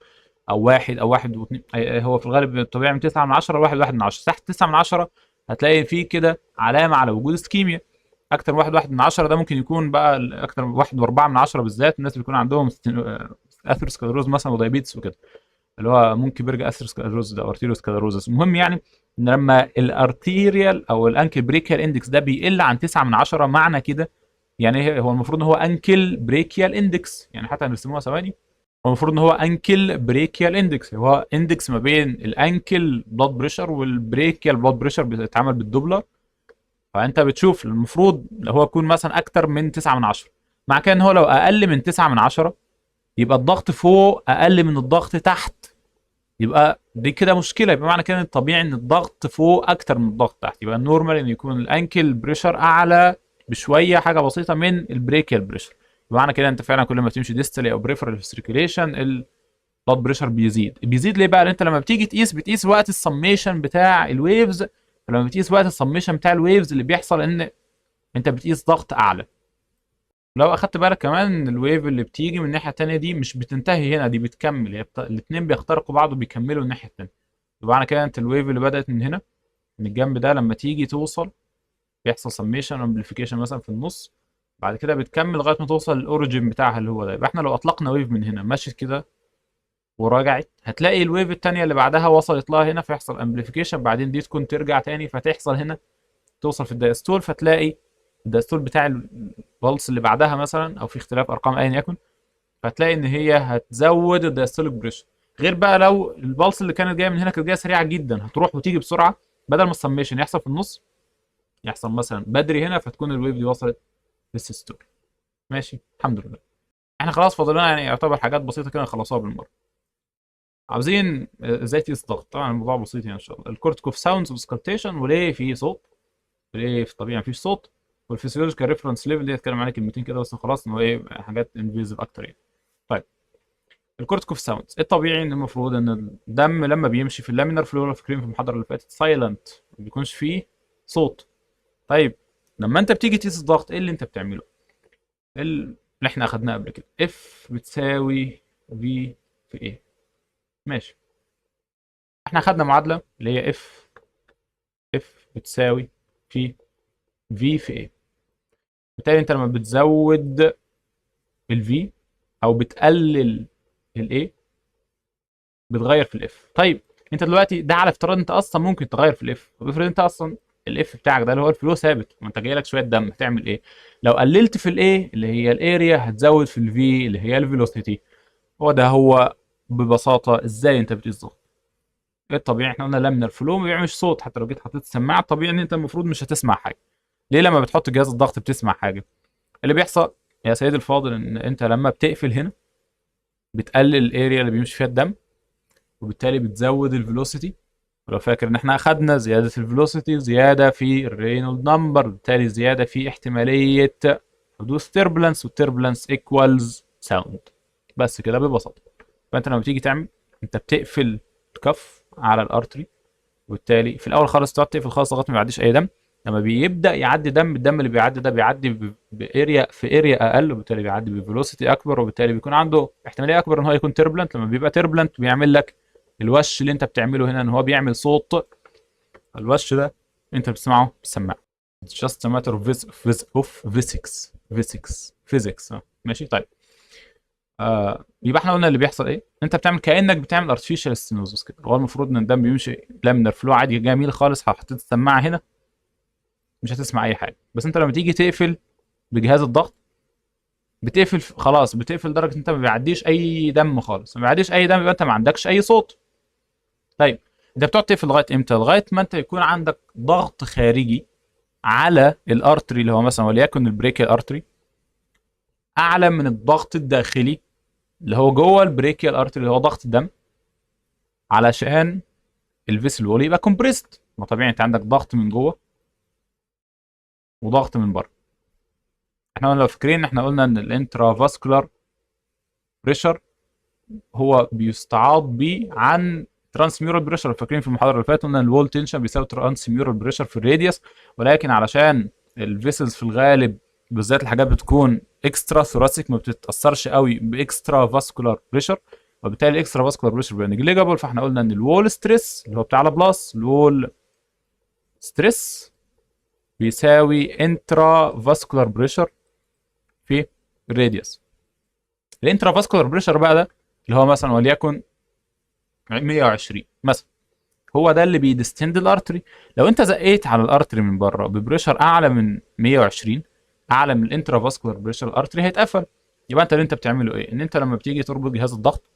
او 1 او 1 و2. هو في الغالب طبيعي من 9 من 10 ل 1 من 10. تحت 9 من 10 هتلاقي فيه كده علامه على وجود اسكيميا. اكتر واحد من 10 ده ممكن يكون بقى اكتر واحد واربعة من 10 بالذات الناس اللي بيكون عندهم اثيروسكلروز مثلا ودايبيتس وكده، اللي هو ممكن بيرجع اثيروسكلروز ده او ارتيروسكلروز. المهم يعني ان لما الارتيريال او الانكل بريكال اندكس ده بيقل عن 9 من 10 معنى كده يعني هو المفروض ان هو انكل بريكيال اندكس، يعني حتى هنرسموها ثواني. هو المفروض ان هو انكل بريكيال اندكس، هو اندكس ما بين الانكل بلاد بريشر والبريكيال بلاد بريشر، بيتعمل بالدوبلر. فانت بتشوف المفروض لو هو يكون مثلا اكتر من 9 من 10، مع كده ان هو لو اقل من 9 من 10 يبقى الضغط فوق اقل من الضغط تحت، يبقى دي كده مشكله. يبقى معنى كده الطبيعي ان الضغط فوق اكتر من الضغط تحت، يبقى النورمال ان يكون الانكل بريشر اعلى بشويه، حاجه بسيطه من البريكيال بريشر. يبقى معنى كده انت فعلا كل ما تمشي ديستالي او بريفرال في السيركيليشن البلاد بريشر بيزيد ليه بقى؟ لان انت لما بتيجي بتقيس وقت السميشن بتاع الويفز. فلما بتقيس وقت السميشن بتاع الويفز اللي بيحصل ان انت بتقيس ضغط اعلى. لو اخدت بالك كمان ان الويف اللي بتيجي من الناحيه التانيه دي مش بتنتهي هنا، دي بتكمل، هي الاثنين بيخترقوا بعض وبيكملوا الناحيه التانيه. يبقى معنى كده انت الويف اللي بدات من هنا من الجنب ده لما تيجي توصل بيحصل سميشن امبليفيكيشن مثلا في النص، بعد كده بتكمل لغايه ما توصل للاوريجين بتاعها اللي هو ده. يبقى احنا لو اطلقنا ويف من هنا ماشي كده ورجعت، هتلاقي الويف التانيه اللي بعدها وصلت لها هنا فيحصل امبليفيكيشن، بعدين دي تكون ترجع تاني فتحصل هنا توصل في الدايستول، فتلاقي الدايستول بتاع البلس اللي بعدها مثلا او في اختلاف ارقام ايا يكن، فتلاقي ان هي هتزود الدايستوليك بريشر. غير بقى لو البلس اللي كانت جايه من هنا كانت جايه سريعه جدا، هتروح وتيجي بسرعه، بدل ما السميشن يحصل في النص يحصل مثلا بدري هنا، فتكون الويف دي وصلت للسيستول. ماشي الحمد لله. احنا خلاص فاضل لنا يعني يعتبر حاجات بسيطه كده نخلصوها بالمره. عاوزين ازاي تقيس الضغط. طبعا الموضوع بسيط يعني ان شاء الله. الكورتيكوف ساوندز وسكالتيشن، وليه في صوت وليه في طبيعي مفيش صوت، والفسيولوجيكال ريفرنس ليفل دي هتكلم عليه كلمتين كده بس خلاص، ان هو ايه حاجات انفيزيف اكتر يعني. طيب الكورتيكوف ساوندز الطبيعي ان المفروض ان الدم لما بيمشي في اللامينر فلو، فاكرين في المحاضره اللي فاتت سايلنت ما بيكونش فيه صوت. طيب لما انت بتيجي تقيس الضغط ايه اللي انت بتعمله؟ اللي احنا اخدناه قبل كده، اف بتساوي في في ايه. ماشي، احنا اخدنا معادله اللي هي اف بتساوي في ايه. بالتالي انت لما بتزود الفي او بتقلل الايه بتغير في الاف. طيب انت دلوقتي ده على افتراض انت اصلا ممكن تغير في الاف، طب افرض انت اصلا الاف بتاعك ده اللي هو الفلو ثابت وانت جاي لك شويه دم، هتعمل ايه؟ لو قللت في الايه اللي هي الاريا هتزود في الفي اللي هي الفيلوسيتي. هو ببساطه ازاي انت بتقيس ضغط. الطبيعي احنا قلنا لامينر الفلو ما بيعملش صوت، حتى لو جيت حطيت السماعه الطبيعي ان انت المفروض مش هتسمع حاجه. ليه لما بتحط جهاز الضغط بتسمع حاجه؟ اللي بيحصل يا سيدي الفاضل ان انت لما بتقفل هنا بتقلل الاريا اللي بيمشي فيها الدم، وبالتالي بتزود الفيلوسيتي. ولو فاكر ان احنا اخدنا زياده الفيلوسيتي زياده في الرينولد نمبر، بالتالي زياده في احتماليه حدوث تربلنس، والتربلنس ايكوالز ساوند. بس كده ببساطه. فانت لما بتيجي تعمل انت بتقفل الكف على الارتري، وبالتالي في الاول خالص تقعد تقفل خالص لغايه ما يعديش اي دم. لما بيبدا يعدي دم، الدم اللي بيعدي ده بيعدي باريا في اريا اقل، وبالتالي بيعدي بفيلوسيتي اكبر، وبالتالي بيكون عنده احتماليه اكبر ان هو يكون تربلنت. لما بيبقى تربلنت بيعمل لك الوش اللي انت بتعمله هنا، ان هو بيعمل صوت. الوش ده انت بتسمعه بالسماعه. It's just a matter of physics. ماشي طيب. يبقى احنا قلنا اللي بيحصل ايه، انت بتعمل كانك بتعمل ارتفيشال ستينوزس كده. هو المفروض ان الدم بيمشي لامينر فلو عادي جميل خالص، حطيت السماعه هنا مش هتسمع اي حاجه. بس انت لما تيجي تقفل بجهاز الضغط بتقفل خلاص، بتقفل درجه انت ما بيعديش اي دم خالص، ما بيعديش اي دم، يبقى انت ما عندكش اي صوت. طيب انت بتقعد تقفل لغايه امتى؟ لغايه ما انت يكون عندك ضغط خارجي على الارتري اللي هو مثلا وليكن البريكيال ارتري اعلى من الضغط الداخلي اللي هو جوه البريكيال ارتري اللي هو ضغط الدم، علشان الفيسل وول يبقى كومبريست. ما طبيعي انت عندك ضغط من جوه وضغط من بره. احنا لو فاكرين احنا قلنا ان الانترا فاسكولار بريشر هو بيستعاض بيه عن ترانس ميورال بريشر. فاكرين في المحاضره اللي فاتت قلنا الوول تنشن بيساوي ترانس ميورال بريشر في الراديوس، ولكن علشان الفيسلز في الغالب بالذات الحاجات بتكون اكسترا ثوراسيك ما بتتاثرش قوي باكسترا فاسكولار بريشر، وبالتالي الاكسترا فاسكولار بريشر بيبقى نيجليجابل. فاحنا قلنا ان الوول ستريس اللي هو بتاع لابلاس، الوول ستريس بيساوي انترا فاسكولار بريشر في الراديوس. الانترا فاسكولار بريشر بقى ده اللي هو مثلا وليكن 120 مثلا، هو ده اللي بيدستند الارتري. لو انت زقيت على الارتري من بره ببريشر اعلى من 120 اعلى من الانترا فاسكولار بريشر الارتري هيتقفل. يبقى انت اللي انت بتعمله ايه؟ ان انت لما بتيجي تربط جهاز الضغط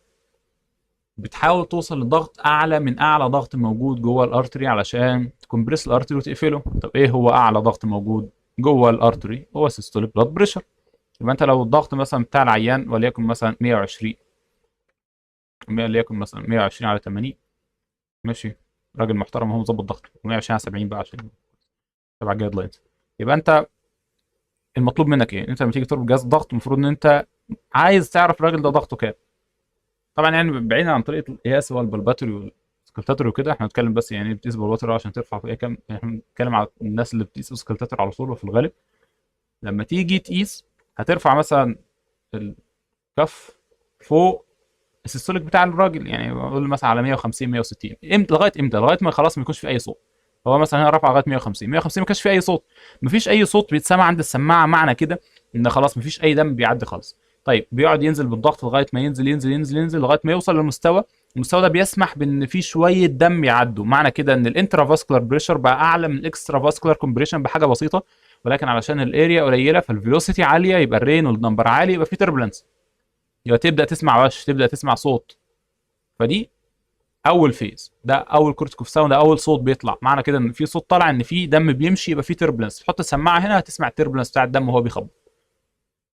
بتحاول توصل لضغط اعلى من اعلى ضغط موجود جوه الارتري علشان تكمبريس الارتري وتقفله. طب ايه هو اعلى ضغط موجود جوه الارتري؟ هو سيستوليك بلاد بريشر. يبقى انت لو الضغط مثلا بتاع العيان وليكن مثلا 120، وليكن مثلا 120 على 80، ماشي، راجل محترم هو مظبط ضغطه، 120 على 70 بقى عشان تبع جايد لاينز. يبقى انت المطلوب منك ايه؟ انت لما تيجي تربط جهاز الضغط المفروض ان انت عايز تعرف الراجل ده ضغطه كام. طبعا يعني بعيدا عن طريقه القياس هو البلباتوري والسكلتاتوري وكده، احنا بنتكلم بس يعني بتقيس بالبلباتوري عشان ترفع في ايه كام، احنا بنتكلم على الناس اللي بتقيس سكلتاتوري على طول. وفي الغالب لما تيجي تقيس هترفع مثلا الكف فوق السيستوليك بتاع الراجل، يعني بقول مثلا على 150 160. امتى؟ لغايه امتى؟ لغايه ما خلاص ما يكونش في اي صوت. هو مثلا هنا رفع لغايه 150، 150 ما كانش في اي صوت، مفيش اي صوت بيتسمع عند السماعه، معنى كده ان خلاص مفيش اي دم بيعدي خالص. طيب بيقعد ينزل بالضغط لغايه ما ينزل ينزل ينزل ينزل لغايه ما يوصل للمستوى، المستوى ده بيسمح بان في شويه دم يعدوا، معنى كده ان الانترا فاسكولار بريشر بقى اعلى من الاكسترا فاسكولار كومبريشن بحاجه بسيطه، ولكن علشان الاريا قليله فالفيلوسيتي عاليه، يبقى الرين والنمبر عالي، يبقى في تربلنس، يبقى تبدا تسمع وش، تبدا تسمع صوت. فدي اول فيز، ده اول كورتيكوف ساوند، ده اول صوت بيطلع، معنى كده ان في صوت طالع، ان في دم بيمشي، يبقى في تربلنس. تحط السماعه هنا هتسمع التربلنس بتاع الدم وهو بيخبط.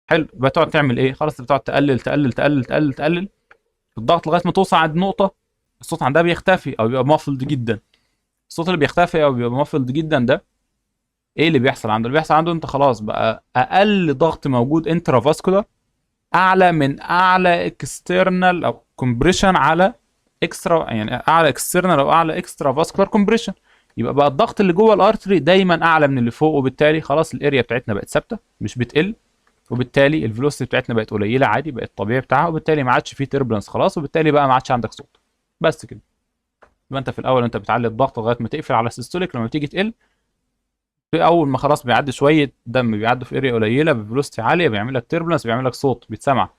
حلو، يبقى تقعد تعمل ايه؟ خلاص بتقعد تقلل تقلل تقلل تقلل تقلل الضغط لغايه ما توصل عند نقطه الصوت عندها بيختفي او بيبقى مافلد جدا. الصوت اللي بيختفي او بيبقى مافلد جدا ده ايه اللي بيحصل عنده؟ اللي بيحصل عنده انت خلاص بقى اقل ضغط موجود انترا فاسكولار اعلى من اعلى اكسترنال او كومبريشن على اكسترا، يعني اعلى اكسترنال او اعلى اكسترا فاسكولار كومبريشن. يبقى بقى الضغط اللي جوه الارتري دايما اعلى من اللي فوق، وبالتالي خلاص الاريا بتاعتنا بقت ثابته مش بتقل، وبالتالي الفيلوسيتي بتاعتنا بقت قليله عادي، بقت الطبيعي بتاعها، وبالتالي ما عادش فيه تربلنس خلاص، وبالتالي بقى ما عادش عندك صوت. بس كده. يبقى انت في الاول انت بتعلي الضغط لغايه ما تقفل على السيستوليك، لما تيجي تقل في اول ما خلاص بيعدي شويه دم بيعدوا في اريا قليله بفيلوسيتي عاليه بيعمل لك تربلنس، بيعمل لك صوت بيتسمع.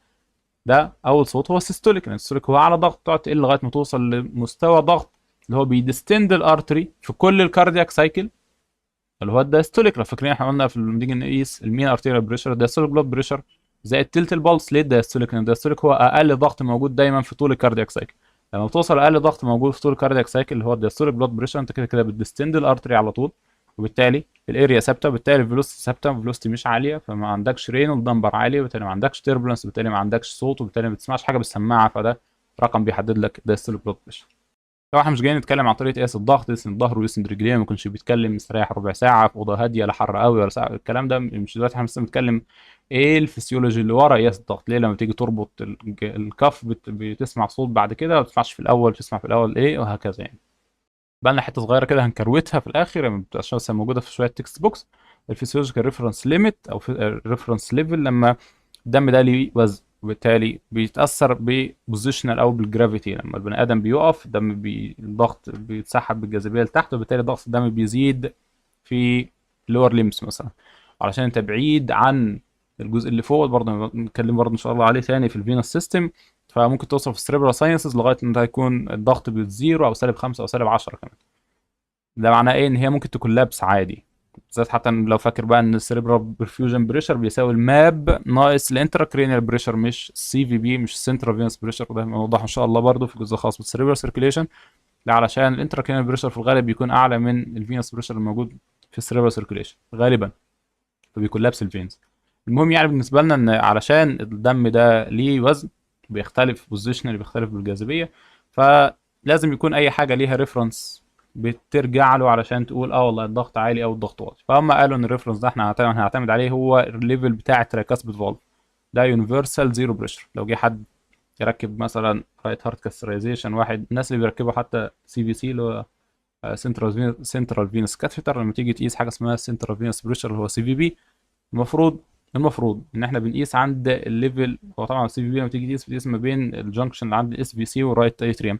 ده اول صوت هو السيستوليك، لان السيستوليك هو اعلى ضغط، تقعد تقل لغايه ما توصل لمستوى ضغط اللي هو بيدستند الارتري في كل الكاردياك سايكل، اللي هو الدايستوليك. لو فاكرين احنا قلنا لما بنيجي نقيس المين ارتيريال بريشر الدايستوليك بلاد بريشر زائد تلت البلس. ليه الدايستوليك؟ لان الدايستوليك هو اقل ضغط موجود دايما في طول الكاردياك سايكل. لما بتوصل اقل ضغط موجود في طول الكاردياك سايكل اللي هو الدايستوليك بلاد بريشر، انت كده كده بتدستند الارتري على طول، وبالتالي الاريا ثابته، وبالتالي الفيلوسيتي ثابته، الفيلوسيتي مش عاليه، فما عندكش رين والدمبر عالي، وبالتالي ما عندكش تيربلنس، وبالتالي ما عندكش صوت، وبالتالي ما بتسمعش حاجه بالسماعه، فده رقم بيحدد لك دايستوليك بلاد بريشر. لو احنا مش جايين نتكلم عن طريقه قياس الضغط، يسند ظهره ويسند رجليه، ما يكونش بيتكلم يستريح ربع ساعه في اوضه هاديه لا حر قوي ولا ساعة. الكلام ده مش دلوقتي، احنا بس بنتكلم ايه الفسيولوجي اللي ورا قياس الضغط. ليه لما تيجي تربط الكف بتسمع صوت بعد كده، ما بتسمعش في الاول، بتسمع في الاول ايه، وهكذا يعني. بقى لنا حته صغيره كده هنكروتها في الاخر، ما بتبقاش مثلا موجوده في شويه تكست بوكس. الفسيولوجيكال ريفرنس ليميت او ريفرنس ليفل، لما الدم ده ليه وزن وبالتالي بيتاثر ببوزيشنال او بالجرافيتي. لما البني ادم بيقف الدم الضغط بيتسحب بالجاذبيه لتحت، وبالتالي ضغط الدم بيزيد في اللور ليمس مثلا، علشان انت بعيد عن الجزء اللي فوق. برضه نتكلم برضه ان شاء الله عليه ثاني في الفينوس سيستم. فممكن توصل في السريبرال ساينسز لغايه ان ده يكون الضغط بزيرو او سالب 5 او سالب 10 كمان. ده معناه ايه؟ ان هي ممكن تكون لابس عادي، بالذات حتى لو فاكر بقى ان السيريبرال برفيوجن بريشر بيساوي الماب ناقص الانتراكرينيال بريشر، مش السي في بي، مش السنترال فينس بريشر. وده هنوضحه ان شاء الله برضو في جزء خاص بالسيريبرال سيركيليشن. ده علشان الانتراكرينيال بريشر في الغالب بيكون اعلى من الفينس بريشر الموجود في السيريبرال سيركيليشن غالبا، فبيكون لابس الفينز. المهم يعني بالنسبه لنا ان علشان الدم ده ليه وزن بيختلف بوزيشنال، بيختلف بالجاذبيه، فلازم يكون اي حاجه ليها ريفرنس بترجع له علشان تقول اه والله الضغط عالي او الضغط واطي. فهم قالوا ان الريفرنس ده احنا هنعتمد عليه هو الليفل بتاع التراكاسبيد فالف. ده يونيفرسال زيرو بريشر. لو جه حد يركب مثلا رايت هارت كاسترايزيشن، واحد الناس اللي بيركبوا حتى سي في سي اللي هو سنترال فينس كاتيتر، لما تيجي تقيس حاجه اسمها سنترال فينس بريشر اللي هو سي في بي، المفروض ان احنا بنقيس عند الليفل. هو طبعا السي في بي لما تيجي تقيس بتقيس ما بين الجنكشن اللي عند الاس في سي والرايت اتريوم،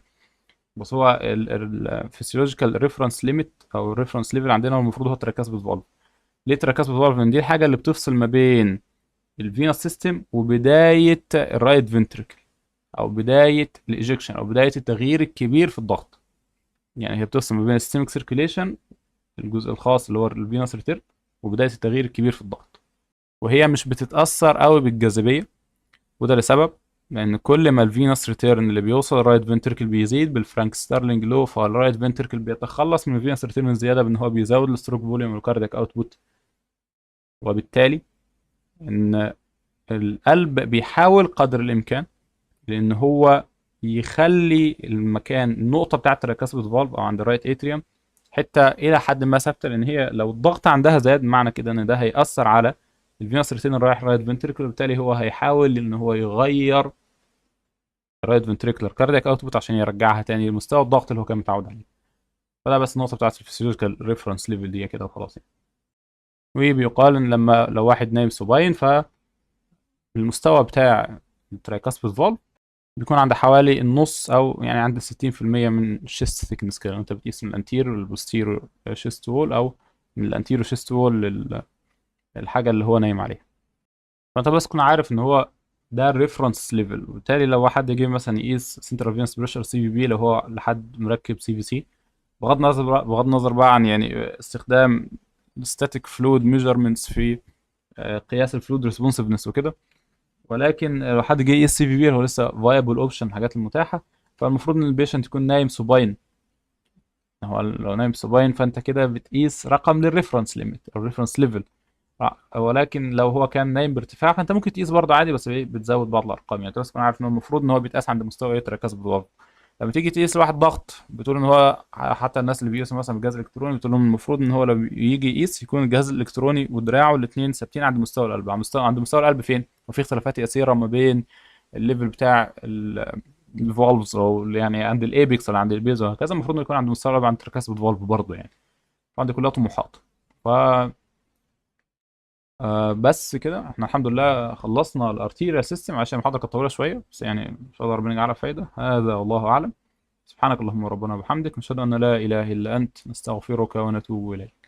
بس هو الفسيولوجيكال ريفرنس ليميت او الريفرنس ليفل عندنا هو المفروض هو تراكاسبيد فالف. ليه تراكاسبيد فالف؟ لان دي الحاجه اللي بتفصل ما بين الفينوس سيستم وبدايه الرايت فنتريكل، او بدايه الايجكشن، او بدايه التغيير الكبير في الضغط. يعني هي بتفصل ما بين السيستميك سيركيليشن الجزء الخاص اللي هو الفينوس ريتيرن، وبدايه التغيير الكبير في الضغط. وهي مش بتتأثر قوي بالجاذبية، وده لسبب لأن كل ما الفينوس ريتيرن اللي بيوصل الرايت فنتركل بيزيد بالفرانك ستارلينج لو، فالرايت فنتركل بيتخلص من الفينوس ريتيرن زيادة بأن هو بيزود الستروك فوليوم والكاردياك اوتبوت، وبالتالي ان القلب بيحاول قدر الامكان لان هو يخلي المكان النقطة بتاعة التراكاسبيد فالف او عند الرايت اتريوم حتة الى حد ما ثابتة، لان هي لو الضغط عندها زاد معنى كده ان ده هيأثر على الفينوس ريتيرن رايح رايت فنتركل، وبالتالي هو هيحاول ان هو يغير الرايت فنتريكولار كاردياك اوتبوت عشان يرجعها تاني لمستوى الضغط اللي هو كان متعود عليه. فده بس النقطة بتاعة الفسيولوجيكال ريفرنس ليفل دي كده وخلاص يعني. وبيقال ان لما لو واحد نايم سوباين فالمستوى بتاع الترايكاسبيد فالف بيكون عند حوالي النص او يعني عند 60% من الشيست ثيكنس كده، انت بتقيس من الانتير للبوستير شيست وول او من الانتيرو شيست وول للحاجه اللي هو نايم عليها. فانت بس تكون عارف ان هو ده الريفرنس ليفل، وبالتالي لو واحد جه مثلا يقيس سنترال فينس بريشر سي في بي لو هو لحد مركب سي في سي، بغض النظر بقى عن يعني استخدام static fluid measurements في قياس الفلويد ريسبونسفنس وكده، ولكن لو حد جه يقيس سي في بي هو لسه فايبل اوبشن الحاجات المتاحه، فالمفروض ان البيشنت يكون نايم سوباين. هو لو نايم سوباين فانت كده بتقيس رقم للريفرنس ليميت او الريفرنس ليفل، ولكن لو هو كان نايم بارتفاع فانت ممكن تقيس برضه عادي، بس ايه بتزود بعض الارقام يعني. بس تكون عارف ان هو المفروض ان هو بيتقاس عند مستوى يتركز بالضبط. لما تيجي تقيس لواحد ضغط بتقول ان هو حتى الناس اللي بيقيسوا مثلا بالجهاز الالكتروني بتقول لهم المفروض ان هو لو يجي يقيس يكون الجهاز الالكتروني ودراعه الاثنين ثابتين عند مستوى القلب. عند مستوى القلب فين؟ وفي اختلافات يسيره ما بين الليفل بتاع الفالفز او يعني عند الايبكس ولا عند البيز وهكذا، المفروض انه يكون عند مستوى القلب عند تركز بالفالف برضه يعني. فعندي كلها طموحات. ف بس كده احنا الحمد لله خلصنا الارتيريا سيستم، عشان المحاضره كانت طويله شويه بس يعني ان شاء الله ربنا يجعلها فايده. هذا والله اعلم. سبحانك اللهم ربنا وبحمدك، نشهد ان لا اله الا انت، نستغفرك ونتوب اليك.